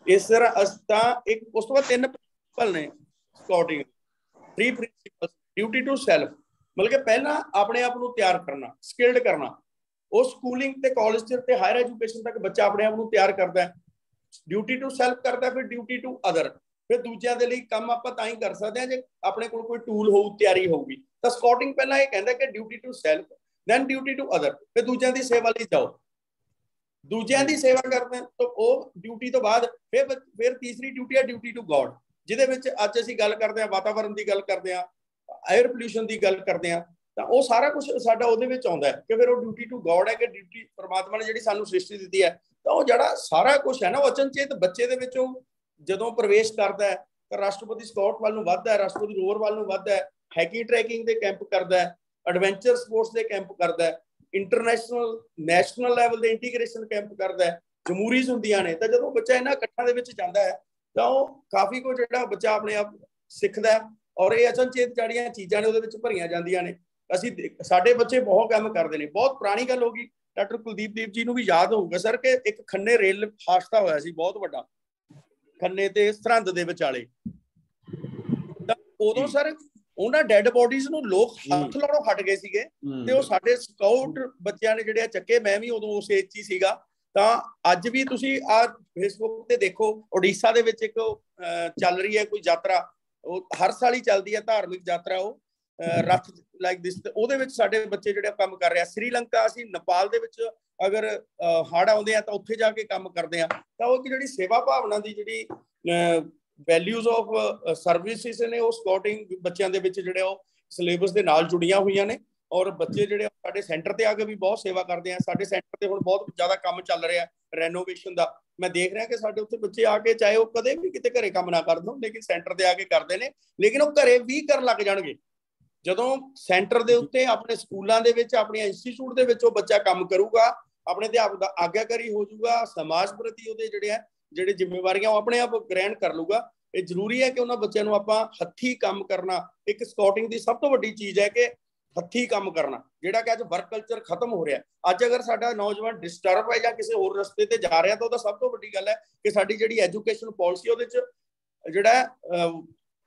ਇਸ ਤਰ੍ਹਾਂ ਤਾਂ ਇੱਕ ਉਸ ਤੋਂ ਬਾਅਦ 3 ਪ੍ਰਿੰਸੀਪਲ ਨੇ scouting. 3 principal. Duty to self, ਮਤਲਬ ਕਿ ਪਹਿਲਾਂ ਆਪਣੇ ਆਪ ਨੂੰ ਤਿਆਰ ਕਰਨਾ, ਸਕਿਲਡ ਕਰਨਾ। ਉਹ ਸਕੂਲਿੰਗ ਤੇ ਕਾਲਜ ਤੇ ਹਾਇਰ ਐਜੂਕੇਸ਼ਨ ਤੱਕ ਬੱਚਾ ਆਪਣੇ ਆਪ ਨੂੰ ਤਿਆਰ ਕਰਦਾ ਹੈ। ਡਿਊਟੀ ਟੂ ਸੈਲਫ ਕਰਦਾ, ਫਿਰ ਡਿਊਟੀ ਟੂ ਅਦਰ। ਫਿਰ ਦੂਜਿਆਂ ਦੇ ਲਈ ਕੰਮ ਆਪਾਂ ਤਾਂ ਹੀ ਕਰ ਸਕਦੇ ਹਾਂ ਜੇ ਆਪਣੇ ਕੋਲ ਕੋਈ ਟੂਲ ਹੋਊ, ਤਿਆਰੀ ਹੋਊਗੀ। ਤਾਂ ਸਕਾਊਟਿੰਗ ਪਹਿਲਾਂ ਇਹ ਕਹਿੰਦਾ ਕਿ duty to self, then duty to other, ਫਿਰ ਦੂਜਿਆਂ ਦੀ ਸੇਵਾ ਲਈ ਜਾਓ। ਦੂਜਿਆਂ ਦੀ ਸੇਵਾ ਕਰਦੇ ਤਾਂ ਉਹ ਡਿਊਟੀ ਤੋਂ ਬਾਅਦ ਫਿਰ ਤੀਸਰੀ ਡਿਊਟੀ ਹੈ ਡਿਊਟੀ ਟੂ ਗੋਡ, ਜਿਹਦੇ ਵਿੱਚ ਅੱਜ ਅਸੀਂ ਗੱਲ ਕਰਦੇ ਹਾਂ ਵਾਤਾਵਰਨ ਦੀ ਗੱਲ ਕਰਦੇ ਹਾਂ, 에ਅਰ ਪੋਲਿਊਸ਼ਨ ਦੀ ਗੱਲ ਕਰਦੇ ਹਾਂ। ਤਾਂ ਉਹ ਸਾਰਾ ਕੁਝ ਸਾਡਾ ਉਹਦੇ ਵਿੱਚ ਆਉਂਦਾ ਹੈ ਕਿ ਫਿਰ ਉਹ ਡਿਊਟੀ ਟੂ ਗੋਡ ਹੈ ਕਿ ਡਿਊਟੀ ਪਰਮਾਤਮਾ ਨੇ ਜਿਹੜੀ ਸਾਨੂੰ ਸ੍ਰਿਸ਼ਟੀ ਦਿੱਤੀ ਹੈ। ਤਾਂ ਉਹ ਜਿਹੜਾ ਸਾਰਾ ਕੁਝ ਹੈ ਨਾ, ਉਹ ਅਚਨਚੇਤ ਬੱਚੇ ਦੇ ਵਿੱਚ ਉਹ ਜਦੋਂ ਪ੍ਰਵੇਸ਼ ਕਰਦਾ ਹੈ ਤਾਂ ਰਾਸ਼ਟਰਪਤੀ ਸਕਾਊਟ ਵੱਲ ਨੂੰ ਵੱਧਦਾ ਹੈ, ਰਾਸ਼ਟਰਪਤੀ ਰੋਵਰ ਵੱਲ ਨੂੰ ਵੱਧਦਾ ਹੈ, ਹੈਕੀ ਟਰੈਕਿੰਗ ਦੇ ਕੈਂਪ ਕਰਦਾ ਹੈ, ਐਡਵੈਂਚਰ ਸਪੋਰਟਸ ਦੇ ਕੈਂਪ ਕਰਦਾ ਹੈ, ਇੰਟਰਨੈਸ਼ਨਲ ਨੈਸ਼ਨਲ ਲੈਵਲ ਦੇ ਇੰਟੀਗ੍ਰੇਸ਼ਨ ਕੈਂਪ ਕਰਦਾ ਹੈ, ਜਮਹੂਰੀਜ਼ ਹੁੰਦੀਆਂ ਨੇ। ਤਾਂ ਜਦੋਂ ਬੱਚਾ ਇਹਨਾਂ ਇਕੱਠਾਂ ਦੇ ਵਿੱਚ ਜਾਂਦਾ ਹੈ ਤਾਂ ਉਹ ਕਾਫੀ ਕੁਝ ਜਿਹੜਾ ਬੱਚਾ ਆਪਣੇ ਆਪ ਸਿੱਖਦਾ ਹੈ। ਔਰ ਇਹ ਅਚਨਚੇਤ ਜਿਹੜੀਆਂ ਚੀਜ਼ਾਂ ਨੇ ਉਹਦੇ ਵਿੱਚ ਭਰੀਆਂ ਜਾਂਦੀਆਂ ਨੇ। ਅਸੀਂ ਸਾਡੇ ਬੱਚੇ ਬਹੁਤ ਕੰਮ ਕਰਦੇ ਨੇ। ਬਹੁਤ ਪੁਰਾਣੀ ਗੱਲ ਹੋ ਗਈ, ਡਾਕਟਰ ਕੁਲਦੀਪ ਜੀ ਨੂੰ ਵੀ ਯਾਦ ਹੋਊਗਾ ਸਰ ਕਿ ਇੱਕ ਖੰਨੇ ਰੇਲ ਹਾਦਸਾ ਹੋਇਆ ਸੀ ਬਹੁਤ ਵੱਡਾ, ਖੰਨੇ ਤੇ ਸਰਹੰਦ ਦੇ ਵਿਚਾਲੇ। ਤਾਂ ਉਦੋਂ ਸਰ ਉਹਨਾਂ ਡੈਡ ਬੋਡੀਜ਼ ਨੂੰ ਲੋਕ ਹੱਥ ਲਾਉਣੋਂ ਹਟ ਗਏ ਸੀਗੇ ਤੇ ਉਹ ਸਾਡੇ ਸਕਾਊਟ ਬੱਚਿਆਂ ਨੇ ਜਿਹੜੇ ਚੱਕੇ। ਮੈਂ ਵੀ ਉਦੋਂ ਉਸ ਏਜ 'ਚ ਹੀ ਸੀਗਾ। ਤਾਂ ਅੱਜ ਵੀ ਤੁਸੀਂ ਆ ਫੇਸਬੁੱਕ ਤੇ ਦੇਖੋ, ਉੜੀਸਾ ਦੇ ਵਿੱਚ ਇੱਕ ਚੱਲ ਰਹੀ ਹੈ ਕੋਈ ਯਾਤਰਾ, ਉਹ ਹਰ ਸਾਲ ਹੀ ਚੱਲਦੀ ਹੈ, ਧਾਰਮਿਕ ਯਾਤਰਾ, ਉਹ ਰੱਥ ਲਾਈਕ ਦਿਸ। ਉਹਦੇ ਵਿੱਚ ਸਾਡੇ ਬੱਚੇ ਜਿਹੜੇ ਕੰਮ ਕਰ ਰਹੇ ਆ। ਸ੍ਰੀਲੰਕਾ, ਅਸੀਂ ਨੇਪਾਲ ਦੇ ਵਿੱਚ ਅਗਰ ਹੜ੍ਹ ਆਉਂਦੇ ਆ ਤਾਂ ਉੱਥੇ ਜਾ ਕੇ ਕੰਮ ਕਰਦੇ ਆ। ਤਾਂ ਉਹ ਜਿਹੜੀ ਸੇਵਾ ਭਾਵਨਾ ਦੀ ਜਿਹੜੀ ਵੈਲਿਊਜ਼ ਆਫ ਸਰਵਿਸਿਜ਼ ਨੇ ਉਹ ਸਕਾਊਟਿੰਗ ਬੱਚਿਆਂ ਦੇ ਵਿੱਚ ਜਿਹੜੇ ਉਹ ਸਿਲੇਬਸ ਦੇ ਨਾਲ ਜੁੜੀਆਂ ਹੋਈਆਂ ਨੇ। ਔਰ ਬੱਚੇ ਜਿਹੜੇ ਸਾਡੇ ਸੈਂਟਰ ਤੇ ਆ ਕੇ ਵੀ ਬਹੁਤ ਸੇਵਾ ਕਰਦੇ ਆ। ਸਾਡੇ ਸੈਂਟਰ ਤੇ ਹੁਣ ਬਹੁਤ ਜ਼ਿਆਦਾ ਕੰਮ ਚੱਲ ਰਿਹਾ ਰੈਨੋਵੇਸ਼ਨ ਦਾ। ਮੈਂ ਦੇਖ ਰਿਹਾ ਕਿ ਸਾਡੇ ਉੱਥੇ ਬੱਚੇ ਆ ਕੇ, ਚਾਹੇ ਉਹ ਕਦੇ ਵੀ ਕਿਤੇ ਘਰੇ ਕੰਮ ਨਾ ਕਰ ਦੋ, ਲੇਕਿਨ ਸੈਂਟਰ ਤੇ ਆ ਕੇ ਕਰਦੇ ਨੇ। ਲੇਕਿਨ ਉਹ ਘਰੇ ਵੀ ਕਰਨ ਲੱਗ ਜਾਣਗੇ ਜਦੋਂ ਸੈਂਟਰ ਦੇ ਉੱਤੇ ਆਪਣੇ ਸਕੂਲਾਂ ਦੇ ਵਿੱਚ, ਆਪਣੇ ਇੰਸਟੀਚਿਊਟ ਦੇ ਵਿੱਚ ਉਹ ਬੱਚਾ ਕੰਮ ਕਰੂਗਾ, ਆਪਣੇ ਅਧਿਆਪਕ ਦਾ ਆਗਿਆਕਾਰੀ ਹੋ ਜਾਊਗਾ, ਸਮਾਜ ਪ੍ਰਤੀ ਉਹਦੇ ਜਿਹੜੇ ਜ਼ਿੰਮੇਵਾਰੀਆਂ ਉਹ ਆਪਣੇ ਆਪ ਗ੍ਰਹਿਣ ਕਰ ਲੂਗਾ। ਇਹ ਜ਼ਰੂਰੀ ਹੈ ਕਿ ਉਹਨਾਂ ਬੱਚਿਆਂ ਨੂੰ ਆਪਾਂ ਹੱਥੀਂ ਕੰਮ ਕਰਨਾ, ਇੱਕ ਸਕਾਊਟਿੰਗ ਦੀ ਸਭ ਤੋਂ ਵੱਡੀ ਚੀਜ਼ ਹੈ ਕਿ ਹੱਥੀਂ ਕੰਮ ਕਰਨਾ, ਜਿਹੜਾ ਕਿ ਅੱਜ ਵਰਕ ਕਲਚਰ ਖਤਮ ਹੋ ਰਿਹਾ। ਅੱਜ ਅਗਰ ਸਾਡਾ ਨੌਜਵਾਨ ਡਿਸਟਰਬ ਹੈ ਜਾਂ ਕਿਸੇ ਹੋਰ ਰਸਤੇ ਤੇ ਜਾ ਰਿਹਾ ਤਾਂ ਉਹਦਾ ਸਭ ਤੋਂ ਵੱਡੀ ਗੱਲ ਹੈ ਕਿ ਸਾਡੀ ਜਿਹੜੀ ਐਜੂਕੇਸ਼ਨ ਪਾਲਿਸੀ ਉਹਦੇ 'ਚ ਜਿਹੜਾ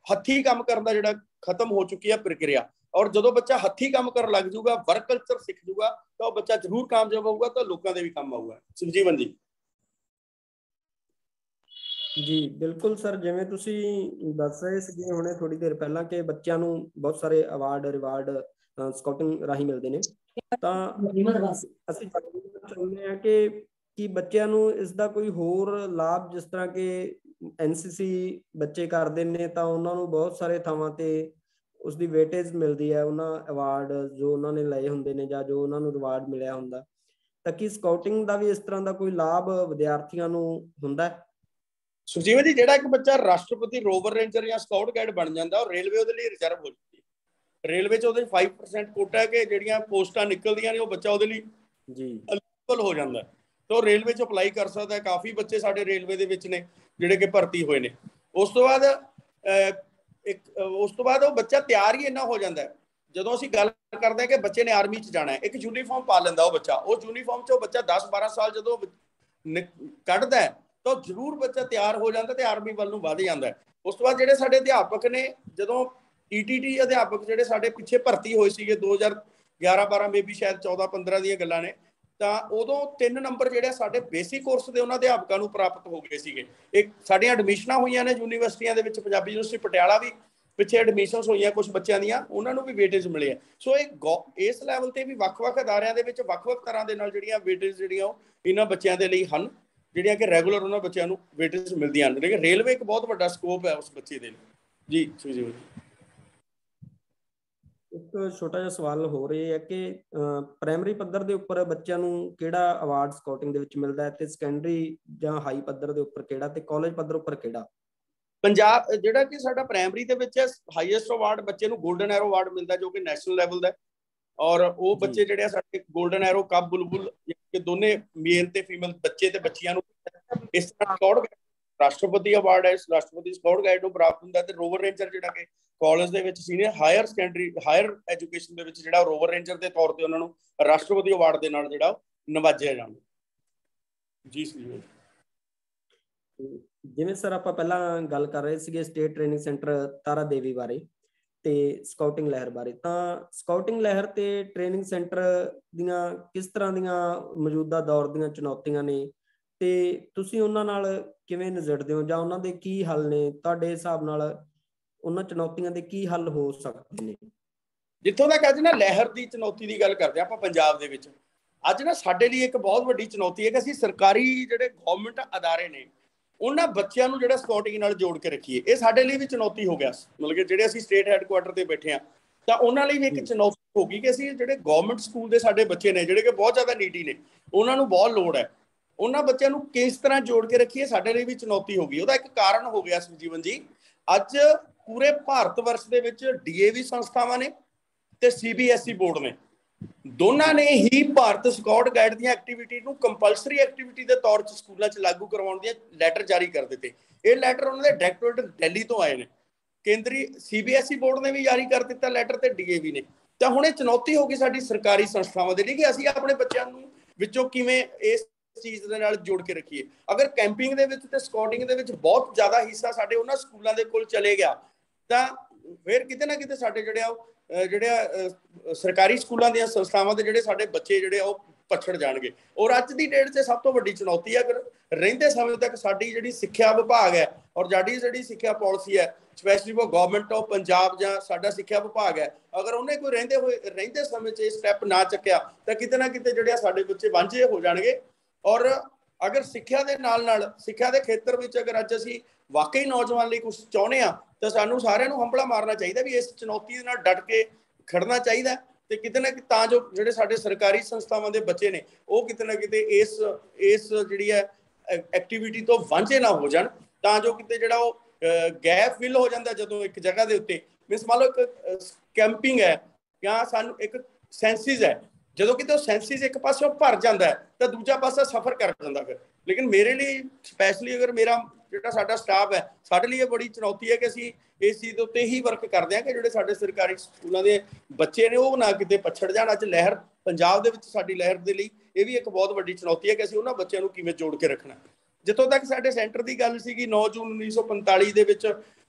ਹੱਥੀਂ ਕੰਮ ਕਰਨ ਦਾ ਜਿਹੜਾ ਖਤਮ ਹੋ ਚੁੱਕੀ ਹੈ ਪ੍ਰਕਿਰਿਆ। ਔਰ ਜਦੋਂ ਬੱਚਾ ਹੱਥੀਂ ਕੰਮ ਕਰਨ ਲੱਗ ਜਾਊਗਾ, ਵਰਕ ਕਲਚਰ ਸਿੱਖ ਜਾਊਗਾ, ਤਾਂ ਉਹ ਬੱਚਾ ਜ਼ਰੂਰ ਕਾਮਯਾਬ ਹੋਊਗਾ, ਤਾਂ ਲੋਕਾਂ ਦੇ ਵੀ ਕੰਮ ਆਊਗਾ। ਸੁਖਜੀਵਨ ਜੀ। ਜੀ ਬਿਲਕੁਲ ਸਰ, ਜਿਵੇਂ ਤੁਸੀਂ ਦੱਸ ਰਹੇ ਸੀਗੇ ਹੁਣੇ ਥੋੜੀ ਦੇਰ ਪਹਿਲਾਂ ਕਿ ਬੱਚਿਆਂ ਨੂੰ ਬਹੁਤ ਸਾਰੇ ਅਵਾਰਡ ਰਿਵਾਰਡ ਸਕਾਊਟਿੰਗ ਰਾਹੀਂ ਮਿਲਦੇ ਨੇ, ਤਾਂ ਅਸੀਂ ਚਾਹੁੰਦੇ ਹਾਂ ਕਿ ਬੱਚਿਆਂ ਨੂੰ ਇਸ ਦਾ ਕੋਈ ਹੋਰ ਲਾਭ, ਜਿਸ ਤਰ੍ਹਾਂ ਕਿ NCC ਬੱਚੇ ਕਰਦੇ ਨੇ ਤਾਂ ਉਹਨਾਂ ਨੂੰ ਬਹੁਤ ਸਾਰੇ ਥਾਵਾਂ ਤੇ ਉਸਦੀ ਵੇਟੇਜ ਮਿਲਦੀ ਹੈ, ਉਹਨਾਂ ਅਵਾਰਡ ਜੋ ਉਹਨਾਂ ਨੇ ਲਏ ਹੁੰਦੇ ਨੇ ਜਾਂ ਜੋ ਉਹਨਾਂ ਨੂੰ ਰਿਵਾਰਡ ਮਿਲਿਆ ਹੁੰਦਾ, ਤਾਂ ਕੀ ਸਕਾਊਟਿੰਗ ਦਾ ਵੀ ਇਸ ਤਰ੍ਹਾਂ ਦਾ ਕੋਈ ਲਾਭ ਵਿਦਿਆਰਥੀਆਂ ਨੂੰ ਹੁੰਦਾ ਹੈ? ਸੁਖਜੀਵਨ ਜੀ, ਜਿਹੜਾ ਇੱਕ ਬੱਚਾ ਰਾਸ਼ਟਰਪਤੀ ਰੋਵਰ ਰੇਂਜਰ ਜਾਂ ਸਕਾਊਟ ਗਾਈਡ ਬਣ ਜਾਂਦਾ, ਉਹ ਰੇਲਵੇ ਉਹਦੇ ਲਈ ਰਿਜ਼ਰਵ ਹੋ ਜਾਂਦੀ ਹੈ। ਰੇਲਵੇ 'ਚ ਉਹਦੇ 5% ਕੋਟਾ ਹੈ ਕਿ ਜਿਹੜੀਆਂ ਪੋਸਟਾਂ ਨਿਕਲਦੀਆਂ ਨੇ ਉਹ ਬੱਚਾ ਉਹਦੇ ਲਈ ਐਲੀਜੀਬਲ ਹੋ ਜਾਂਦਾ, ਤਾਂ ਉਹ ਰੇਲਵੇ 'ਚ ਅਪਲਾਈ ਕਰ ਸਕਦਾ ਹੈ। ਕਾਫੀ ਬੱਚੇ ਸਾਡੇ ਰੇਲਵੇ ਦੇ ਵਿੱਚ ਨੇ ਜਿਹੜੇ ਕਿ ਭਰਤੀ ਹੋਏ ਨੇ। ਉਸ ਤੋਂ ਬਾਅਦ ਉਹ ਬੱਚਾ ਤਿਆਰ ਹੀ ਇੰਨਾ ਹੋ ਜਾਂਦਾ। ਜਦੋਂ ਅਸੀਂ ਗੱਲ ਕਰਦੇ ਹਾਂ ਕਿ ਬੱਚੇ ਨੇ ਆਰਮੀ 'ਚ ਜਾਣਾ, ਇੱਕ ਯੂਨੀਫਾਰਮ ਪਾ ਲੈਂਦਾ ਉਹ ਬੱਚਾ, ਉਹ ਯੂਨੀਫਾਰਮ 'ਚ ਉਹ ਬੱਚਾ 10-12 ਸਾਲ ਜਦੋਂ ਕੱਢਦਾ ਹੈ ਤਾਂ ਜ਼ਰੂਰ ਬੱਚਾ ਤਿਆਰ ਹੋ ਜਾਂਦਾ ਤੇ ਆਰਮੀ ਵੱਲ ਨੂੰ ਵੱਧ ਜਾਂਦਾ। ਉਸ ਤੋਂ ਬਾਅਦ ਜਿਹੜੇ ਸਾਡੇ ਅਧਿਆਪਕ ਨੇ, ਜਦੋਂ ETT ਅਧਿਆਪਕ ਜਿਹੜੇ ਸਾਡੇ ਪਿੱਛੇ ਭਰਤੀ ਹੋਏ ਸੀਗੇ 2011-12 ਮੇਬੀ ਸ਼ਾਇਦ 14-15 ਦੀਆਂ ਗੱਲਾਂ ਨੇ, ਤਾਂ ਉਦੋਂ 3 ਨੰਬਰ ਜਿਹੜੇ ਸਾਡੇ ਬੇਸਿਕ ਕੋਰਸ ਦੇ ਉਹਨਾਂ ਅਧਿਆਪਕਾਂ ਨੂੰ ਪ੍ਰਾਪਤ ਹੋ ਗਏ ਸੀਗੇ। ਇੱਕ ਸਾਡੀਆਂ ਐਡਮਿਸ਼ਨਾਂ ਹੋਈਆਂ ਨੇ ਯੂਨੀਵਰਸਿਟੀਆਂ ਦੇ ਵਿੱਚ, ਪੰਜਾਬੀ ਯੂਨੀਵਰਸਿਟੀ ਪਟਿਆਲਾ ਵੀ ਪਿੱਛੇ ਐਡਮਿਸ਼ਨਸ ਹੋਈਆਂ ਕੁਝ ਬੱਚਿਆਂ ਦੀਆਂ, ਉਹਨਾਂ ਨੂੰ ਵੀ ਵੇਟੇਜ ਮਿਲੇ ਆ। ਸੋ ਇਸ ਲੈਵਲ ਤੇ ਵੀ ਵੱਖ-ਵੱਖ ਅਦਾਰਿਆਂ ਦੇ ਵਿੱਚ ਵੱਖ-ਵੱਖ ਤਰ੍ਹਾਂ ਦੇ ਨਾਲ ਜਿਹੜੀਆਂ ਵੇਟੇਜ ਜਿਹੜੀਆਂ ਉਹ ਇਹਨਾਂ ਬੱਚਿਆਂ ਦੇ ਲਈ ਹਨ, ਜਿਹੜੀਆਂ ਕਿ ਰੈਗੂਲਰ ਉਹਨਾਂ ਬੱਚਿਆਂ ਨੂੰ ਵੇਟੇਜ ਮਿਲਦੀਆਂ ਹਨ। ਲੇਕਿਨ ਰੇਲਵੇ ਇੱਕ ਬਹੁਤ ਵੱਡਾ ਸਕੋਪ ਹੈ ਉਸ ਬੱਚੇ ਦੇ ਲਈ। ਜੀ ਸੁਖਜੀਵਨ ਜੀ। ਇੱਕ ਛੋਟਾ ਜਿਹਾ ਸਵਾਲ ਹੋ ਰਿਹਾ ਹੈ ਕਿ ਪ੍ਰਾਇਮਰੀ ਪੱਧਰ ਦੇ ਉੱਪਰ ਬੱਚਿਆਂ ਨੂੰ ਕਿਹੜਾ ਅਵਾਰਡ ਸਕਾਊਟਿੰਗ ਦੇ ਵਿੱਚ ਮਿਲਦਾ ਹੈ, ਤੇ ਸੈਕੰਡਰੀ ਜਾਂ ਹਾਈ ਪੱਧਰ ਦੇ ਉੱਪਰ ਕਿਹੜਾ, ਤੇ ਕਾਲਜ ਪੱਧਰ ਉੱਪਰ ਕਿਹੜਾ? ਪੰਜਾਬ ਜਿਹੜਾ ਕਿ ਸਾਡਾ ਪ੍ਰਾਇਮਰੀ ਦੇ ਵਿੱਚ ਹਾਈਐਸਟ ਅਵਾਰਡ ਬੱਚੇ ਨੂੰ 골ਡਨ ਐਰੋ ਅਵਾਰਡ ਮਿਲਦਾ, ਜੋ ਕਿ ਨੈਸ਼ਨਲ ਲੈਵਲ ਦਾ। ਔਰ ਉਹ ਬੱਚੇ ਜਿਹੜੇ ਆ ਸਾਡੇ 골ਡਨ ਐਰੋ ਕਪ ਬੁਲਬੁਲ, ਦੋਨੇ ਮੇਲ ਤੇ ਫੀਮੇਲ ਬੱਚੇ ਤੇ ਬੱਚੀਆਂ ਨੂੰ ਇਸ ਤਰ੍ਹਾਂ ਸਕਾਊਟ ਰਾਸ਼ਟਰਪਤੀ ਅਵਾਰਡ ਹੈ, ਰਾਸ਼ਟਰਪਤੀ ਸਕਾਊਟ ਗਾਈਡ ਨੂੰ ਪ੍ਰਾਪਤ ਹੁੰਦਾ। ਤੇ ਰੋਵਰ ਰੇਂਜਰ ਜਿਹੜਾ ਕਿ ਕਾਲਜ ਦੇ ਵਿੱਚ senior higher secondary higher education ਦੇ ਵਿੱਚ ਜਿਹੜਾ ਰੋਵਰ ਰੇਂਜਰ ਦੇ ਤੌਰ ਤੇ ਉਹਨਾਂ ਨੂੰ ਰਾਸ਼ਟਰਪਤੀ ਅਵਾਰਡ ਦੇ ਨਾਲ ਜਿਹੜਾ ਨਵਾਜਿਆ ਜਾਂਦਾ। ਜੀ ਸੁਖਜੀਵਨ। ਜਿਵੇਂ ਸਰ ਆਪਾਂ ਪਹਿਲਾਂ ਗੱਲ ਕਰ ਰਹੇ ਸੀਗੇ ਸਟੇਟ ਟ੍ਰੇਨਿੰਗ ਸੈਂਟਰ ਤਾਰਾ ਦੇਵੀ ਬਾਰੇ ਤੇ ਸਕਾਊਟਿੰਗ ਲਹਿਰ ਬਾਰੇ, ਤਾਂ ਸਕਾਊਟਿੰਗ ਲਹਿਰ ਤੇ ਟ੍ਰੇਨਿੰਗ ਸੈਂਟਰ ਦੀਆਂ ਕਿਸ ਤਰ੍ਹਾਂ ਦੀਆਂ ਮੌਜੂਦਾ ਦੌਰ ਦੀਆਂ ਚੁਣੌਤੀਆਂ ਨੇ, ਤੇ ਤੁਸੀਂ ਉਹਨਾਂ ਨਾਲ ਕਿਵੇਂ ਨਜਿੱਠਦੇ ਹੋ, ਜਾਂ ਉਹਨਾਂ ਦੇ ਕੀ ਹੱਲ ਨੇ? ਤੁਹਾਡੇ ਹਿਸਾਬ ਨਾਲ ਉਹਨਾਂ ਚੁਣੌਤੀਆਂ ਦੇ ਕੀ ਹੱਲ ਹੋ ਸਕਦੇ ਨੇ? ਜਿੱਥੋਂ ਤੱਕ ਅੱਜ ਨਾ ਲਹਿਰ ਦੀ ਚੁਣੌਤੀ ਦੀ ਗੱਲ ਕਰਦੇ ਆਪਾਂ ਪੰਜਾਬ ਦੇ ਵਿੱਚ, ਅੱਜ ਨਾ ਸਾਡੇ ਲਈ ਇੱਕ ਬਹੁਤ ਵੱਡੀ ਚੁਣੌਤੀ ਹੈ ਕਿ ਅਸੀਂ ਸਰਕਾਰੀ ਜਿਹੜੇ ਗਵਰਨਮੈਂਟ ਅਦਾਰੇ ਨੇ ਉਹਨਾਂ ਬੱਚਿਆਂ ਨੂੰ ਜਿਹੜਾ ਸਕਾਊਟਿੰਗ ਨਾਲ ਜੋੜ ਕੇ ਰੱਖੀਏ। ਇਹ ਸਾਡੇ ਲਈ ਵੀ ਚੁਣੌਤੀ ਹੋ ਗਿਆ। ਮਤਲਬ ਕਿ ਜਿਹੜੇ ਅਸੀਂ ਸਟੇਟ ਹੈੱਡਕੁਆਟਰ ਤੇ ਬੈਠੇ ਹਾਂ, ਤਾਂ ਉਹਨਾਂ ਲਈ ਵੀ ਇੱਕ ਚੁਣੌਤੀ ਹੋ ਗਈ ਕਿ ਅਸੀਂ ਜਿਹੜੇ ਗਵਰਨਮੈਂਟ ਸਕੂਲ ਦੇ ਸਾਡੇ ਬੱਚੇ ਨੇ ਜਿਹੜੇ ਕਿ ਬਹੁਤ ਜ਼ਿਆਦਾ ਨੀਡੀ ਨੇ, ਉਹਨਾਂ ਨੂੰ ਬਹੁਤ ਲੋੜ ਹੈ, ਉਹਨਾਂ ਬੱਚਿਆਂ ਨੂੰ ਕਿਸ ਤਰ੍ਹਾਂ ਜੋੜ ਕੇ ਰੱਖੀਏ, ਸਾਡੇ ਲਈ ਵੀ ਚੁਣੌਤੀ ਹੋ ਗਈ। ਉਹਦਾ ਇੱਕ ਕਾਰਨ ਹੋ ਗਿਆ ਸੁਖਜੀਵਨ ਜੀ, ਅੱਜ ਪੂਰੇ ਭਾਰਤ ਵਰਸ਼ ਦੇ ਵਿੱਚ DAV ਸੰਸਥਾਵਾਂ ਨੇ ਤੇ CBSE ਬੋਰਡ ਨੇ, ਦੋਨਾਂ ਨੇ ਹੀ ਭਾਰਤ ਸਕਾਊਟ ਗਾਈਡ ਦੀਆਂ ਐਕਟੀਵਿਟੀ ਨੂੰ ਕੰਪਲਸਰੀ ਐਕਟੀਵਿਟੀ ਦੇ ਤੌਰ 'ਚ ਸਕੂਲਾਂ 'ਚ ਲਾਗੂ ਕਰਵਾਉਣ ਦੀਆਂ ਲੈਟਰ ਜਾਰੀ ਕਰ ਦਿੱਤੇ। ਇਹ ਲੈਟਰ ਉਹਨਾਂ ਦੇ ਡਾਇਰੈਕਟੋਰੇਟ ਦਿੱਲੀ ਤੋਂ ਆਏ ਨੇ, ਕੇਂਦਰੀ CBSE ਬੋਰਡ ਨੇ ਵੀ ਜਾਰੀ ਕਰ ਦਿੱਤਾ ਲੈਟਰ ਤੇ DAV ਨੇ। ਤਾਂ ਹੁਣ ਇਹ ਚੁਣੌਤੀ ਹੋ ਗਈ ਸਾਡੀ ਸਰਕਾਰੀ ਸੰਸਥਾਵਾਂ ਦੇ ਲਈ ਕਿ ਅਸੀਂ ਆਪਣੇ ਬੱਚਿਆਂ ਨੂੰ ਵਿੱਚੋਂ ਕਿਵੇਂ ਇਸ ਚੀਜ਼ ਦੇ ਨਾਲ ਜੋੜ ਕੇ ਰੱਖੀਏ। ਅਗਰ ਕੈਂਪਿੰਗ ਦੇ ਵਿੱਚ ਤੇ ਸਕਾਊਟਿੰਗ ਦੇ ਵਿੱਚ ਬਹੁਤ ਜ਼ਿਆਦਾ ਹਿੱਸਾ ਸਾਡੇ ਉਹਨਾਂ ਸਕੂਲਾਂ ਦੇ ਕੋਲ ਚਲੇ ਗਿਆ, ਤਾਂ ਫਿਰ ਕਿਤੇ ਨਾ ਕਿਤੇ ਸਾਡੇ ਸਰਕਾਰੀ ਸਕੂਲਾਂ ਦੀਆਂ ਸੰਸਥਾਵਾਂ ਦੇ ਜਿਹੜੇ ਸਾਡੇ ਬੱਚੇ ਜਿਹੜੇ ਉਹ ਪਛੜ ਜਾਣਗੇ। ਔਰ ਅੱਜ ਦੀ ਡੇਟ 'ਚ ਸਭ ਤੋਂ ਵੱਡੀ ਚੁਣੌਤੀ ਹੈ, ਅਗਰ ਰਹਿੰਦੇ ਸਮੇਂ ਤੱਕ ਸਾਡੀ ਜਿਹੜੀ ਸਿੱਖਿਆ ਵਿਭਾਗ ਹੈ ਔਰ ਸਾਡੀ ਜਿਹੜੀ ਸਿੱਖਿਆ ਪਾਲਿਸੀ ਹੈ, ਸਪੈਸ਼ਲੀ ਉਹ ਗਵਰਨਮੈਂਟ ਆਫ ਪੰਜਾਬ ਜਾਂ ਸਾਡਾ ਸਿੱਖਿਆ ਵਿਭਾਗ ਹੈ, ਅਗਰ ਉਹਨੇ ਕੋਈ ਰਹਿੰਦੇ ਸਮੇਂ 'ਚ ਇਹ ਸਟੈਪ ਨਾ ਚੱਕਿਆ ਤਾਂ ਕਿਤੇ ਨਾ ਕਿਤੇ ਜਿਹੜੇ ਸਾਡੇ ਬੱਚੇ ਵਾਂਝੇ ਹੋ ਜਾਣਗੇ। ਔਰ ਅਗਰ ਸਿੱਖਿਆ ਦੇ ਨਾਲ ਸਿੱਖਿਆ ਦੇ ਖੇਤਰ ਵਿੱਚ ਅਗਰ ਅੱਜ ਅਸੀਂ ਵਾਕਈ ਨੌਜਵਾਨ ਲਈ ਕੁਝ ਚਾਹੁੰਦੇ ਹਾਂ, ਤਾਂ ਸਾਨੂੰ ਸਾਰਿਆਂ ਨੂੰ ਹੰਭਲਾ ਮਾਰਨਾ ਚਾਹੀਦਾ ਵੀ ਇਸ ਚੁਣੌਤੀ ਦੇ ਨਾਲ ਡਟ ਕੇ ਖੜਨਾ ਚਾਹੀਦਾ। ਤੇ ਕਿਤੇ ਨਾ ਕਿਤੇ ਤਾਂ ਜੋ ਜਿਹੜੇ ਸਾਡੇ ਸਰਕਾਰੀ ਸੰਸਥਾਵਾਂ ਦੇ ਬੱਚੇ ਨੇ ਉਹ ਕਿਤੇ ਨਾ ਕਿਤੇ ਇਸ ਜਿਹੜੀ ਹੈ ਐਕਟੀਵਿਟੀ ਤੋਂ ਵਾਂਝੇ ਨਾ ਹੋ ਜਾਣ, ਤਾਂ ਜੋ ਕਿਤੇ ਜਿਹੜਾ ਉਹ ਗੈਪ ਫਿਲ ਹੋ ਜਾਂਦਾ ਜਦੋਂ ਇੱਕ ਜਗ੍ਹਾ ਦੇ ਉੱਤੇ। ਮੀਨਸ ਮੰਨ ਲਓ ਇੱਕ ਕੈਂਪਿੰਗ ਹੈ ਜਾਂ ਸਾਨੂੰ ਇੱਕ ਸੈਂਸਿਸ ਹੈ, ਜਦੋਂ ਕਿਤੇ ਉਹ ਸੈਂਸਿਸ ਇੱਕ ਪਾਸੇ ਭਰ ਜਾਂਦਾ ਹੈ ਤਾਂ ਦੂਜਾ ਪਾਸਾ ਸਫਰ ਕਰ ਜਾਂਦਾ ਫਿਰ। ਲੇਕਿਨ ਮੇਰੇ ਲਈ ਸਪੈਸ਼ਲੀ ਅਗਰ ਮੇਰਾ ਜਿਹੜਾ ਸਾਡਾ ਸਟਾਫ ਹੈ, ਸਾਡੇ ਲਈ ਇਹ ਬੜੀ ਚੁਣੌਤੀ ਹੈ ਕਿ ਅਸੀਂ ਇਸ ਚੀਜ਼ ਦੇ ਉੱਤੇ ਹੀ ਵਰਕ ਕਰਦੇ ਹਾਂ ਕਿ ਜਿਹੜੇ ਸਾਡੇ ਸਰਕਾਰੀ ਸਕੂਲਾਂ ਦੇ ਬੱਚੇ ਨੇ ਉਹ ਨਾ ਕਿਤੇ ਪਛੜ ਜਾਣ। ਅੱਜ ਲਹਿਰ ਪੰਜਾਬ ਦੇ ਵਿੱਚ ਸਾਡੀ ਲਹਿਰ ਦੇ ਲਈ ਇਹ ਵੀ ਇੱਕ ਬਹੁਤ ਵੱਡੀ ਚੁਣੌਤੀ ਹੈ ਕਿ ਅਸੀਂ ਉਹਨਾਂ ਬੱਚਿਆਂ ਨੂੰ ਕਿਵੇਂ ਜੋੜ ਕੇ ਰੱਖਣਾ। ਜਿੱਥੋਂ ਤੱਕ ਸਾਡੇ ਸੈਂਟਰ ਦੀ ਗੱਲ ਸੀਗੀ, 9 ਜੂਨ 1945 ਦੇ ਵਿੱਚ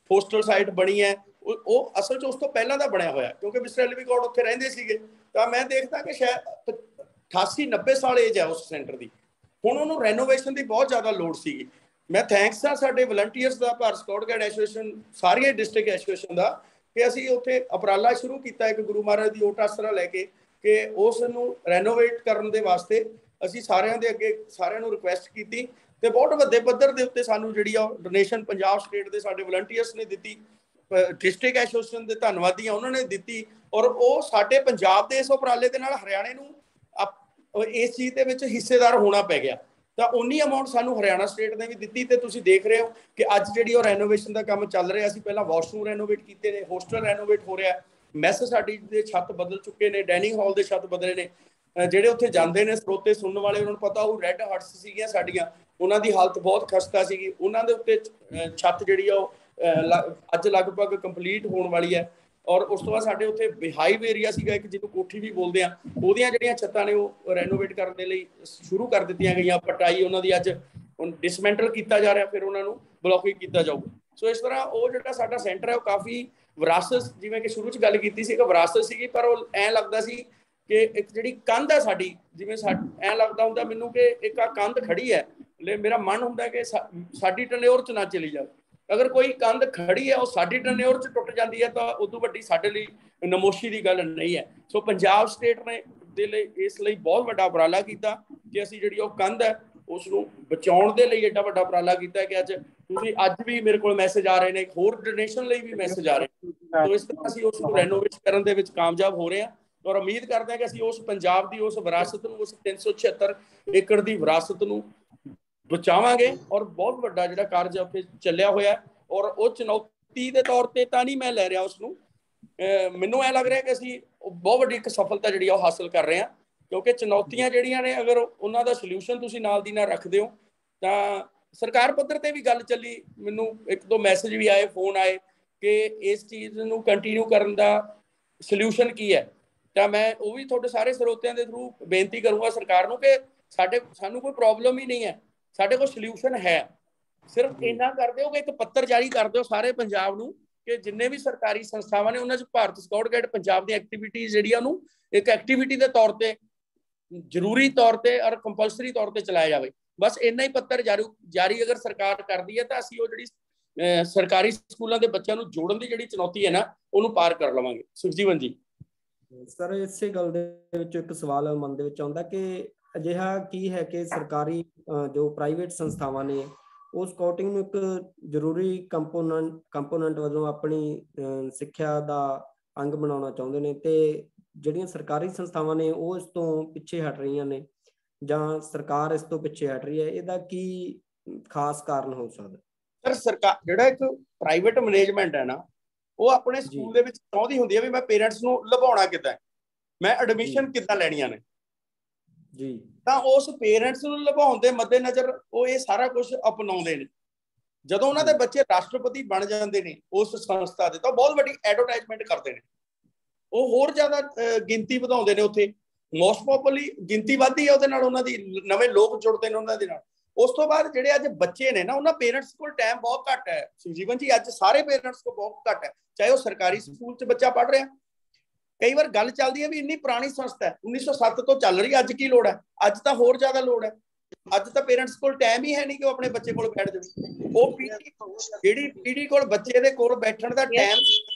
ਹੋਸਟਲ ਸਾਈਟ ਬਣੀ ਹੈ, ਉਹ ਅਸਲ 'ਚ ਉਸ ਤੋਂ ਪਹਿਲਾਂ ਦਾ ਬਣਿਆ ਹੋਇਆ, ਕਿਉਂਕਿ ਮਿਸਟਰ ਐਲਵੀ ਗੌਡ ਉੱਥੇ ਰਹਿੰਦੇ ਸੀਗੇ। ਤਾਂ ਮੈਂ ਦੇਖਦਾ ਕਿ ਸ਼ਾਇਦ 88-90 ਸਾਲ ਏਜ ਹੈ ਉਸ ਸੈਂਟਰ ਦੀ। ਹੁਣ ਉਹਨੂੰ ਰੈਨੋਵੇਸ਼ਨ ਦੀ ਬਹੁਤ ਜ਼ਿਆਦਾ ਲੋੜ ਸੀਗੀ। ਮੈਂ ਥੈਂਕਸ ਆ ਸਾਡੇ ਵਲੰਟੀਅਰਸ ਦਾ, ਭਾਰਤ ਸਕਾਊਟ ਗਾਈਡ ਐਸੋਸੀਏਸ਼ਨ, ਸਾਰੀਆਂ ਡਿਸਟ੍ਰਿਕਟ ਐਸੋਸੀਏਸ਼ਨ ਦਾ, ਕਿ ਅਸੀਂ ਉੱਥੇ ਉਪਰਾਲਾ ਸ਼ੁਰੂ ਕੀਤਾ ਇੱਕ ਗੁਰੂ ਮਹਾਰਾਜ ਦੀ ਓਟ ਆਸਰਾ ਲੈ ਕੇ, ਕਿ ਉਸ ਨੂੰ ਰੈਨੋਵੇਟ ਕਰਨ ਦੇ ਵਾਸਤੇ ਅਸੀਂ ਸਾਰਿਆਂ ਦੇ ਅੱਗੇ ਸਾਰਿਆਂ ਨੂੰ ਰਿਕੁਐਸਟ ਕੀਤੀ। ਤੇ ਬਹੁਤ ਵੱਡੇ ਪੱਧਰ ਦੇ ਉੱਤੇ ਸਾਨੂੰ ਜਿਹੜੀ ਆ ਡੋਨੇਸ਼ਨ ਪੰਜਾਬ ਸਟੇਟ ਦੇ ਸਾਡੇ ਵਲੰਟੀਅਰਸ ਨੇ ਦਿੱਤੀ, ਡਿਸਟ੍ਰਿਕਟ ਐਸੋਸੀਏਸ਼ਨ ਦੇ ਧੰਨਵਾਦੀ ਆ ਉਹਨਾਂ ਨੇ ਦਿੱਤੀ। ਔਰ ਉਹ ਸਾਡੇ ਪੰਜਾਬ ਦੇ ਇਸ ਉਪਰਾਲੇ ਦੇ ਨਾਲ ਹਰਿਆਣੇ ਨੂੰ ਇਸ ਚੀਜ਼ ਦੇ ਵਿੱਚ ਹਿੱਸੇਦਾਰ ਹੋਣਾ ਪੈ ਗਿਆ। ਤਾਂ ਉਨੀ ਅਮਾਊਂਟ ਸਾਨੂੰ ਹਰਿਆਣਾ ਸਟੇਟ ਨੇ ਵੀ ਦਿੱਤੀ। ਤੇ ਤੁਸੀਂ ਦੇਖ ਰਹੇ ਹੋ ਕਿ ਅੱਜ ਜਿਹੜੀ ਉਹ ਰੈਨੋਵੇਸ਼ਨ ਦਾ ਕੰਮ ਚੱਲ ਰਿਹਾ। ਅਸੀਂ ਪਹਿਲਾਂ ਵਾਸ਼ਰੂਮ ਰੈਨੋਵੇਟ ਕੀਤੇ ਨੇ, ਹੋਸਟਲ ਰੈਨੋਵੇਟ ਹੋ ਰਿਹਾ, ਮੈਸ ਸਾਡੀ ਦੇ ਛੱਤ ਬਦਲ ਚੁੱਕੇ ਨੇ, ਡਾਈਨਿੰਗ ਹਾਲ ਦੇ ਛੱਤ ਬਦਲੇ ਨੇ। ਜਿਹੜੇ ਉੱਥੇ ਜਾਂਦੇ ਨੇ ਸਰੋਤੇ ਸੁਣਨ ਵਾਲੇ, ਉਹਨਾਂ ਨੂੰ ਪਤਾ ਉਹ ਰੈੱਡ ਹਟਸ ਸੀਗੀਆਂ ਸਾਡੀਆਂ, ਉਹਨਾਂ ਦੀ ਹਾਲਤ ਬਹੁਤ ਖਸਤਾ ਸੀਗੀ। ਉਹਨਾਂ ਦੇ ਉੱਤੇ ਛੱਤ ਜਿਹੜੀ ਆ ਉਹ ਅੱਜ ਲਗਭਗ ਕੰਪਲੀਟ ਹੋਣ ਵਾਲੀ ਹੈ। ਔਰ ਉਸ ਤੋਂ ਬਾਅਦ ਸਾਡੇ ਉੱਥੇ ਬਿਹਾਈਵ ਏਰੀਆ ਸੀਗਾ ਇੱਕ, ਜਿਹਨੂੰ ਕੋਠੀ ਵੀ ਬੋਲਦੇ ਆ, ਉਹਦੀਆਂ ਜਿਹੜੀਆਂ ਛੱਤਾਂ ਨੇ ਉਹ ਰੈਨੋਵੇਟ ਕਰਨ ਦੇ ਲਈ ਸ਼ੁਰੂ ਕਰ ਦਿੱਤੀਆਂ ਗਈਆਂ। ਪਟਾਈ ਉਹਨਾਂ ਦੀ ਅੱਜ ਹੁਣ ਡਿਸਮੈਂਟਲ ਕੀਤਾ ਜਾ ਰਿਹਾ, ਫਿਰ ਉਹਨਾਂ ਨੂੰ ਬਲੌਕਿੰਗ ਕੀਤਾ ਜਾਊਗਾ। ਸੋ ਇਸ ਤਰ੍ਹਾਂ ਉਹ ਜਿਹੜਾ ਸਾਡਾ ਸੈਂਟਰ ਹੈ ਉਹ ਕਾਫੀ ਵਿਰਾਸਤ, ਜਿਵੇਂ ਕਿ ਸ਼ੁਰੂ 'ਚ ਗੱਲ ਕੀਤੀ ਸੀ, ਇੱਕ ਵਿਰਾਸਤ ਸੀਗੀ, ਪਰ ਉਹ ਐਂ ਲੱਗਦਾ ਸੀ ਕਿ ਇੱਕ ਜਿਹੜੀ ਕੰਧ ਹੈ ਸਾਡੀ, ਜਿਵੇਂ ਐਂ ਲੱਗਦਾ ਹੁੰਦਾ ਮੈਨੂੰ ਕਿ ਇੱਕ ਆ ਕੰਧ ਖੜੀ ਹੈ, ਮੇਰਾ ਮਨ ਹੁੰਦਾ ਕਿ ਸਾਡੀ ਟਨਿਓਰ 'ਚ ਨਾ ਚਲੀ ਜਾਵੇ। ਅਗਰ ਕੋਈ ਕੰਧ ਖੜੀ ਹੈ ਉਹ ਸਾਡੀ ਟਨਿਓਰ 'ਚ ਟੁੱਟ ਜਾਂਦੀ ਹੈ ਤਾਂ ਉਦੋਂ ਵੱਡੀ ਸਾਡੇ ਲਈ ਨਮੋਸ਼ੀ ਦੀ ਗੱਲ ਨਹੀਂ ਹੈ। ਸੋ ਪੰਜਾਬ ਸਟੇਟ ਨੇ ਦੇ ਲਈ ਇਸ ਲਈ ਬਹੁਤ ਵੱਡਾ ਉਪਰਾਲਾ ਕੀਤਾ ਕਿ ਅਸੀਂ ਜਿਹੜੀ ਉਹ ਕੰਧ ਹੈ ਉਸ ਨੂੰ ਬਚਾਉਣ ਦੇ ਲਈ ਐਡਾ ਵੱਡਾ ਉਪਰਾਲਾ ਕੀਤਾ ਕਿ ਅੱਜ ਵੀ ਮੇਰੇ ਕੋਲ ਮੈਸੇਜ ਆ ਰਹੇ ਨੇ, ਹੋਰ ਡੋਨੇਸ਼ਨ ਲਈ ਵੀ ਮੈਸੇਜ ਆ ਰਹੇ ਨੇ। ਸੋ ਇਸ ਤਰ੍ਹਾਂ ਅਸੀਂ ਉਸ ਨੂੰ ਰੈਨੋਵੇਟ ਕਰਨ ਦੇ ਵਿੱਚ ਕਾਮਯਾਬ ਹੋ ਰਹੇ ਹਾਂ। ਔਰ ਉਮੀਦ ਕਰਦੇ ਹਾਂ ਕਿ ਅਸੀਂ ਉਸ ਪੰਜਾਬ ਦੀ ਉਸ ਵਿਰਾਸਤ ਨੂੰ, ਉਸ 376 ਏਕੜ ਦੀ ਵਿਰਾਸਤ ਨੂੰ ਬਚਾਵਾਂਗੇ। ਔਰ ਬਹੁਤ ਵੱਡਾ ਜਿਹੜਾ ਕਾਰਜ ਉੱਥੇ ਚੱਲਿਆ ਹੋਇਆ, ਔਰ ਉਹ ਚੁਣੌਤੀ ਦੇ ਤੌਰ ਤੇ ਤਾਂ ਨਹੀਂ ਮੈਂ ਲੈ ਰਿਹਾ ਉਸਨੂੰ, ਮੈਨੂੰ ਐ ਲੱਗ ਰਿਹਾ ਕਿ ਅਸੀਂ ਬਹੁਤ ਵੱਡੀ ਇੱਕ ਸਫਲਤਾ ਜਿਹੜੀ ਆ ਉਹ ਹਾਸਲ ਕਰ ਰਹੇ ਹਾਂ। ਕਿਉਂਕਿ ਚੁਣੌਤੀਆਂ ਜਿਹੜੀਆਂ ਨੇ, ਅਗਰ ਉਹਨਾਂ ਦਾ ਸੋਲਿਊਸ਼ਨ ਤੁਸੀਂ ਨਾਲ ਦੀ ਨਾਲ ਰੱਖਦੇ ਹੋ ਤਾਂ ਸਰਕਾਰ ਪੱਧਰ ਤੇ ਵੀ ਗੱਲ ਚੱਲੀ, ਮੈਨੂੰ 1-2 ਮੈਸੇਜ ਵੀ ਆਏ, ਫੋਨ ਆਏ ਕਿ ਇਸ ਚੀਜ਼ ਨੂੰ ਕੰਟੀਨਿਊ ਕਰਨ ਦਾ ਸੋਲਿਊਸ਼ਨ ਕੀ ਹੈ। ਤਾਂ ਮੈਂ ਉਹ ਵੀ ਤੁਹਾਡੇ ਸਾਰੇ ਸਰੋਤਿਆਂ ਦੇ ਥਰੂ ਬੇਨਤੀ ਕਰੂੰਗਾ ਸਰਕਾਰ ਨੂੰ ਕਿ ਸਾਨੂੰ ਕੋਈ ਪ੍ਰੋਬਲਮ ਹੀ ਨਹੀਂ ਹੈ, ਸਾਡੇ ਕੋਲ ਸੋਲਿਊਸ਼ਨ ਹੈ। ਸਿਰਫ ਇੰਨਾ ਕਰ ਦਿਓ ਕਿ ਇੱਕ ਪੱਤਰ ਜਾਰੀ ਕਰ ਦਿਓ ਸਾਰੇ ਪੰਜਾਬ ਨੂੰ ਕਿ ਜਿੰਨੇ ਵੀ ਸਰਕਾਰੀ ਸੰਸਥਾਵਾਂ ਨੇ ਉਹਨਾਂ 'ਚ ਭਾਰਤ ਸਕਾਊਟ ਗਾਈਡ ਪੰਜਾਬ ਦੀ ਐਕਟੀਵਿਟੀ ਜਿਹੜੀ ਆ ਉਹਨੂੰ ਇੱਕ ਐਕਟੀਵਿਟੀ ਦੇ ਤੌਰ ਤੇ, ਜ਼ਰੂਰੀ ਤੌਰ ਤੇ ਔਰ ਕੰਪਲਸਰੀ ਤੌਰ ਤੇ ਚਲਾਇਆ ਜਾਵੇ। ਬਸ ਇੰਨਾ ਹੀ ਪੱਤਰ ਜਾਰੀ ਅਗਰ ਸਰਕਾਰ ਕਰਦੀ ਹੈ ਤਾਂ ਅਸੀਂ ਉਹ ਜਿਹੜੀ ਸਰਕਾਰੀ ਸਕੂਲਾਂ ਦੇ ਬੱਚਿਆਂ ਨੂੰ ਜੋੜਨ ਦੀ ਜਿਹੜੀ ਚੁਣੌਤੀ ਹੈ ਨਾ, ਉਹਨੂੰ ਪਾਰ ਕਰ ਲਵਾਂਗੇ। ਸੁਖਜੀਵਨ ਜੀ ਸਰ, ਇਸੇ ਗੱਲ ਦੇ ਵਿੱਚ ਇੱਕ ਸਵਾਲ ਮਨ ਦੇ ਵਿੱਚ ਆਉਂਦਾ ਕਿ ਅਜਿਹਾ ਕੀ ਹੈ ਕਿ ਸਰਕਾਰੀ ਜੋ ਪ੍ਰਾਈਵੇਟ ਸੰਸਥਾਵਾਂ ਨੇ ਉਹ ਸਕਾਊਟਿੰਗ ਨੂੰ ਇੱਕ ਜ਼ਰੂਰੀ ਕੰਪੋਨੈਂਟ ਵਜੋਂ ਆਪਣੀ ਸਿੱਖਿਆ ਦਾ ਅੰਗ ਬਣਾਉਣਾ ਚਾਹੁੰਦੇ ਨੇ, ਤੇ ਜਿਹੜੀਆਂ ਸਰਕਾਰੀ ਸੰਸਥਾਵਾਂ ਨੇ ਉਹ ਇਸ ਤੋਂ ਪਿੱਛੇ ਹਟ ਰਹੀਆਂ ਨੇ, ਜਾਂ ਸਰਕਾਰ ਇਸ ਤੋਂ ਪਿੱਛੇ ਹਟ ਰਹੀ ਹੈ? ਇਹਦਾ ਕੀ ਖਾਸ ਕਾਰਨ ਹੋ ਸਕਦਾ? ਸਰ, ਸਰਕਾਰ ਜਿਹੜਾ ਇੱਕ ਪ੍ਰਾਈਵੇਟ ਮੈਨੇਜਮੈਂਟ ਹੈ ਨਾ, ਉਹ ਆਪਣੇ ਸਕੂਲ ਦੇ ਵਿੱਚ ਚਾਹੁੰਦੀ ਹੁੰਦੀ ਹੈ ਵੀ ਮੈਂ ਪੇਰੈਂਟਸ ਨੂੰ ਲਭਾਉਣਾ ਕਿੱਦਾਂ, ਮੈਂ ਐਡਮਿਸ਼ਨ ਕਿੱਦਾਂ ਲੈਣੀਆਂ ਨੇ ਜੀ। ਤਾਂ ਉਸ ਪੇਰੈਂਟਸ ਨੂੰ ਲਭਾਉਣ ਦੇ ਮੱਦੇਨਜ਼ਰ ਉਹ ਇਹ ਸਾਰਾ ਕੁਝ ਅਪਣਾਉਂਦੇ ਨੇ। ਜਦੋਂ ਉਹਨਾਂ ਦੇ ਬੱਚੇ ਰਾਸ਼ਟਰਪਤੀ ਬਣ ਜਾਂਦੇ ਨੇ ਉਸ ਸੰਸਥਾ ਦੇ, ਤਾਂ ਬਹੁਤ ਵੱਡੀ ਐਡਵਰਟਾਈਜ਼ਮੈਂਟ ਕਰਦੇ ਨੇ, ਉਹ ਹੋਰ ਜ਼ਿਆਦਾ ਗਿਣਤੀ ਵਧਾਉਂਦੇ ਨੇ। ਉੱਥੇ ਮੋਸਟ ਪ੍ਰੋਬਬਲੀ ਗਿਣਤੀ ਵੱਧਦੀ ਹੈ ਉਹਦੇ ਨਾਲ, ਉਹਨਾਂ ਦੀ ਨਵੇਂ ਲੋਕ ਜੁੜਦੇ ਨੇ ਉਹਨਾਂ ਦੇ ਨਾਲ। ਉਸ ਤੋਂ ਬਾਅਦ ਜਿਹੜੇ ਅੱਜ ਬੱਚੇ ਨੇ ਨਾ, ਉਹਨਾਂ ਪੇਰੈਂਟਸ ਕੋਲ ਟਾਈਮ ਬਹੁਤ ਘੱਟ ਹੈ। ਸੁਖਜੀਵਨ ਜੀ, ਅੱਜ ਸਾਰੇ ਪੇਰੈਂਟਸ ਕੋਲ ਬਹੁਤ ਘੱਟ ਹੈ, ਚਾਹੇ ਉਹ ਸਰਕਾਰੀ ਸਕੂਲ 'ਚ ਬੱਚਾ ਪੜ੍ਹ ਰਿਹਾ। ਕਈ ਵਾਰ ਗੱਲ ਚੱਲਦੀ ਹੈ ਵੀ ਇੰਨੀ ਪੁਰਾਣੀ ਸੰਸਥਾ ਹੈ, 1907 ਤੋਂ ਚੱਲ ਰਹੀ, ਅੱਜ ਕੀ ਲੋੜ ਹੈ? ਅੱਜ ਤਾਂ ਹੋਰ ਜ਼ਿਆਦਾ ਲੋੜ ਹੈ। ਅੱਜ ਤਾਂ ਪੇਰੈਂਟਸ ਕੋਲ ਟਾਈਮ ਹੀ ਹੈ ਨਹੀਂ ਕਿ ਉਹ ਆਪਣੇ ਬੱਚੇ ਕੋਲ ਬੈਠ ਜਾਵੇ। ਉਹ ਜਿਹੜੀ ਪੀੜ੍ਹੀ ਕੋਲ ਬੱਚੇ ਦੇ ਕੋਲ ਬੈਠਣ ਦਾ ਟਾਈਮ,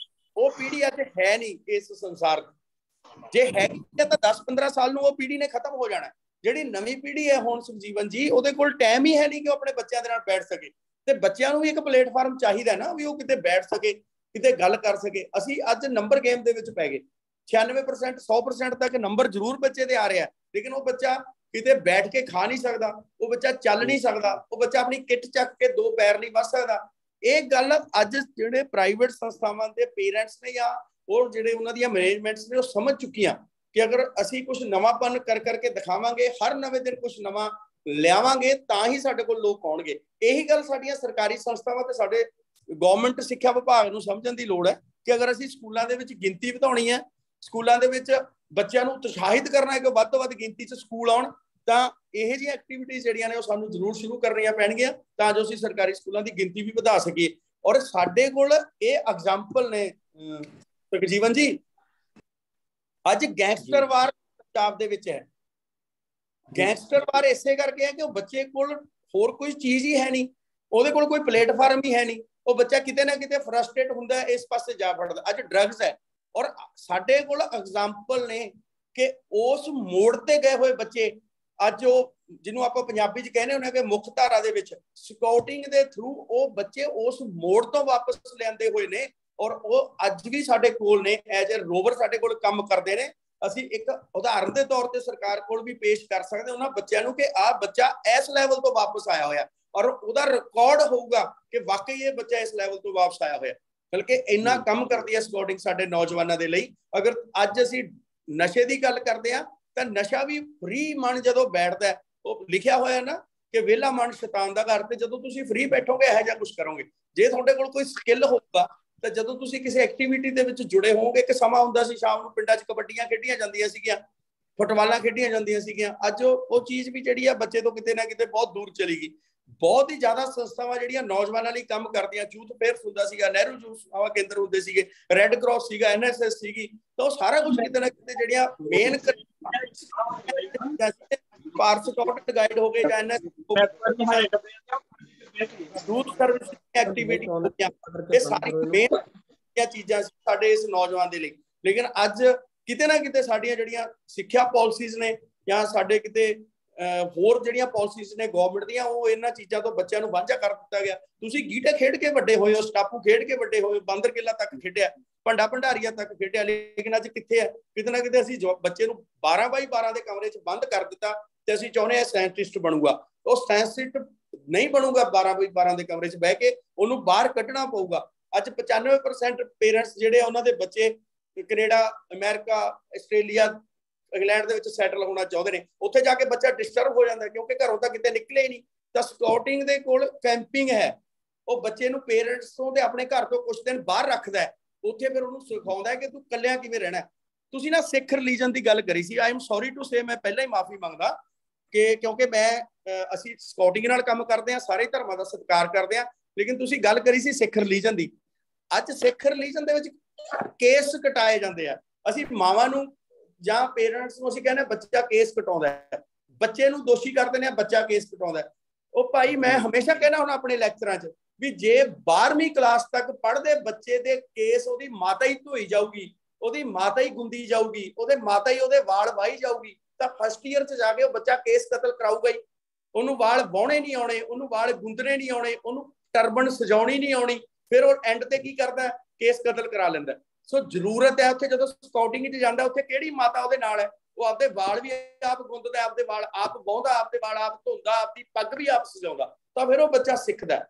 ਉਹ ਪੀੜ੍ਹੀ ਅੱਜ ਹੈ ਨਹੀਂ ਇਸ ਸੰਸਾਰ ਦੀ। ਜੇ ਹੈਗੀ ਤਾਂ 10-15 ਸਾਲ ਨੂੰ ਉਹ ਪੀੜ੍ਹੀ ਨੇ ਖਤਮ ਹੋ ਜਾਣਾ। ਜਿਹੜੀ ਨਵੀਂ ਪੀੜ੍ਹੀ ਹੈ ਹੁਣ ਸੁਖਜੀਵਨ ਜੀ, ਉਹਦੇ ਕੋਲ ਟਾਈਮ ਹੀ ਹੈ ਨਹੀਂ ਕਿ ਉਹ ਆਪਣੇ ਬੱਚਿਆਂ ਦੇ ਨਾਲ ਬੈਠ ਸਕੇ। ਤੇ ਬੱਚਿਆਂ ਨੂੰ ਵੀ ਇੱਕ ਪਲੇਟਫਾਰਮ ਚਾਹੀਦਾ ਨਾ, ਵੀ ਉਹ ਕਿਤੇ ਬੈਠ ਸਕੇ, ਕਿਤੇ ਗੱਲ ਕਰ ਸਕੇ। ਅਸੀਂ ਅੱਜ ਨੰਬਰ ਗੇਮ ਦੇ ਵਿੱਚ ਪੈ ਗਏ। 96% 100% ਤੱਕ ਨੰਬਰ ਜ਼ਰੂਰ ਬੱਚੇ ਦੇ ਆ ਰਿਹਾ, ਲੇਕਿਨ ਉਹ ਬੱਚਾ ਕਿਤੇ ਬੈਠ ਕੇ ਖਾ ਨਹੀਂ ਸਕਦਾ, ਉਹ ਬੱਚਾ ਚੱਲ ਨਹੀਂ ਸਕਦਾ, ਉਹ ਬੱਚਾ ਆਪਣੀ ਕਿੱਟ ਚੱਕ ਕੇ 2 ਪੈਰ ਨਹੀਂ ਵੱਧ ਸਕਦਾ। ਇਹ ਗੱਲ ਅੱਜ ਜਿਹੜੇ ਪ੍ਰਾਈਵੇਟ ਸੰਸਥਾਵਾਂ ਦੇ ਪੇਰੈਂਟਸ ਨੇ ਜਾਂ ਉਹ ਜਿਹੜੇ ਉਹਨਾਂ ਦੀਆਂ ਮੈਨੇਜਮੈਂਟਸ ਨੇ, ਉਹ ਸਮਝ ਚੁੱਕੀਆਂ ਕਿ ਅਗਰ ਅਸੀਂ ਕੁਝ ਨਵਾਂਪਨ ਕਰਕੇ ਦਿਖਾਵਾਂਗੇ, ਹਰ ਨਵੇਂ ਦਿਨ ਕੁਝ ਨਵਾਂ ਲਿਆਵਾਂਗੇ, ਤਾਂ ਹੀ ਸਾਡੇ ਕੋਲ ਲੋਕ ਆਉਣਗੇ। ਇਹੀ ਗੱਲ ਸਾਡੀਆਂ ਸਰਕਾਰੀ ਸੰਸਥਾਵਾਂ ਤੇ ਸਾਡੇ ਗਵਰਨਮੈਂਟ ਸਿੱਖਿਆ ਵਿਭਾਗ ਨੂੰ ਸਮਝਣ ਦੀ ਲੋੜ ਹੈ ਕਿ ਅਗਰ ਅਸੀਂ ਸਕੂਲਾਂ ਦੇ ਵਿੱਚ ਗਿਣਤੀ ਵਧਾਉਣੀ ਹੈ, ਸਕੂਲਾਂ ਦੇ ਵਿੱਚ ਬੱਚਿਆਂ ਨੂੰ ਉਤਸ਼ਾਹਿਤ ਕਰਨਾ ਹੈ ਕਿ ਵੱਧ ਤੋਂ ਵੱਧ ਗਿਣਤੀ 'ਚ ਸਕੂਲ ਆਉਣ, ਤਾਂ ਇਹੋ ਜਿਹੀਆਂ ਐਕਟੀਵਿਟੀਜ਼ ਜਿਹੜੀਆਂ ਨੇ ਉਹ ਸਾਨੂੰ ਜ਼ਰੂਰ ਸ਼ੁਰੂ ਕਰਨੀਆਂ ਪੈਣਗੀਆਂ, ਤਾਂ ਜੋ ਅਸੀਂ ਸਰਕਾਰੀ ਸਕੂਲਾਂ ਦੀ ਗਿਣਤੀ ਵੀ ਵਧਾ ਸਕੀਏ। ਔਰ ਸਾਡੇ ਕੋਲ ਇਹ ਐਗਜ਼ਾਮਪਲ ਨੇ ਜਗਜੀਵਨ ਜੀ, ਅੱਜ ਗੈਂਗਸਟਰ ਵਾਰ ਪੰਜਾਬ ਦੇ ਵਿੱਚ ਹੈ। ਗੈਂਗਸਟਰ ਵਾਰ ਇਸੇ ਕਰਕੇ ਹੈ ਕਿ ਉਹ ਬੱਚੇ ਕੋਲ ਹੋਰ ਕੋਈ ਚੀਜ਼ ਹੀ ਹੈ ਨਹੀਂ, ਉਹਦੇ ਕੋਲ ਕੋਈ ਪਲੇਟਫਾਰਮ ਹੀ ਹੈ ਨਹੀਂ। ਉਹ ਬੱਚਾ ਕਿਤੇ ਨਾ ਕਿਤੇ ਫਰਸਟ੍ਰੇਟ ਹੁੰਦਾ, ਇਸ ਪਾਸੇ ਜਾ ਵੜਦਾ। ਅੱਜ ਡਰੱਗਸ ਹੈ, ਔਰ ਸਾਡੇ ਕੋਲ ਐਗਜ਼ਾਮਪਲ ਨੇ ਕਿ ਉਸ ਮੋੜ ਤੇ ਗਏ ਹੋਏ ਬੱਚੇ ਅੱਜ ਉਹ ਜਿਹਨੂੰ ਆਪਾਂ ਪੰਜਾਬੀ 'ਚ ਕਹਿੰਦੇ ਹੁੰਦੇ ਕਿ ਮੁੱਖ ਧਾਰਾ ਦੇ ਵਿੱਚ ਸਕਾਊਟਿੰਗ ਦੇ ਥਰੂ ਉਹ ਬੱਚੇ ਉਸ ਮੋੜ ਤੋਂ ਵਾਪਸ ਲਿਆਂਦੇ ਹੋਏ ਨੇ, ਔਰ ਉਹ ਅੱਜ ਵੀ ਸਾਡੇ ਕੋਲ ਨੇ, ਐਜ਼ ਅ ਰੋਵਰ ਸਾਡੇ ਕੋਲ ਕੰਮ ਕਰਦੇ ਨੇ। ਅਸੀਂ ਇੱਕ ਉਦਾਹਰਨ ਦੇ ਤੌਰ ਤੇ ਸਰਕਾਰ ਕੋਲ ਵੀ ਪੇਸ਼ ਕਰ ਸਕਦੇ ਉਹਨਾਂ ਬੱਚਿਆਂ ਨੂੰ ਕਿ ਆਹ ਬੱਚਾ ਇਸ ਲੈਵਲ ਤੋਂ ਵਾਪਸ ਆਇਆ ਹੋਇਆ, ਔਰ ਉਹਦਾ ਰਿਕਾਰਡ ਹੋਊਗਾ ਕਿ ਵਾਕਈ ਇਹ ਬੱਚਾ ਇਸ ਲੈਵਲ ਤੋਂ ਵਾਪਸ ਆਇਆ ਹੋਇਆ। ਬਲਕਿ ਇੰਨਾ ਕੰਮ ਕਰਦੀ ਹੈ ਸਕਾਊਟਿੰਗ ਸਾਡੇ ਨੌਜਵਾਨਾਂ ਦੇ ਲਈ। ਅਗਰ ਅੱਜ ਅਸੀਂ ਨਸ਼ੇ ਦੀ ਗੱਲ ਕਰਦੇ ਹਾਂ ਤਾਂ ਨਸ਼ਾ ਵੀ ਫ੍ਰੀ ਮਨ ਜਦੋਂ ਬੈਠਦਾ, ਉਹ ਲਿਖਿਆ ਹੋਇਆ ਨਾ ਕਿ ਵਿਹਲਾ ਮਨ ਸ਼ੈਤਾਨ ਦਾ ਘਰ, ਤੇ ਜਦੋਂ ਤੁਸੀਂ ਫ੍ਰੀ ਬੈਠੋਗੇ ਇਹੋ ਜਿਹਾ ਕੁਝ ਕਰੋਗੇ। ਜੇ ਤੁਹਾਡੇ ਕੋਲ ਕੋਈ ਸਕਿੱਲ ਹੋਊਗਾ ਤਾਂ ਜਦੋਂ ਤੁਸੀਂ ਕਿਸੇ ਐਕਟੀਵਿਟੀ ਦੇ ਵਿੱਚ ਜੁੜੇ ਹੋਵੋਗੇ, ਇੱਕ ਸਮਾਂ ਹੁੰਦਾ ਸੀ ਸ਼ਾਮ ਨੂੰ ਪਿੰਡਾਂ 'ਚ ਕਬੱਡੀਆਂ ਖੇਡੀਆਂ ਜਾਂਦੀਆਂ ਸੀਗੀਆਂ, ਫੁੱਟਬਾਲਾਂ ਖੇਡੀਆਂ ਜਾਂਦੀਆਂ ਸੀਗੀਆਂ। ਅੱਜ ਉਹ ਚੀਜ਼ ਵੀ ਜਿਹੜੀ ਆ ਬੱਚੇ ਤੋਂ ਕਿਤੇ ਨਾ ਕਿਤੇ ਬਹੁਤ ਦੂਰ ਚਲੀ ਗਈ। ਬਹੁਤ ਹੀ ਜ਼ਿਆਦਾ ਸੰਸਥਾਵਾਂ ਜਿਹੜੀਆਂ ਨੌਜਵਾਨਾਂ ਲਈ ਕੰਮ ਕਰਦੀਆਂ, ਯੂਥ ਫੇਅਰਸ ਹੁੰਦਾ ਸੀਗਾ, ਨਹਿਰੂ ਯੂਥ ਸੇਵਾ ਕੇਂਦਰ ਹੁੰਦੇ ਸੀਗੇ, ਰੈੱਡ ਕਰਾਸ ਸੀਗਾ, NSS ਸੀਗੀ, ਤਾਂ ਉਹ ਸਾਰਾ ਕੁਝ ਕਿਤੇ ਨਾ ਕਿਤੇ ਜਿਹੜੀਆਂ ਮੇਨ ਭਾਰਤ ਸਕਾਊਟ ਗਾਈਡ ਹੋ ਗਏ ਜਾਂ ਯੂਥ ਸਰਵਿਸ ਐਕਟੀਵਿਟੀ ਹੋ ਗਈਆਂ, ਇਹ ਸਾਰੀ ਮੇਨ ਚੀਜ਼ਾਂ ਸਾਡੇ ਇਸ ਨੌਜਵਾਨ ਦੇ ਲਈ। ਲੇਕਿਨ ਅੱਜ ਕਿਤੇ ਨਾ ਕਿਤੇ ਸਾਡੀਆਂ ਜਿਹੜੀਆਂ ਸਿੱਖਿਆ ਪਾਲਿਸੀਜ਼ ਨੇ ਜਾਂ ਸਾਡੇ ਕਿਤੇ ਹੋਰ ਜਿਹੜੀਆਂ ਪਾਲਿਸੀਜ਼ ਨੇ ਗਵਰਨਮੈਂਟ ਦੀਆਂ, ਉਹ ਇਹਨਾਂ ਚੀਜ਼ਾਂ ਤੋਂ ਬੱਚਿਆਂ ਨੂੰ ਵਾਂਝਾ ਕਰ ਦਿੱਤਾ ਗਿਆ। ਤੁਸੀਂ ਗੀਟੇ ਖੇਡ ਕੇ ਵੱਡੇ ਹੋਏ ਹੋ, ਸਟਾਪੂ ਖੇਡ ਕੇ ਵੱਡੇ ਹੋਏ, ਬਾਂਦਰ ਕਿਲਾ ਤੱਕ ਖੇਡਿਆ, ਭੰਡਾ ਭੰਡਾਰੀਆ ਤੱਕ ਖੇਡਿਆ, ਲੇਕਿਨ ਅੱਜ ਕਿੱਥੇ ਹੈ? ਕਿਤੇ ਨਾ ਕਿਤੇ ਅਸੀਂ ਬੱਚੇ ਨੂੰ 12x12 ਦੇ ਕਮਰੇ 'ਚ ਬੰਦ ਕਰ ਦਿੱਤਾ ਤੇ ਅਸੀਂ ਚਾਹੁੰਦੇ ਹਾਂ ਸਾਇੰਟਿਸਟ ਬਣੂਗਾ। ਉਹ ਸਾਇੰਟਿਸਟ ਨਹੀਂ ਬਣੂਗਾ 12x12 ਦੇ ਕਮਰੇ 'ਚ ਬਹਿ ਕੇ, ਉਹਨੂੰ ਬਾਹਰ ਕੱਢਣਾ ਪਊਗਾ। ਅੱਜ 95% ਪੇਰੈਂਟਸ ਜਿਹੜੇ ਉਹਨਾਂ ਦੇ ਬੱਚੇ ਕੈਨੇਡਾ, ਅਮਰੀਕਾ, ਆਸਟ੍ਰੇਲੀਆ, ਇੰਗਲੈਂਡ ਦੇ ਵਿੱਚ ਸੈਟਲ ਹੋਣਾ ਚਾਹੁੰਦੇ ਨੇ। ਉੱਥੇ ਜਾ ਕੇ ਬੱਚਾ ਡਿਸਟਰਬ ਹੋ ਜਾਂਦਾ ਕਿਉਂਕਿ ਘਰੋਂ ਤਾਂ ਕਿਤੇ ਨਿਕਲੇ ਹੀ ਨਹੀਂ। ਤਾਂ ਸਕਾਊਟਿੰਗ ਦੇ ਕੋਲ ਕੈਂਪਿੰਗ ਹੈ, ਉਹ ਬੱਚੇ ਨੂੰ ਪੇਰੈਂਟਸ ਤੋਂ ਤੇ ਆਪਣੇ ਘਰ ਤੋਂ ਕੁਝ ਦਿਨ ਬਾਹਰ ਰੱਖਦਾ ਹੈ। ਉੱਥੇ ਫਿਰ ਉਹਨੂੰ ਸਿਖਾਉਂਦਾ ਹੈ ਕਿ ਤੂੰ ਇਕੱਲਿਆਂ ਕਿਵੇਂ ਰਹਿਣਾ। ਤੁਸੀਂ ਨਾ ਸਿੱਖ ਰਿਲੀਜਨ ਦੀ ਗੱਲ ਕਰੀ ਸੀ, I am sorry to say, ਮੈਂ ਪਹਿਲਾਂ ਹੀ ਮਾਫੀ ਮੰਗਦਾ ਕਿ ਕਿਉਂਕਿ ਅਸੀਂ ਸਕਾਊਟਿੰਗ ਨਾਲ ਕੰਮ ਕਰਦੇ ਹਾਂ, ਸਾਰੇ ਧਰਮਾਂ ਦਾ ਸਤਿਕਾਰ ਕਰਦੇ ਹਾਂ, ਲੇਕਿਨ ਤੁਸੀਂ ਗੱਲ ਕਰੀ ਸੀ ਸਿੱਖ ਰਿਲੀਜਨ ਦੀ। ਅੱਜ ਸਿੱਖ ਰਿਲੀਜਨ ਦੇ ਵਿੱਚ ਕੇਸ ਕਟਾਏ ਜਾਂਦੇ ਆ। ਅਸੀਂ ਮਾਵਾਂ ਨੂੰ ਜਾਂ ਪੇਰੈਂਟਸ ਨੂੰ ਅਸੀਂ ਕਹਿੰਦੇ ਬੱਚਾ ਕੇਸ ਕਟਾਉਂਦਾ ਹੈ, ਬੱਚੇ ਨੂੰ ਦੋਸ਼ੀ ਕਰਦੇ ਨੇ ਬੱਚਾ ਕੇਸ ਕਟਾਉਂਦਾ। ਉਹ ਭਾਈ ਮੈਂ ਹਮੇਸ਼ਾ ਕਹਿਣਾ ਹੁਣ ਆਪਣੇ ਲੈਕਚਰਾਂ 'ਚ ਵੀ ਜੇ 12ਵੀਂ ਕਲਾਸ ਤੱਕ ਪੜ੍ਹਦੇ ਬੱਚੇ ਦੇ ਕੇਸ ਉਹਦੀ ਮਾਤਾ ਹੀ ਧੋਈ ਜਾਊਗੀ, ਉਹਦੀ ਮਾਤਾ ਹੀ ਗੁੰਦੀ ਜਾਊਗੀ, ਉਹਦੇ ਮਾਤਾ ਹੀ ਉਹਦੇ ਵਾਲ ਵਾਹੀ ਜਾਊਗੀ, ਤਾਂ ਫਸਟ ਈਅਰ 'ਚ ਜਾ ਕੇ ਉਹ ਬੱਚਾ ਕੇਸ ਕਤਲ ਕਰਾਊਗਾ ਹੀ। ਉਹਨੂੰ ਵਾਲ ਵਾਹੁਣੇ ਨਹੀਂ ਆਉਣੇ, ਉਹਨੂੰ ਵਾਲ ਗੁੰਦਣੇ ਨਹੀਂ ਆਉਣੇ, ਉਹਨੂੰ ਟਰਬਨ ਸਜਾਉਣੀ ਨਹੀਂ ਆਉਣੀ, ਫਿਰ ਉਹ ਐਂਡ ਤੇ ਕੀ ਕਰਦਾ? ਕੇਸ ਕਤਲ ਕਰਾ ਲੈਂਦਾ। ਸੋ ਜ਼ਰੂਰਤ ਹੈ ਉੱਥੇ ਜਦੋਂ ਸਕਾਊਟਿੰਗ 'ਚ ਜਾਂਦਾ, ਉੱਥੇ ਕਿਹੜੀ ਮਾਤਾ ਉਹਦੇ ਨਾਲ ਹੈ? ਉਹ ਆਪਦੇ ਵਾਲ ਵੀ ਆਪ ਗੁੰਦਦਾ, ਆਪਦੇ ਵਾਲ ਆਪ ਵਾਹੁੰਦਾ, ਆਪਦੇ ਵਾਲ ਆਪ ਧੋਂਦਾ, ਆਪਦੀ ਪੱਗ ਵੀ ਆਪ ਸਜਾਉਂਦਾ, ਤਾਂ ਫਿਰ ਉਹ ਬੱਚਾ ਸਿੱਖਦਾ।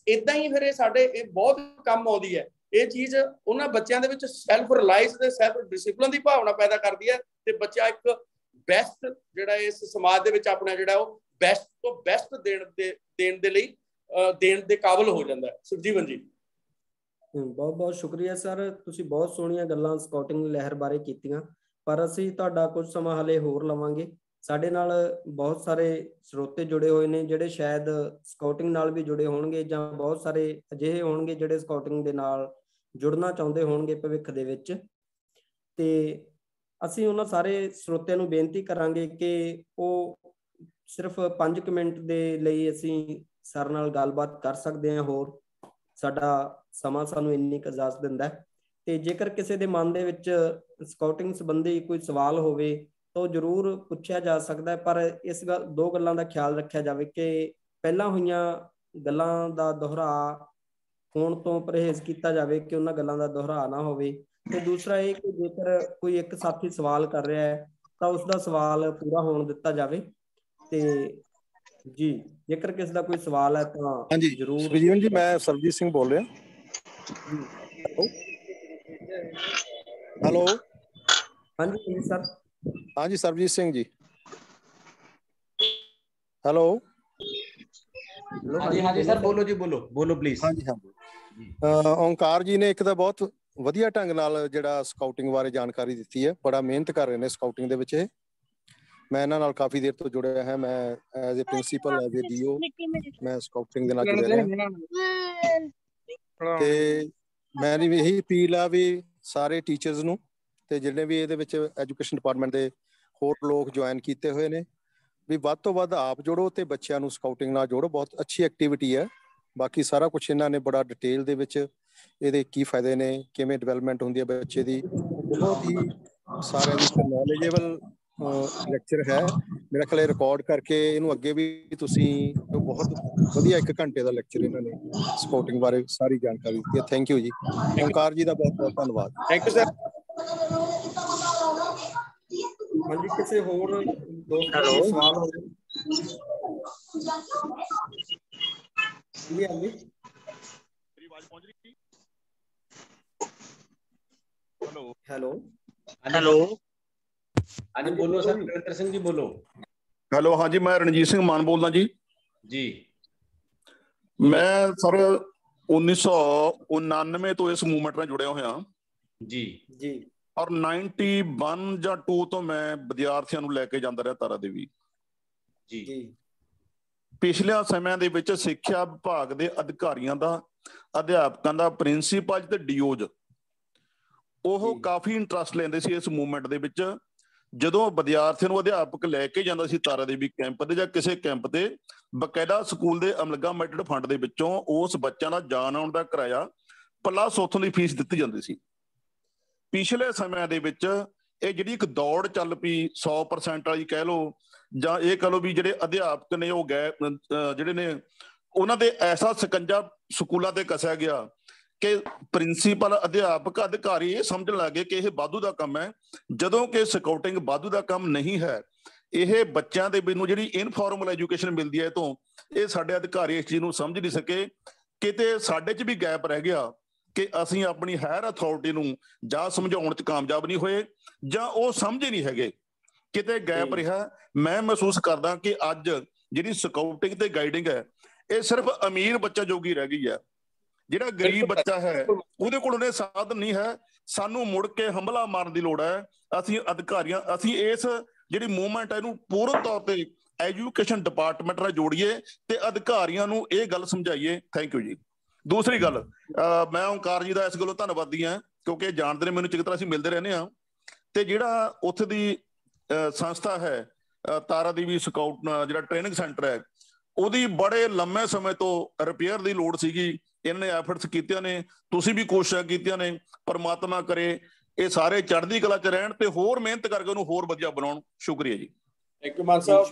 ਏਦਾਂ ਹੀ ਫਿਰ ਇਹ ਸਾਡੇ ਬਹੁਤ ਕੰਮ ਆਉਂਦੀ ਹੈ ਇਹ ਚੀਜ਼। ਉਹਨਾਂ ਬੱਚਿਆਂ ਦੇ ਵਿੱਚ ਸੈਲਫ ਰਿਲਾਈਜ਼ ਤੇ ਸੈਲਫ ਡਿਸਿਪਲਿਨ ਦੀ ਭਾਵਨਾ ਪੈਦਾ ਕਰਦੀ ਹੈ, ਤੇ ਬੱਚਾ ਇੱਕ ਬੈਸਟ ਜਿਹੜਾ ਇਸ ਸਮਾਜ ਦੇ ਵਿੱਚ ਆਪਣਾ ਜਿਹੜਾ ਉਹ ਬੈਸਟ ਤੋਂ ਬੈਸਟ ਦੇਣ ਦੇ ਕਾਬਿਲ ਹੋ ਜਾਂਦਾ ਹੈ। ਸੁਖਜੀਵਨ ਜੀ, ਬਹੁਤ ਬਹੁਤ ਸ਼ੁਕਰੀਆ ਸਰ, ਤੁਸੀਂ ਬਹੁਤ ਸੋਹਣੀਆਂ ਗੱਲਾਂ ਸਕਾਊਟਿੰਗ ਲਹਿਰ ਬਾਰੇ ਕੀਤੀਆਂ, ਪਰ ਅਸੀਂ ਤੁਹਾਡਾ ਕੁਝ ਸਮਾਂ ਹਲੇ ਹੋਰ ਲਵਾਂਗੇ। ਸਾਡੇ ਨਾਲ ਬਹੁਤ ਸਾਰੇ ਸਰੋਤੇ ਜੁੜੇ ਹੋਏ ਨੇ ਜਿਹੜੇ ਸ਼ਾਇਦ ਸਕਾਊਟਿੰਗ ਨਾਲ ਵੀ ਜੁੜੇ ਹੋਣਗੇ, ਜਾਂ ਬਹੁਤ ਸਾਰੇ ਅਜਿਹੇ ਹੋਣਗੇ ਜਿਹੜੇ ਸਕਾਊਟਿੰਗ ਦੇ ਨਾਲ ਜੁੜਨਾ ਚਾਹੁੰਦੇ ਹੋਣਗੇ ਭਵਿੱਖ ਦੇ ਵਿੱਚ। ਤੇ ਅਸੀਂ ਉਹਨਾਂ ਸਾਰੇ ਸਰੋਤਿਆਂ ਨੂੰ ਬੇਨਤੀ ਕਰਾਂਗੇ ਕਿ ਉਹ ਸਿਰਫ 5 ਮਿੰਟ ਦੇ ਲਈ ਅਸੀਂ ਸਰ ਨਾਲ ਗੱਲਬਾਤ ਕਰ ਸਕਦੇ ਹਾਂ। ਹੋਰ ਸਾਡਾ ਸਮਾਂ ਸਾਨੂੰ ਇੰਨੀ ਕੁ ਇਜਾਜ਼ਤ ਦਿੰਦਾ ਹੈ। ਤੇ ਜੇਕਰ ਕਿਸੇ ਦੇ ਮਨ ਦੇ ਵਿੱਚ ਸਕਾਊਟਿੰਗ ਸੰਬੰਧੀ ਕੋਈ ਸਵਾਲ ਹੋਵੇ ਤਾਂ ਉਹ ਜ਼ਰੂਰ ਪੁੱਛਿਆ ਜਾ ਸਕਦਾ ਹੈ, ਪਰ ਇਸ ਦੋ ਗੱਲਾਂ ਦਾ ਖਿਆਲ ਰੱਖਿਆ ਜਾਵੇ ਕਿ ਪਹਿਲਾਂ ਹੋਈਆਂ ਗੱਲਾਂ ਦਾ ਦੁਹਰਾ ਹੋਣ ਤੋਂ ਪਰਹੇਜ਼ ਕੀਤਾ ਜਾਵੇ ਕਿ ਉਹਨਾਂ ਗੱਲਾਂ ਦਾ ਦੁਹਰਾ ਨਾ ਹੋਵੇ। ਤੇ ਦੂਸਰਾ ਇਹ ਕਿ ਜੇਕਰ ਕੋਈ ਇੱਕ ਸਾਥੀ ਸਵਾਲ ਕਰ ਰਿਹਾ ਹੈ ਤਾਂ ਉਸਦਾ ਸਵਾਲ ਪੂਰਾ ਹੋਣ ਦਿੱਤਾ ਜਾਵੇ। ਤੇ ਜੀ, ਜੇਕਰ ਕਿਸੇ ਦਾ ਕੋਈ ਸਵਾਲ ਹੈ ਤਾਂ ਜ਼ਰੂਰ। ਸੁਖਜੀਵਨ ਜੀ, ਮੈਂ ਸਰਬਜੀਤ ਸਿੰਘ ਬੋਲ ਰਿਹਾ। ਹੈਲੋ, ਹਾਂਜੀ ਸਰ। ਹਾਂਜੀ ਸਰਬਜੀਤ ਸਿੰਘ ਜੀ, ਹੈਲੋ। ਹਾਂਜੀ ਸਰ, ਬੋਲੋ ਜੀ, ਬੋਲੋ ਪਲੀਜ਼। ਹਾਂਜੀ ਓਂਕਾਰ ਜੀ ਨੇ ਇੱਕ ਤਾਂ ਬਹੁਤ ਵਧੀਆ ਢੰਗ ਨਾਲ ਜਿਹੜਾ ਸਕਾਊਟਿੰਗ ਬਾਰੇ ਜਾਣਕਾਰੀ ਦਿੱਤੀ ਹੈ। ਬੜਾ ਮਿਹਨਤ ਕਰ ਰਹੇ ਨੇ ਸਕਾਊਟਿੰਗ ਦੇ ਵਿੱਚ। ਇਹ ਮੈਂ ਇਹਨਾਂ ਨਾਲ ਕਾਫੀ ਦੇਰ ਤੋਂ ਜੁੜਿਆ ਹਾਂ। ਮੈਂ as a principal, as a DO, ਮੈਂ ਸਕਾਊਟਿੰਗ ਦੇ ਨਾਲ ਜੁੜਿਆ ਰਿਹਾ। ਤੇ ਮੈਂ ਇਹੀ ਅਪੀਲ ਆ ਵੀ ਸਾਰੇ ਟੀਚਰਸ ਨੂੰ ਤੇ ਜਿਹੜੇ ਵੀ ਇਹਦੇ ਵਿੱਚ ਐਜੂਕੇਸ਼ਨ ਡਿਪਾਰਟਮੈਂਟ ਦੇ ਹੋਰ ਲੋਕ ਜੁਆਇਨ ਕੀਤੇ ਹੋਏ ਨੇ ਵੀ ਵੱਧ ਤੋਂ ਵੱਧ ਆਪ ਜੋੜੋ ਤੇ ਬੱਚਿਆਂ ਨੂੰ ਸਕਾਊਟਿੰਗ ਨਾਲ ਜੋੜੋ। ਬਹੁਤ ਅੱਛੀ ਐਕਟੀਵਿਟੀ ਹੈ। ਬਾਕੀ ਸਾਰਾ ਕੁਛ ਇਹਨਾਂ ਨੇ ਬੜਾ ਡਿਟੇਲ ਦੇ ਵਿੱਚ ਇਹਦੇ ਕੀ ਫਾਇਦੇ ਨੇ, ਕਿਵੇਂ ਡਿਵੈਲਪਮੈਂਟ ਹੁੰਦੀ ਹੈ ਬੱਚੇ ਦੀ, ਬਹੁਤ ਹੀ ਸਾਰਿਆਂ ਦੀ ਨੌਲੇਜੇਬਲ ਲੈਕਚਰ ਹੈ। ਮੇਰਾ ਖਿਆਲ ਰਿਕਾਰਡ ਕਰਕੇ ਇਹਨੂੰ ਅੱਗੇ ਵੀ ਤੁਸੀਂ ਬਹੁਤ ਵਧੀਆ 1 ਘੰਟੇ ਦਾ ਲੈਕਚਰ ਇਹਨਾਂ ਨੇ ਸਕਾਊਟਿੰਗ ਬਾਰੇ ਸਾਰੀ ਜਾਣਕਾਰੀ ਦਿੱਤੀ ਹੈ। ਥੈਂਕ ਯੂ ਜੀ। ਓਂਕਾਰ ਜੀ ਦਾ ਬਹੁਤ ਬਹੁਤ ਧੰਨਵਾਦ। Thank you sir. ਹਾਂਜੀ, ਕਿਸੇ ਹੋਰ ਦੋਸਤ ਦਾ ਕੋਈ ਸਵਾਲ ਹੋਵੇ? ਹਾਂਜੀ ਹੈਲੋ ਹਾਂਜੀ ਬੋਲੋ ਸਰ, ਪ੍ਰਵਿੰਦਰ ਸਿੰਘ ਜੀ ਬੋਲੋ। ਹੈਲੋ, ਹਾਂਜੀ ਮੈਂ ਰਣਜੀਤ ਸਿੰਘ ਮਾਨ ਬੋਲਦਾ ਜੀ। ਮੈਂ ਸਰ 1999 ਤੋਂ ਇਸ ਮੂਵਮੈਂਟ ਨਾਲ ਜੁੜਿਆ ਹੋਇਆ ਜੀ। ਔਰ 91 ਜਾਂ 2 ਤੋਂ ਮੈਂ ਵਿਦਿਆਰਥੀਆਂ ਨੂੰ ਲੈ ਕੇ ਜਾਂਦਾ ਰਿਹਾ ਤਾਰਾ ਦੇਵੀ ਜੀ। ਪਿਛਲੇ ਸਮਿਆਂ ਦੇ ਵਿੱਚ ਸਿੱਖਿਆ ਵਿਭਾਗ ਦੇ ਅਧਿਕਾਰੀਆਂ ਦਾ, ਅਧਿਆਪਕਾਂ ਦਾ, ਪ੍ਰਿੰਸੀਪਲ ਤੇ ਡੀਓਜ ਉਹ ਕਾਫੀ ਇੰਟਰਸਟ ਲੈਂਦੇ ਸੀ ਇਸ ਮੂਵਮੈਂਟ ਦੇ ਵਿੱਚ। ਜਦੋਂ ਵਿਦਿਆਰਥੀਆਂ ਨੂੰ ਅਧਿਆਪਕ ਲੈ ਕੇ ਜਾਂਦਾ ਸੀ ਤਾਰਾ ਦੇਵੀ ਕੈਂਪ ਤੇ ਜਾਂ ਕਿਸੇ ਕੈਂਪ ਤੇ, ਬਕਾਇਦਾ ਸਕੂਲ ਦੇ ਅਮਲਗਾਮੈਟਡ ਫੰਡ ਦੇ ਵਿੱਚੋਂ ਉਸ ਬੱਚਿਆਂ ਦਾ ਜਾਣ ਆਉਣ ਦਾ ਕਿਰਾਇਆ ਪਲੱਸ ਉੱਥੋਂ ਦੀ ਫੀਸ ਦਿੱਤੀ ਜਾਂਦੀ ਸੀ। ਪਿਛਲੇ ਸਮਿਆਂ ਦੇ ਵਿੱਚ ਇਹ ਜਿਹੜੀ ਇੱਕ ਦੌੜ ਚੱਲ ਪਈ 100% ਵਾਲੀ ਕਹਿ ਲਓ, ਜਾਂ ਇਹ ਕਹ ਲਓ ਵੀ ਜਿਹੜੇ ਅਧਿਆਪਕ ਨੇ ਉਹ ਜਿਹੜੇ ਨੇ ਉਹਨਾਂ ਦੇ ਐਸਾ ਸਕੰਜਾ ਸਕੂਲਾਂ ਤੇ ਕੱਸਿਆ ਗਿਆ ਕਿ ਪ੍ਰਿੰਸੀਪਲ, ਅਧਿਆਪਕ, ਅਧਿਕਾਰੀ ਇਹ ਸਮਝਣ ਲੱਗੇ ਕਿ ਇਹ ਵਾਧੂ ਦਾ ਕੰਮ ਹੈ, ਜਦੋਂ ਕਿ ਸਕਾਊਟਿੰਗ ਵਾਧੂ ਦਾ ਕੰਮ ਨਹੀਂ ਹੈ। ਇਹ ਬੱਚਿਆਂ ਦੇ ਨੂੰ ਜਿਹੜੀ ਇਨਫੋਰਮਲ ਐਜੂਕੇਸ਼ਨ ਮਿਲਦੀ ਹੈ ਤੋਂ ਇਹ ਸਾਡੇ ਅਧਿਕਾਰੀ ਇਸ ਚੀਜ਼ ਨੂੰ ਸਮਝ ਨਹੀਂ ਸਕੇ। ਕਿਤੇ ਸਾਡੇ 'ਚ ਵੀ ਗੈਪ ਰਹਿ ਗਿਆ ਕਿ ਅਸੀਂ ਆਪਣੀ ਹਾਇਰ ਅਥਾਰਟੀ ਨੂੰ ਜਾਂ ਸਮਝਾਉਣ 'ਚ ਕਾਮਯਾਬ ਨਹੀਂ ਹੋਏ ਜਾਂ ਉਹ ਸਮਝੇ ਨਹੀਂ ਹੈਗੇ, ਕਿਤੇ ਗੈਪ ਰਿਹਾ। ਮੈਂ ਮਹਿਸੂਸ ਕਰਦਾ ਕਿ ਅੱਜ ਜਿਹੜੀ ਸਕਾਊਟਿੰਗ ਤੇ ਗਾਈਡਿੰਗ ਹੈ ਇਹ ਸਿਰਫ ਅਮੀਰ ਬੱਚਾ ਜੋਗੀ ਰਹਿ ਗਈ ਹੈ। ਜਿਹੜਾ ਗਰੀਬ ਬੱਚਾ ਹੈ ਉਹਦੇ ਕੋਲ ਉਹਨੇ ਸਾਧਨ ਨਹੀਂ ਹੈ। ਸਾਨੂੰ ਮੁੜ ਕੇ ਹੰਭਲਾ ਮਾਰਨ ਦੀ ਲੋੜ ਹੈ। ਅਸੀਂ ਅਧਿਕਾਰੀਆਂ, ਅਸੀਂ ਇਸ ਜਿਹੜੀ ਮੂਵਮੈਂਟ ਹੈ ਇਹਨੂੰ ਪੂਰਨ ਤੌਰ ਤੇ ਐਜੂਕੇਸ਼ਨ ਡਿਪਾਰਟਮੈਂਟ ਨਾਲ ਜੋੜੀਏ ਤੇ ਅਧਿਕਾਰੀਆਂ ਨੂੰ ਇਹ ਗੱਲ ਸਮਝਾਈਏ। ਥੈਂਕ ਯੂ ਜੀ। ਦੂਸਰੀ ਗੱਲ, ਮੈਂ ਓਂਕਾਰ ਜੀ ਦਾ ਇਸ ਗੱਲੋਂ ਧੰਨਵਾਦੀ ਹਾਂ ਕਿਉਂਕਿ ਜਾਣਦੇ ਨੇ ਮੈਨੂੰ ਚੰਗੀ ਤਰ੍ਹਾਂ, ਅਸੀਂ ਮਿਲਦੇ ਰਹਿੰਦੇ ਹਾਂ। ਤੇ ਜਿਹੜਾ ਉੱਥੇ ਦੀ ਸੰਸਥਾ ਹੈ ਤਾਰਾ ਦੇਵੀ ਸਕਾਊਟ ਜਿਹੜਾ ਟ੍ਰੇਨਿੰਗ ਸੈਂਟਰ ਹੈ, ਉਹਦੀ ਬੜੇ ਲੰਮੇ ਸਮੇਂ ਤੋਂ ਰਿਪੇਅਰ ਦੀ ਲੋੜ ਸੀਗੀ। ਇਹਨਾਂ ਨੇ ਐਫਰਟਸ ਕੀਤੀਆਂ ਨੇ, ਤੁਸੀਂ ਵੀ ਕੋਸ਼ਿਸ਼ਾਂ ਕੀਤੀਆਂ ਨੇ। ਪਰਮਾਤਮਾ ਕਰੇ ਇਹ ਸਾਰੇ ਚੜ੍ਹਦੀ ਕਲਾ 'ਚ ਰਹਿਣ ਤੇ ਹੋਰ ਮਿਹਨਤ ਕਰਕੇ ਉਹਨੂੰ ਹੋਰ ਵਧੀਆ ਬਣਾਉਣ। ਸ਼ੁਕਰੀਆ ਜੀ। ਥੈਂਕ ਯੂ ਮਾਨ ਸਾਹਿਬ।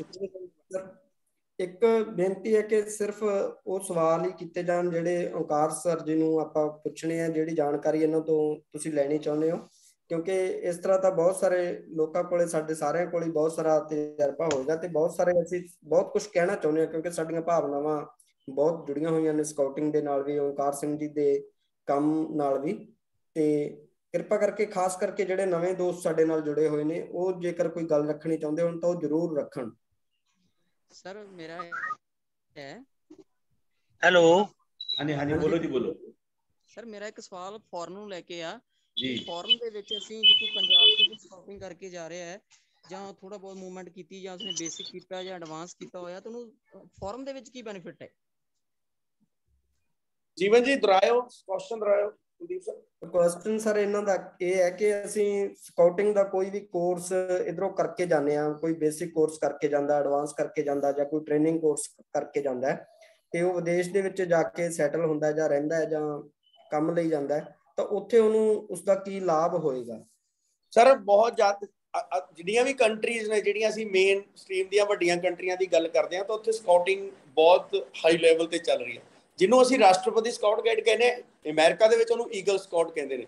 ਇੱਕ ਬੇਨਤੀ ਹੈ ਕਿ ਸਿਰਫ ਉਹ ਸਵਾਲ ਹੀ ਕੀਤੇ ਜਾਣ ਜਿਹੜੇ ਓਂਕਾਰ ਸਰ ਜੀ ਨੂੰ ਆਪਾਂ ਪੁੱਛਣੇ ਆ, ਜਿਹੜੀ ਜਾਣਕਾਰੀ ਇਹਨਾਂ ਤੋਂ ਤੁਸੀਂ ਲੈਣੀ ਚਾਹੁੰਦੇ ਹੋ, ਕਿਉਂਕਿ ਇਸ ਤਰ੍ਹਾਂ ਤਾਂ ਬਹੁਤ ਸਾਰੇ ਲੋਕਾਂ ਕੋਲੇ, ਸਾਡੇ ਸਾਰਿਆਂ ਕੋਲ ਬਹੁਤ ਸਾਰਾ ਤਜਰਬਾ ਹੋਏਗਾ ਤੇ ਬਹੁਤ ਸਾਰੇ ਅਸੀਂ ਬਹੁਤ ਕੁਝ ਕਹਿਣਾ ਚਾਹੁੰਦੇ ਹਾਂ ਕਿਉਂਕਿ ਸਾਡੀਆਂ ਭਾਵਨਾਵਾਂ ਬਹੁਤ ਜੁੜੀਆਂ ਹੋਈਆਂ ਨੇ ਸਕਾਊਟਿੰਗ ਦੇ ਨਾਲ ਵੀ, ਓਂਕਾਰ ਸਿੰਘ ਜੀ ਦੇ ਕੰਮ ਨਾਲ ਵੀ। ਤੇ ਕਿਰਪਾ ਕਰਕੇ ਖਾਸ ਕਰਕੇ ਜਿਹੜੇ ਨਵੇਂ ਦੋਸਤ ਸਾਡੇ ਨਾਲ ਜੁੜੇ ਹੋਏ ਨੇ ਉਹ ਜੇਕਰ ਕੋਈ ਗੱਲ ਰੱਖਣੀ ਚਾਹੁੰਦੇ ਹੋਣ ਤਾਂ ਉਹ ਜ਼ਰੂਰ ਰੱਖਣ। ਸਰ ਮੇਰਾ ਹੈ ਹੈਲੋ, ਹਾਂਜੀ ਬੋਲੋ ਜੀ ਬੋਲੋ। ਸਰ ਮੇਰਾ ਇੱਕ ਸਵਾਲ ਫੋਰਨ ਨੂੰ ਲੈ ਕੇ ਆ ਜੀ। ਫੋਰਨ ਦੇ ਵਿੱਚ ਅਸੀਂ ਜੇ ਕੋਈ ਪੰਜਾਬ ਤੋਂ ਸਕਾਊਟਿੰਗ ਕਰਕੇ ਜਾ ਰਿਹਾ ਹੈ ਜਾਂ ਥੋੜਾ ਬਹੁਤ ਮੂਵਮੈਂਟ ਕੀਤੀ ਜਾਂ ਉਸਨੇ ਬੇਸਿਕ ਕੀਤਾ ਜਾਂ ਐਡਵਾਂਸ ਕੀਤਾ ਹੋਇਆ ਤਾਂ ਉਹਨੂੰ ਫੋਰਨ ਦੇ ਵਿੱਚ ਕੀ ਬੈਨੀਫਿਟ ਹੈ? ਜੀਵਨ ਜੀ ਦੁਹਰਾਇਓ ਕੁਐਸਚਨ, ਦੁਹਰਾਇਓ ਕੁਲਦੀਪ ਸਰ। ਕੁਐਸਚਨ ਸਰ ਇਹਨਾਂ ਦਾ ਇਹ ਹੈ ਕਿ ਅਸੀਂ ਸਕਾਊਟਿੰਗ ਦਾ ਕੋਈ ਵੀ ਕੋਰਸ ਇਧਰੋਂ ਕਰਕੇ ਜਾਂਦੇ ਹਾਂ, ਕੋਈ ਬੇਸਿਕ ਕੋਰਸ ਕਰਕੇ ਜਾਂਦਾ, ਐਡਵਾਂਸ ਕਰਕੇ ਜਾਂਦਾ ਜਾਂ ਕੋਈ ਟ੍ਰੇਨਿੰਗ ਕੋਰਸ ਕਰਕੇ ਜਾਂਦਾ ਹੈ ਤੇ ਉਹ ਵਿਦੇਸ਼ ਦੇ ਵਿੱਚ ਜਾ ਕੇ ਸੈਟਲ ਹੁੰਦਾ ਜਾਂ ਰਹਿੰਦਾ ਹੈ ਜਾਂ ਕੰਮ ਲਈ ਜਾਂਦਾ ਹੈ, ਤਾਂ ਉੱਥੇ ਉਹਨੂੰ ਉਸਦਾ ਕੀ ਲਾਭ ਹੋਏਗਾ? ਸਰ ਬਹੁਤ ਜ਼ਿਆਦਾ ਜਿਹੜੀਆਂ ਵੀ ਕੰਟਰੀਜ਼ ਨੇ, ਜਿਹੜੀਆਂ ਅਸੀਂ ਮੇਨ ਸਟ੍ਰੀਮ ਦੀਆਂ ਵੱਡੀਆਂ ਕੰਟਰੀਆਂ ਦੀ ਗੱਲ ਕਰਦੇ ਹਾਂ, ਤਾਂ ਉੱਥੇ ਸਕਾਊਟਿੰਗ ਬਹੁਤ ਹਾਈ ਲੈਵਲ ਤੇ ਚੱਲ ਰਹੀ ਹੈ, ਜਿਹਨੂੰ ਅਸੀਂ ਰਾਸ਼ਟਰਪਤੀ ਸਕਾਊਟ ਗਾਈਡ ਕਹਿੰਦੇ ਹਾਂ। ਅਮਰੀਕਾ ਦੇ ਵਿੱਚ ਉਹਨੂੰ ਈਗਲ ਸਕਾਊਟ ਕਹਿੰਦੇ ਨੇ।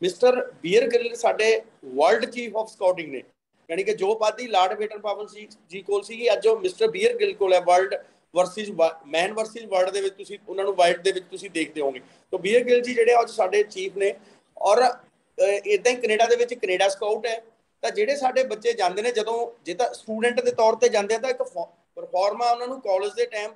ਮਿਸਟਰ ਬੀਅਰ ਗਿਲ ਸਾਡੇ ਵਰਲਡ ਚੀਫ ਆਫ ਸਕਾਊਟਿੰਗ ਨੇ, ਯਾਨੀ ਕਿ ਜੋ ਉਪਾਧੀ ਲਾਰਡ ਬੇਟਨ ਪਾਵਲ ਜੀ ਕੋਲ ਸੀਗੀ, ਅੱਜ ਉਹ ਮਿਸਟਰ ਬੀਅਰ ਗਿਲ ਕੋਲ ਹੈ। ਵਰਲਡ ਵਰਸਿਸ ਮੈਨ ਵਰਸਿਸ ਵਰਲਡ ਦੇ ਵਿੱਚ ਤੁਸੀਂ ਉਹਨਾਂ ਨੂੰ ਵਾਈਡ ਦੇ ਵਿੱਚ ਤੁਸੀਂ ਦੇਖਦੇ ਹੋਗੇ। ਤਾਂ ਬੀਅਰ ਗਿਲ ਜੀ ਜਿਹੜੇ ਅੱਜ ਸਾਡੇ ਚੀਫ ਨੇ। ਔਰ ਇੱਦਾਂ ਹੀ ਕੈਨੇਡਾ ਦੇ ਵਿੱਚ ਕੈਨੇਡਾ ਸਕਾਊਟ ਹੈ। ਤਾਂ ਜਿਹੜੇ ਸਾਡੇ ਬੱਚੇ ਜਾਂਦੇ ਨੇ, ਜਦੋਂ ਜੇ ਤਾਂ ਸਟੂਡੈਂਟ ਦੇ ਤੌਰ ਤੇ ਜਾਂਦੇ ਆ ਤਾਂ ਇੱਕ ਪਰਫਾਰਮਾ ਉਹਨਾਂ ਨੂੰ ਕਾਲਜ ਦੇ ਟਾਈਮ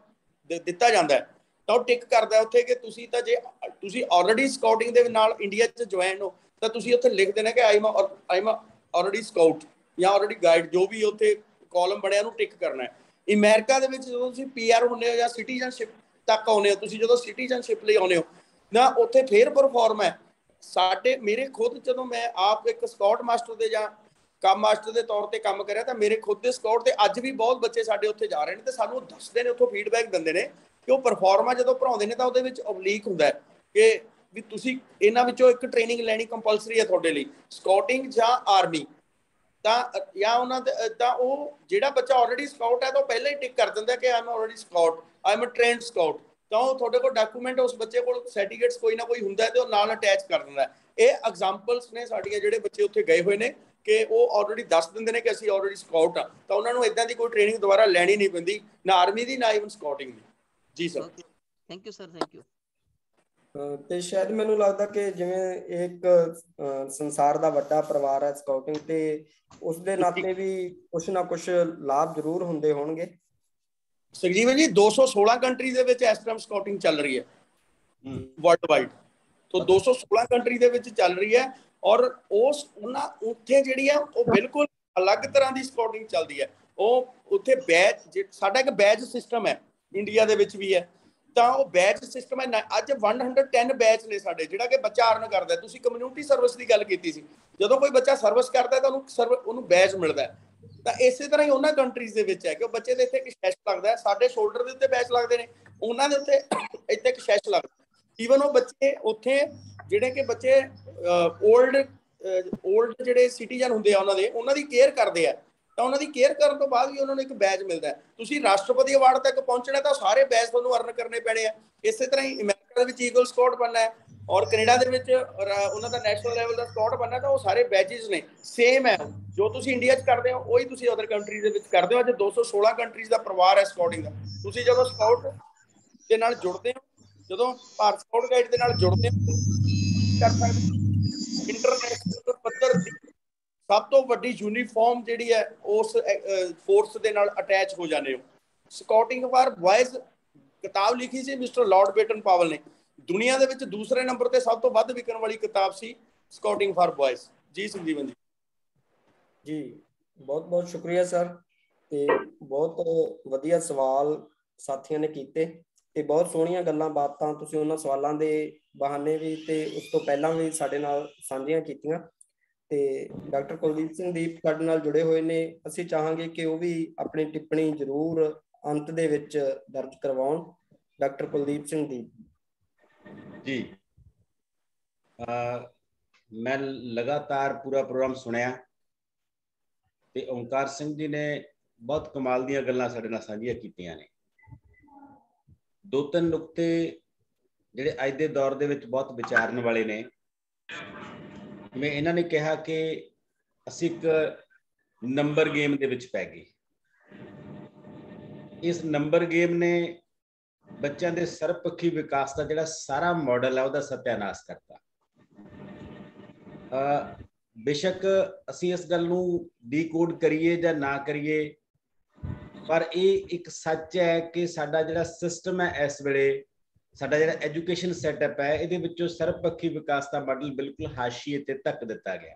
ਦਿੱਤਾ ਜਾਂਦਾ ਹੈ, ਤਾਂ ਉਹ ਟਿਕ ਕਰਦਾ ਉੱਥੇ ਕਿ ਤੁਸੀਂ ਤਾਂ ਜੇ ਤੁਸੀਂ ਆਲਰੇਡੀ ਸਕਾਊਟਿੰਗ ਦੇ ਨਾਲ ਇੰਡੀਆ 'ਚ ਜੁਆਇਨ ਹੋ ਤਾਂ ਤੁਸੀਂ ਉੱਥੇ ਲਿਖ ਦੇਣਾ ਕਿ ਆਈਮ ਆਲਰੇਡੀ ਸਕਾਊਟ ਜਾਂ ਆਲਰੇਡੀ ਗਾਈਡ, ਜੋ ਵੀ ਉੱਥੇ ਕਾਲਮ ਬਣਿਆ ਉਹਨੂੰ ਟਿਕ ਕਰਨਾ ਹੈ। ਅਮਰੀਕਾ ਦੇ ਵਿੱਚ ਜਦੋਂ ਤੁਸੀਂ PR ਹੁੰਦੇ ਹੋ ਜਾਂ ਸਿਟੀਜ਼ਨਸ਼ਿਪ ਤੱਕ ਆਉਂਦੇ ਹੋ, ਤੁਸੀਂ ਜਦੋਂ ਸਿਟੀਜ਼ਨਸ਼ਿਪ ਲਈ ਆਉਂਦੇ ਹੋ ਨਾ ਉੱਥੇ ਫੇਰ ਪਰਫਾਰਮ ਹੈ। ਸਾਡੇ ਮੇਰੇ ਖੁਦ ਜਦੋਂ ਮੈਂ ਆਪ ਇੱਕ ਸਕਾਊਟ ਮਾਸਟਰ ਦੇ ਜਾਂ ਕੰਮ ਮਾਸਟਰ ਦੇ ਤੌਰ ਤੇ ਕੰਮ ਕਰਿਆ ਤਾਂ ਮੇਰੇ ਖੁਦ ਦੇ ਸਕਾਊਟ ਤੇ ਅੱਜ ਵੀ ਬਹੁਤ ਬੱਚੇ ਸਾਡੇ ਉੱਥੇ ਜਾ ਰਹੇ ਨੇ ਤੇ ਸਾਨੂੰ ਦੱਸਦੇ ਨੇ, ਉੱਥੋਂ ਫੀਡਬੈਕ ਦਿੰਦੇ ਨੇ ਕਿ ਉਹ ਪਰਫਾਰਮਾ ਜਦੋਂ ਪੜ੍ਹਾਉਂਦੇ ਨੇ ਤਾਂ ਉਹਦੇ ਵਿੱਚ ਓਬਲੀਕ ਹੁੰਦਾ ਹੈ ਕਿ ਵੀ ਤੁਸੀਂ ਇਹਨਾਂ ਵਿੱਚੋਂ ਇੱਕ ਟ੍ਰੇਨਿੰਗ ਲੈਣੀ ਕੰਪਲਸਰੀ ਹੈ ਤੁਹਾਡੇ ਲਈ, ਸਕਾਊਟਿੰਗ ਜਾਂ ਆਰਮੀ। ਤਾਂ ਜਾਂ ਉਹਨਾਂ ਦੇ ਤਾਂ ਉਹ ਜਿਹੜਾ ਬੱਚਾ ਆਲਰੇਡੀ ਸਕਾਊਟ ਹੈ ਤਾਂ ਉਹ ਪਹਿਲਾਂ ਹੀ ਟਿਕ ਕਰ ਦਿੰਦਾ ਕਿ I am already scout, I am a trained scout. ਤਾਂ ਉਹ ਤੁਹਾਡੇ ਕੋਲ ਡਾਕੂਮੈਂਟ, ਉਸ ਬੱਚੇ ਕੋਲ ਸਰਟੀਫਿਕੇਟਸ ਕੋਈ ਨਾ ਕੋਈ ਹੁੰਦਾ ਤੇ ਉਹ ਨਾਲ ਅਟੈਚ ਕਰ ਦਿੰਦਾ। ਇਹ ਐਗਜ਼ਾਮਪਲਸ ਨੇ ਸਾਡੀਆਂ, ਜਿਹੜੇ ਬੱਚੇ ਉੱਥੇ ਗਏ ਹੋਏ ਨੇ ਕਿ ਉਹ ਆਲਰੇਡੀ ਦੱਸ ਦਿੰਦੇ ਨੇ ਕਿ ਅਸੀਂ ਆਲਰੇਡੀ ਸਕਾਊਟ ਆ, ਤਾਂ ਉਹਨਾਂ ਨੂੰ ਇਦਾਂ ਦੀ ਕੋਈ ਟ੍ਰੇਨਿੰਗ ਦੁਬਾਰਾ ਲੈਣੀ ਨਹੀਂ ਪੈਂਦੀ, ਨਾ ਆਰਮੀ ਦੀ ਨਾ ਇਵਨ ਸਕਾਊਟਿੰਗ ਦੀ। ਜੀ sir. Thank you sir, thank you. ਤੇ ਸ਼ਾਇਦ ਮੈਨੂੰ ਲੱਗਦਾ ਕਿ ਜਿਵੇਂ ਇੱਕ ਸੰਸਾਰ ਦਾ ਵੱਡਾ ਪਰਿਵਾਰ ਹੈ ਸਕਾਊਟਿੰਗ, ਤੇ ਉਸ ਦੇ ਨਾਤੇ ਵੀ ਕੁਛ ਨਾ ਕੁਛ ਲਾਭ ਜ਼ਰੂਰ ਹੁੰਦੇ ਹੋਣਗੇ। ਸੁਖਜੀਵਨ ਜੀ 216 ਕੰਟਰੀ ਦੇ ਵਿੱਚ ਇਸ ਟਾਈਮ ਸਕਾਊਟਿੰਗ ਚੱਲ ਰਹੀ ਹੈ ਵਰਲਡ ਵਾਈਡ, ਤੋਂ 216 ਕੰਟਰੀ ਦੇ ਵਿੱਚ ਚੱਲ ਰਹੀ ਹੈ। ਔਰ ਉਹਨਾਂ ਉੱਥੇ ਜਿਹੜੀ ਆ ਉਹ ਬਿਲਕੁਲ ਅਲੱਗ ਤਰ੍ਹਾਂ ਦੀ ਸਕਾਊਟਿੰਗ ਚੱਲਦੀ ਹੈ। ਉਹ ਉੱਥੇ ਬੈਚ, ਸਾਡਾ ਇੱਕ ਬੈਚ ਸਿਸਟਮ ਹੈ ਇੰਡੀਆ ਦੇ ਵਿੱਚ ਵੀ ਹੈ, ਤਾਂ ਉਹ ਬੈਚ ਸਿਸਟਮ ਹੈ। ਅੱਜ 110 ਬੈਚ ਨੇ ਸਾਡੇ, ਜਿਹੜਾ ਕਿ ਬੱਚਾ ਅਰਨ ਕਰਦਾ। ਤੁਸੀਂ ਕਮਿਊਨਿਟੀ ਸਰਵਿਸ ਦੀ ਗੱਲ ਕੀਤੀ ਸੀ, ਜਦੋਂ ਕੋਈ ਬੱਚਾ ਸਰਵਿਸ ਕਰਦਾ ਤਾਂ ਉਹਨੂੰ ਬੈਚ ਮਿਲਦਾ। ਤਾਂ ਇਸੇ ਤਰ੍ਹਾਂ ਹੀ ਉਹਨਾਂ ਕੰਟਰੀਜ਼ ਦੇ ਵਿੱਚ ਹੈ ਕਿ ਉਹ ਬੱਚੇ ਦੇ ਇੱਥੇ ਇੱਕ ਸੈਸ਼ ਲੱਗਦਾ, ਸਾਡੇ ਸ਼ੋਲਡਰ ਦੇ ਉੱਤੇ ਬੈਚ ਲੱਗਦੇ ਨੇ, ਉਹਨਾਂ ਦੇ ਉੱਤੇ ਇੱਥੇ ਇੱਕ ਸੈਸ਼ ਲੱਗਦਾ। ਈਵਨ ਉਹ ਬੱਚੇ ਉੱਥੇ ਜਿਹੜੇ ਕਿ ਬੱਚੇ ਓਲਡ ਜਿਹੜੇ ਸਿਟੀਜ਼ਨ ਹੁੰਦੇ ਆ ਉਹਨਾਂ ਦੀ ਕੇਅਰ ਕਰਦੇ ਆ, ਤਾਂ ਉਹਨਾਂ ਦੀ ਕੇਅਰ ਕਰਨ ਤੋਂ ਬਾਅਦ ਵੀ ਉਹਨਾਂ ਨੂੰ ਇੱਕ ਬੈਚ ਮਿਲਦਾ। ਤੁਸੀਂ ਰਾਸ਼ਟਰਪਤੀ ਅਵਾਰਡ ਤੱਕ ਪਹੁੰਚਣਾ ਤਾਂ ਸਾਰੇ ਬੈਚ ਤੁਹਾਨੂੰ ਅਰਨ ਕਰਨੇ ਪੈਣੇ ਆ। ਇਸੇ ਤਰ੍ਹਾਂ ਹੀ ਅਮਰੀਕਾ ਦੇ ਵਿੱਚ ਈਗਲ ਸਕਾਊਟ ਬਣਨਾ ਹੈ, ਔਰ ਕੈਨੇਡਾ ਦੇ ਵਿੱਚ ਉਹਨਾਂ ਦਾ ਨੈਸ਼ਨਲ ਲੈਵਲ ਦਾ ਸਕਾਊਟ ਬਣਨਾ, ਤਾਂ ਉਹ ਸਾਰੇ ਬੈਚਿਸ ਨੇ, ਸੇਮ ਹੈ। ਜੋ ਤੁਸੀਂ ਇੰਡੀਆ 'ਚ ਕਰਦੇ ਹੋ ਉਹੀ ਤੁਸੀਂ ਅਦਰ ਕੰਟਰੀਜ਼ ਦੇ ਵਿੱਚ ਕਰਦੇ ਹੋ। ਅੱਜ 216 ਕੰਟਰੀਜ਼ ਦਾ ਪਰਿਵਾਰ ਹੈ ਸਕਾਊਟਿੰਗ ਦਾ। ਤੁਸੀਂ ਜਦੋਂ ਸਕਾਊਟ ਦੇ ਨਾਲ ਜੁੜਦੇ ਹੋ, ਜਦੋਂ ਭਾਰਤ ਸਕਾਊਟ ਗਾਈਡ ਦੇ ਨਾਲ ਜੁੜਦੇ ਹੋ, ਕਰ ਸਕਦੇ ਇੰਟਰਨੈਸ਼ਨਲ ਪੱਧਰ ਦੀ ਸਭ ਤੋਂ ਵੱਡੀ ਯੂਨੀਫਾਰਮ ਜਿਹੜੀ ਹੈ ਉਸ ਫੋਰਸ ਦੇ ਨਾਲ ਅਟੈਚ ਹੋ ਜਾਂਦੇ ਹੋ। ਸਕਾਊਟਿੰਗ ਫਾਰ ਬॉयਜ਼ ਕਿਤਾਬ ਲਿਖੀ ਸੀ ਮਿਸਟਰ ਲਾਰਡ ਬੇਟਨ ਪਾਵਲ ਨੇ, ਦੁਨੀਆ ਦੇ ਵਿੱਚ ਦੂਸਰੇ ਨੰਬਰ ਤੇ ਸਭ ਤੋਂ ਵੱਧ ਵਿਕਣ ਵਾਲੀ ਕਿਤਾਬ ਸੀ ਸਕਾਊਟਿੰਗ ਫਾਰ ਬॉयਜ਼। ਜੀ ਸੰਜੀਵਨ ਜੀ। ਜੀ ਬਹੁਤ ਬਹੁਤ ਸ਼ੁਕਰੀਆ ਸਰ, ਤੇ ਬਹੁਤ ਵਧੀਆ ਸਵਾਲ ਸਾਥੀਆਂ ਨੇ ਕੀਤੇ, ਤੇ ਬਹੁਤ ਸੋਹਣੀਆਂ ਗੱਲਾਂ ਬਾਤਾਂ ਤੁਸੀਂ ਉਹਨਾਂ ਸਵਾਲਾਂ ਦੇ ਬਹਾਨੇ ਵੀ ਤੇ ਉਸ ਤੋਂ ਪਹਿਲਾਂ ਵੀ ਸਾਡੇ ਨਾਲ ਸਾਂਝੀਆਂ ਕੀਤੀਆਂ। ਤੇ ਡਾਕਟਰ ਕੁਲਦੀਪ ਸਿੰਘ ਦੀਪ ਸਾਡੇ ਨਾਲ ਜੁੜੇ ਹੋਏ ਨੇ, ਅਸੀਂ ਚਾਹਾਂਗੇ ਕਿ ਉਹ ਵੀ ਆਪਣੀ ਟਿੱਪਣੀ ਜ਼ਰੂਰ ਅੰਤ ਦੇ ਵਿੱਚ ਦਰਜ ਕਰਵਾਉਣ। ਡਾਕਟਰ ਕੁਲਦੀਪ ਸਿੰਘ ਦੀਪ ਜੀ। ਮੈਂ ਲਗਾਤਾਰ ਪੂਰਾ ਪ੍ਰੋਗਰਾਮ ਸੁਣਿਆ ਤੇ ਓਮਕਾਰ ਸਿੰਘ ਜੀ ਨੇ ਬਹੁਤ ਕਮਾਲ ਦੀਆਂ ਗੱਲਾਂ ਸਾਡੇ ਨਾਲ ਸਾਂਝੀਆਂ ਕੀਤੀਆਂ ਨੇ। ਦੋ ਤਿੰਨ ਨੁਕਤੇ ਜਿਹੜੇ ਅੱਜ ਦੇ ਦੌਰ ਦੇ ਵਿੱਚ ਬਹੁਤ ਵਿਚਾਰਨ ਵਾਲੇ ਨੇ। ਜਿਵੇਂ ਇਹਨਾਂ ਨੇ ਕਿਹਾ ਕਿ ਅਸੀਂ ਇੱਕ ਨੰਬਰ ਗੇਮ ਦੇ ਵਿੱਚ ਪੈ ਗਏ। ਇਸ ਨੰਬਰ ਗੇਮ ਨੇ ਬੱਚਿਆਂ ਦੇ ਸਰਬਪੱਖੀ ਵਿਕਾਸ ਦਾ ਜਿਹੜਾ ਸਾਰਾ ਮਾਡਲ ਹੈ ਉਹਦਾ ਸਤਿਆਨਾਸ਼ ਕਰਤਾ। ਬੇਸ਼ੱਕ ਅਸੀਂ ਇਸ ਗੱਲ ਨੂੰ ਡੀਕੋਡ ਕਰੀਏ ਜਾਂ ਨਾ ਕਰੀਏ, ਪਰ ਇਹ ਇੱਕ ਸੱਚ ਹੈ ਕਿ ਸਾਡਾ ਜਿਹੜਾ ਸਿਸਟਮ ਹੈ ਇਸ ਵੇਲੇ, ਸਾਡਾ ਜਿਹੜਾ ਐਜੂਕੇਸ਼ਨ ਸੈਟਅਪ ਹੈ, ਇਹਦੇ ਵਿੱਚੋਂ ਸਰਬਪੱਖੀ ਵਿਕਾਸ ਦਾ ਮਾਡਲ ਬਿਲਕੁਲ ਹਾਸ਼ੀਏ ਤੇ ਧੱਕ ਦਿੱਤਾ ਗਿਆ।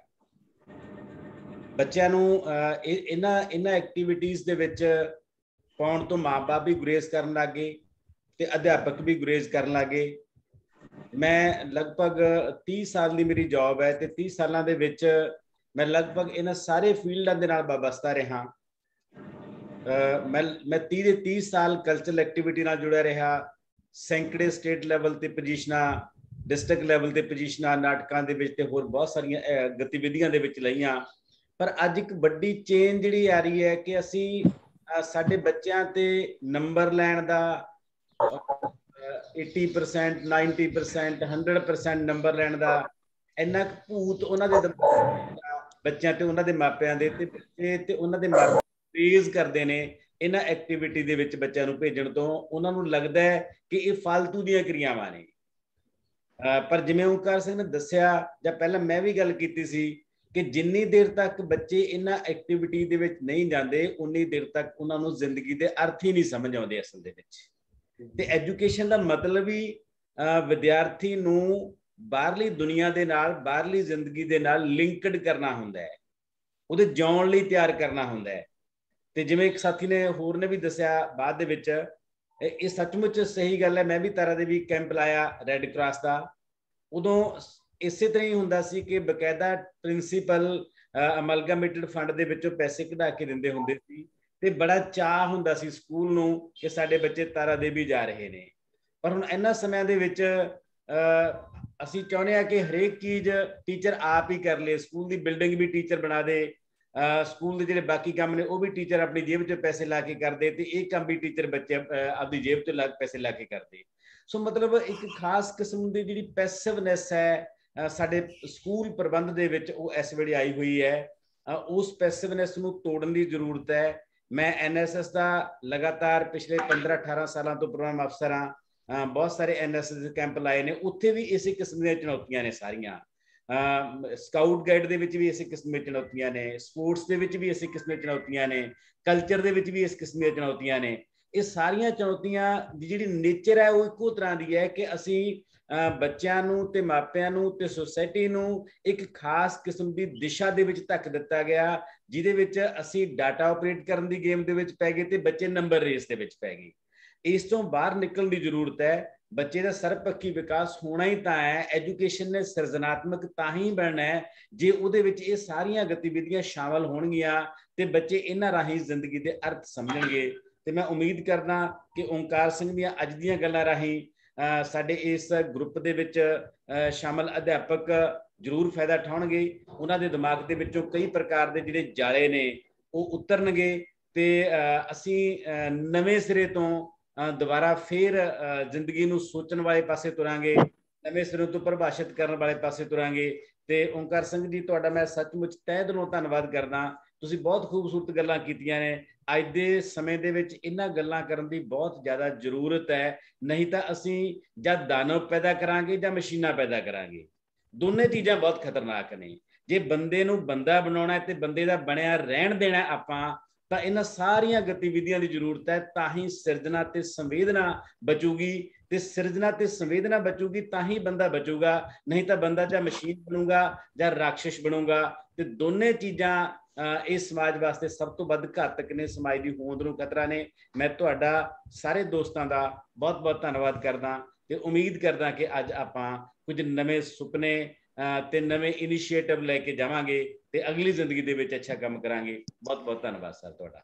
ਬੱਚਿਆਂ ਨੂੰ ਇਹਨਾਂ ਐਕਟੀਵਿਟੀਜ਼ ਦੇ ਵਿੱਚ ਪਾਉਣ ਤੋਂ ਮਾਂ-ਬਾਪ ਵੀ ਗੁਰੇਜ਼ ਕਰਨ ਲੱਗ ਗਏ ਤੇ ਅਧਿਆਪਕ ਵੀ ਗੁਰੇਜ਼ ਕਰਨ ਲੱਗ ਗਏ। ਮੈਂ ਲਗਭਗ 30 ਸਾਲ ਦੀ ਮੇਰੀ ਜੌਬ ਹੈ ਤੇ 30 ਸਾਲਾਂ ਦੇ ਵਿੱਚ ਮੈਂ ਲਗਭਗ ਇਹਨਾਂ ਸਾਰੇ ਫੀਲਡਾਂ ਦੇ ਨਾਲ ਵਾਬਸਤਾ ਰਿਹਾ। ਮੈਂ 30 ਦੇ 30 ਸਾਲ ਕਲਚਰਲ ਐਕਟੀਵਿਟੀ ਨਾਲ ਜੁੜਿਆ ਰਿਹਾ। ਸੈਂਕੜੇ ਸਟੇਟ ਲੈਵਲ ਤੇ ਪੋਜੀਸ਼ਨਾਂ, ਡਿਸਟ੍ਰਿਕਟ ਲੈਵਲ ਤੇ ਪੋਜੀਸ਼ਨਾਂ ਨਾਟਕਾਂ ਦੇ ਵਿੱਚ ਤੇ ਹੋਰ ਬਹੁਤ ਸਾਰੀਆਂ ਗਤੀਵਿਧੀਆਂ ਦੇ ਵਿੱਚ ਲਈਆਂ। ਪਰ ਅੱਜ ਇੱਕ ਵੱਡੀ ਚੇਂਜ ਜਿਹੜੀ ਆ ਰਹੀ ਹੈ ਕਿ ਅਸੀਂ ਸਾਡੇ ਬੱਚਿਆਂ ਤੇ ਨੰਬਰ ਲੈਣ ਦਾ 80%, 90%, 100% ਨੰਬਰ ਲੈਣ ਦਾ ਇੰਨਾ ਭੂਤ ਉਹਨਾਂ ਦੇ ਬੱਚਿਆਂ ਤੇ ਉਹਨਾਂ ਦੇ ਮਾਪਿਆਂ ਦੇ ਤੇ ਬੱਚੇ ਤੇ ਉਹਨਾਂ ਦੇ ਮਾਪੇ ਰੇਜ਼ ਕਰਦੇ ਨੇ ਇਹਨਾਂ ਐਕਟੀਵਿਟੀ ਦੇ ਵਿੱਚ ਬੱਚਿਆਂ ਨੂੰ ਭੇਜਣ ਤੋਂ। ਉਹਨਾਂ ਨੂੰ ਲੱਗਦਾ ਹੈ ਕਿ ਇਹ ਫालतू ਦੀਆਂ ਕਿਰਿਆਵਾਂ ਨੇ। ਪਰ ਜਿਵੇਂ ਓਮਕਾਰ ਸਿੰਘ ਨੇ ਦੱਸਿਆ ਜਾਂ ਪਹਿਲਾਂ ਮੈਂ ਵੀ ਗੱਲ ਕੀਤੀ ਸੀ ਕਿ ਜਿੰਨੀ ਦੇਰ ਤੱਕ ਬੱਚੇ ਇਹਨਾਂ ਐਕਟੀਵਿਟੀ ਦੇ ਵਿੱਚ ਨਹੀਂ ਜਾਂਦੇ ਉਨੀ ਦੇਰ ਤੱਕ ਉਹਨਾਂ ਨੂੰ ਜ਼ਿੰਦਗੀ ਦੇ ਅਰਥ ਹੀ ਨਹੀਂ ਸਮਝ ਆਉਂਦੇ ਅਸਲ ਦੇ ਵਿੱਚ। ਤੇ ਐਜੂਕੇਸ਼ਨ ਦਾ ਮਤਲਬ ਹੀ ਵਿਦਿਆਰਥੀ ਨੂੰ ਬਾਹਰਲੀ ਦੁਨੀਆ ਦੇ ਨਾਲ, ਬਾਹਰਲੀ ਜ਼ਿੰਦਗੀ ਦੇ ਨਾਲ ਲਿੰਕਡ ਕਰਨਾ ਹੁੰਦਾ ਹੈ, ਉਹਦੇ ਜਿਉਣ ਲਈ ਤਿਆਰ ਕਰਨਾ ਹੁੰਦਾ ਹੈ। ਤੇ ਜਿਵੇਂ ਇੱਕ ਸਾਥੀ ਨੇ ਹੋਰ ਨੇ ਵੀ ਦੱਸਿਆ ਬਾਅਦ ਦੇ ਵਿੱਚ ਇਹ ਸੱਚਮੁੱਚ ਸਹੀ ਗੱਲ ਹੈ। ਮੈਂ ਵੀ ਤਾਰਾਦੇਵੀ ਕੈਂਪ ਲਾਇਆ ਰੈੱਡ ਕਰਾਸ ਦਾ, ਉਦੋਂ ਇਸੇ ਤਰ੍ਹਾਂ ਹੀ ਹੁੰਦਾ ਸੀ ਕਿ ਬਕਾਇਦਾ ਪ੍ਰਿੰਸੀਪਲ ਅਮਲਗਾਮੇਟਡ ਫੰਡ ਦੇ ਵਿੱਚੋਂ ਪੈਸੇ ਕਢਾ ਕੇ ਦਿੰਦੇ ਹੁੰਦੇ ਸੀ ਤੇ ਬੜਾ ਚਾਅ ਹੁੰਦਾ ਸੀ ਸਕੂਲ ਨੂੰ ਕਿ ਸਾਡੇ ਬੱਚੇ ਤਾਰਾਦੇਵੀ ਜਾ ਰਹੇ ਨੇ। ਪਰ ਹੁਣ ਇਹਨਾਂ ਸਮਿਆਂ ਦੇ ਵਿੱਚ ਅਸੀਂ ਚਾਹੁੰਦੇ ਹਾਂ ਕਿ ਹਰੇਕ ਚੀਜ਼ ਟੀਚਰ ਆਪ ਹੀ ਕਰ ਲਏ, ਸਕੂਲ ਦੀ ਬਿਲਡਿੰਗ ਵੀ ਟੀਚਰ ਬਣਾ ਦੇ, ਸਕੂਲ ਦੇ ਜਿਹੜੇ ਬਾਕੀ ਕੰਮ ਨੇ ਉਹ ਵੀ ਟੀਚਰ ਆਪਣੀ ਜੇਬ 'ਚ ਪੈਸੇ ਲਾ ਕੇ ਕਰਦੇ ਤੇ ਇਹ ਕੰਮ ਵੀ ਟੀਚਰ ਬੱਚੇ ਆਪਣੀ ਜੇਬ 'ਚ ਪੈਸੇ ਲਾ ਕੇ ਕਰਦੇ। ਸੋ ਮਤਲਬ ਇੱਕ ਖਾਸ ਕਿਸਮ ਦੀ ਜਿਹੜੀ ਪੈਸਿਵਨੈਸ ਹੈ ਸਾਡੇ ਸਕੂਲ ਪ੍ਰਬੰਧ ਦੇ ਵਿੱਚ ਉਹ ਇਸ ਵੇਲੇ ਆਈ ਹੋਈ ਹੈ। ਉਸ ਪੈਸਿਵਨੈਸ ਨੂੰ ਤੋੜਨ ਦੀ ਜ਼ਰੂਰਤ ਹੈ। ਮੈਂ NSS ਦਾ ਲਗਾਤਾਰ ਪਿਛਲੇ 15-18 ਸਾਲਾਂ ਤੋਂ ਪ੍ਰੋਗਰਾਮ ਅਫਸਰ ਹਾਂ, ਬਹੁਤ ਸਾਰੇ NSS ਕੈਂਪ ਲਾਏ ਨੇ, ਉੱਥੇ ਵੀ ਇਸੇ ਕਿਸਮ ਦੀਆਂ ਚੁਣੌਤੀਆਂ ਨੇ ਸਾਰੀਆਂ। ਸਕਾਊਟ ਗਾਈਡ ਦੇ ਵਿੱਚ ਵੀ ਇਸੇ ਕਿਸਮ ਦੀਆਂ ਚੁਣੌਤੀਆਂ ਨੇ, ਸਪੋਰਟਸ ਦੇ ਵਿੱਚ ਵੀ ਇਸੇ ਕਿਸਮ ਦੀਆਂ ਚੁਣੌਤੀਆਂ ਨੇ, ਕਲਚਰ ਦੇ ਵਿੱਚ ਵੀ ਇਸ ਕਿਸਮ ਦੀਆਂ ਚੁਣੌਤੀਆਂ ਨੇ। ਇਹ ਸਾਰੀਆਂ ਚੁਣੌਤੀਆਂ ਦੀ ਜਿਹੜੀ ਨੇਚਰ ਹੈ ਉਹ ਇੱਕੋ ਤਰ੍ਹਾਂ ਦੀ ਹੈ ਕਿ ਅਸੀਂ ਬੱਚਿਆਂ ਨੂੰ ਤੇ ਮਾਪਿਆਂ ਨੂੰ ਤੇ ਸੁਸਾਇਟੀ ਨੂੰ ਇੱਕ ਖਾਸ ਕਿਸਮ ਦੀ ਦਿਸ਼ਾ ਦੇ ਵਿੱਚ ਧੱਕ ਦਿੱਤਾ ਗਿਆ, ਜਿਹਦੇ ਵਿੱਚ ਅਸੀਂ ਡਾਟਾ ਆਪਰੇਟ ਕਰਨ ਦੀ ਗੇਮ ਦੇ ਵਿੱਚ ਪੈ ਗਏ ਤੇ ਬੱਚੇ ਨੰਬਰ ਰੇਸ ਦੇ ਵਿੱਚ ਪੈ ਗਏ। ਇਸ ਤੋਂ ਬਾਹਰ ਨਿਕਲਣ ਦੀ ਜ਼ਰੂਰਤ ਹੈ। ਬੱਚੇ ਦਾ ਸਰਬਪੱਖੀ ਵਿਕਾਸ ਹੋਣਾ ਹੀ ਤਾਂ ਹੈ, ਐਜੂਕੇਸ਼ਨ ਨੇ ਸਿਰਜਣਾਤਮਕ ਤਾਂ ਹੀ ਬਣਨਾ ਹੈ ਜੇ ਉਹਦੇ ਵਿੱਚ ਇਹ ਸਾਰੀਆਂ ਗਤੀਵਿਧੀਆਂ ਸ਼ਾਮਲ ਹੋਣਗੀਆਂ ਤੇ ਬੱਚੇ ਇਹਨਾਂ ਰਾਹੀਂ ਜ਼ਿੰਦਗੀ ਦੇ ਅਰਥ ਸਮਝਣਗੇ। ਤੇ ਮੈਂ ਉਮੀਦ ਕਰਦਾ ਕਿ ਓਂਕਾਰ ਸਿੰਘ ਦੀਆਂ ਅੱਜ ਦੀਆਂ ਗੱਲਾਂ ਰਾਹੀਂ ਸਾਡੇ ਇਸ ਗਰੁੱਪ ਦੇ ਵਿੱਚ ਸ਼ਾਮਲ ਅਧਿਆਪਕ ਜ਼ਰੂਰ ਫਾਇਦਾ ਉਠਾਉਣਗੇ। ਉਹਨਾਂ ਦੇ ਦਿਮਾਗ ਦੇ ਵਿੱਚੋਂ ਕਈ ਪ੍ਰਕਾਰ ਦੇ ਜਿਹੜੇ ਜਾਲੇ ਨੇ ਉਹ ਉਤਰਨਗੇ ਤੇ ਅਸੀਂ ਨਵੇਂ ਸਿਰੇ ਤੋਂ ਦੁਬਾਰਾ ਫਿਰ ਜ਼ਿੰਦਗੀ ਨੂੰ ਸੋਚਣ ਵਾਲੇ ਪਾਸੇ ਤੁਰਾਂਗੇ, ਨਵੇਂ ਸਿਰੇ ਤੋਂ ਪਰਿਭਾਸ਼ਿਤ ਕਰਨ ਵਾਲੇ ਪਾਸੇ ਤੁਰਾਂਗੇ। ਤੇ ਓਂਕਾਰ ਸਿੰਘ ਜੀ, ਤੁਹਾਡਾ ਮੈਂ ਸੱਚਮੁੱਚ ਤਹਿ ਦਿਲੋਂ ਧੰਨਵਾਦ ਕਰਦਾ। ਤੁਸੀਂ ਬਹੁਤ ਖੂਬਸੂਰਤ ਗੱਲਾਂ ਕੀਤੀਆਂ ਨੇ। ਅੱਜ ਦੇ ਸਮੇਂ ਦੇ ਵਿੱਚ ਇਹਨਾਂ ਗੱਲਾਂ ਕਰਨ ਦੀ ਬਹੁਤ ਜ਼ਿਆਦਾ ਜ਼ਰੂਰਤ ਹੈ, ਨਹੀਂ ਤਾਂ ਅਸੀਂ ਜਾਂ ਦਾਨਵ ਪੈਦਾ ਕਰਾਂਗੇ ਜਾਂ ਮਸ਼ੀਨਾਂ ਪੈਦਾ ਕਰਾਂਗੇ। ਦੋਨੇ ਚੀਜ਼ਾਂ ਬਹੁਤ ਖਤਰਨਾਕ ਨੇ। ਜੇ ਬੰਦੇ ਨੂੰ ਬੰਦਾ ਬਣਾਉਣਾ ਤੇ ਬੰਦੇ ਦਾ ਬਣਿਆ ਰਹਿਣ ਦੇਣਾ ਆਪਾਂ, ਤਾਂ ਇਹਨਾਂ ਸਾਰੀਆਂ ਗਤੀਵਿਧੀਆਂ ਦੀ ਜ਼ਰੂਰਤ ਹੈ। ਤਾਂ ਹੀ ਸਿਰਜਣਾ ਤੇ ਸੰਵੇਦਨਾ ਬਚੂਗੀ, ਤੇ ਸਿਰਜਣਾ ਤੇ ਸੰਵੇਦਨਾ ਬਚੂਗੀ ਤਾਂ ਹੀ ਬੰਦਾ ਬਚੂਗਾ, ਨਹੀਂ ਤਾਂ ਬੰਦਾ ਜਾਂ ਮਸ਼ੀਨ ਬਣੂਗਾ ਜਾਂ ਰਾਖਸ਼ ਬਣੂਗਾ। ਤੇ ਦੋਨੇ ਚੀਜ਼ਾਂ ਇਸ ਸਮਾਜ ਵਾਸਤੇ ਸਭ ਤੋਂ ਵੱਧ ਘਾਤਕ ਨੇ, ਸਮਾਜ ਦੀ ਹੋਂਦ ਨੂੰ ਖਤਰਾ ਨੇ। ਮੈਂ ਤੁਹਾਡਾ ਸਾਰੇ ਦੋਸਤਾਂ ਦਾ ਬਹੁਤ ਬਹੁਤ ਧੰਨਵਾਦ ਕਰਦਾ ਤੇ ਉਮੀਦ ਕਰਦਾ ਕਿ ਅੱਜ ਆਪਾਂ ਕੁਝ ਨਵੇਂ ਸੁਪਨੇ ਤੇ ਨਵੇਂ ਇਨੀਸ਼ੀਏਟਿਵ ਲੈ ਕੇ ਜਾਵਾਂਗੇ ਤੇ ਅਗਲੀ ਜ਼ਿੰਦਗੀ ਦੇ ਵਿੱਚ ਅੱਛਾ ਕੰਮ ਕਰਾਂਗੇ। ਬਹੁਤ ਬਹੁਤ ਧੰਨਵਾਦ ਸਰ ਤੁਹਾਡਾ।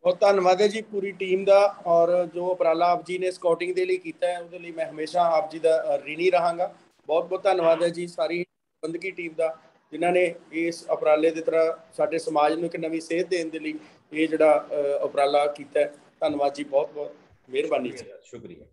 ਬਹੁਤ ਧੰਨਵਾਦ ਹੈ ਜੀ ਪੂਰੀ ਟੀਮ ਦਾ, ਔਰ ਜੋ ਉਪਰਾਲਾ ਆਪ ਜੀ ਨੇ ਸਕਾਊਟਿੰਗ ਦੇ ਲਈ ਕੀਤਾ ਹੈ ਉਹਦੇ ਲਈ ਮੈਂ ਹਮੇਸ਼ਾ ਆਪ ਜੀ ਦਾ ਰਿਣੀ ਰਹਾਂਗਾ। ਬਹੁਤ ਬਹੁਤ ਧੰਨਵਾਦ ਹੈ ਜੀ ਸਾਰੀ ਪ੍ਰਬੰਧਕੀ ਟੀਮ ਦਾ, ਜਿਨ੍ਹਾਂ ਨੇ ਇਸ ਉਪਰਾਲੇ ਦੀ ਤਰ੍ਹਾਂ ਸਾਡੇ ਸਮਾਜ ਨੂੰ ਇੱਕ ਨਵੀਂ ਸੇਧ ਦੇਣ ਦੇ ਲਈ ਇਹ ਜਿਹੜਾ ਉਪਰਾਲਾ ਕੀਤਾ ਹੈ। ਧੰਨਵਾਦ ਜੀ, ਬਹੁਤ ਬਹੁਤ ਮਿਹਰਬਾਨੀ। ਸ਼ੁਕਰੀਆ।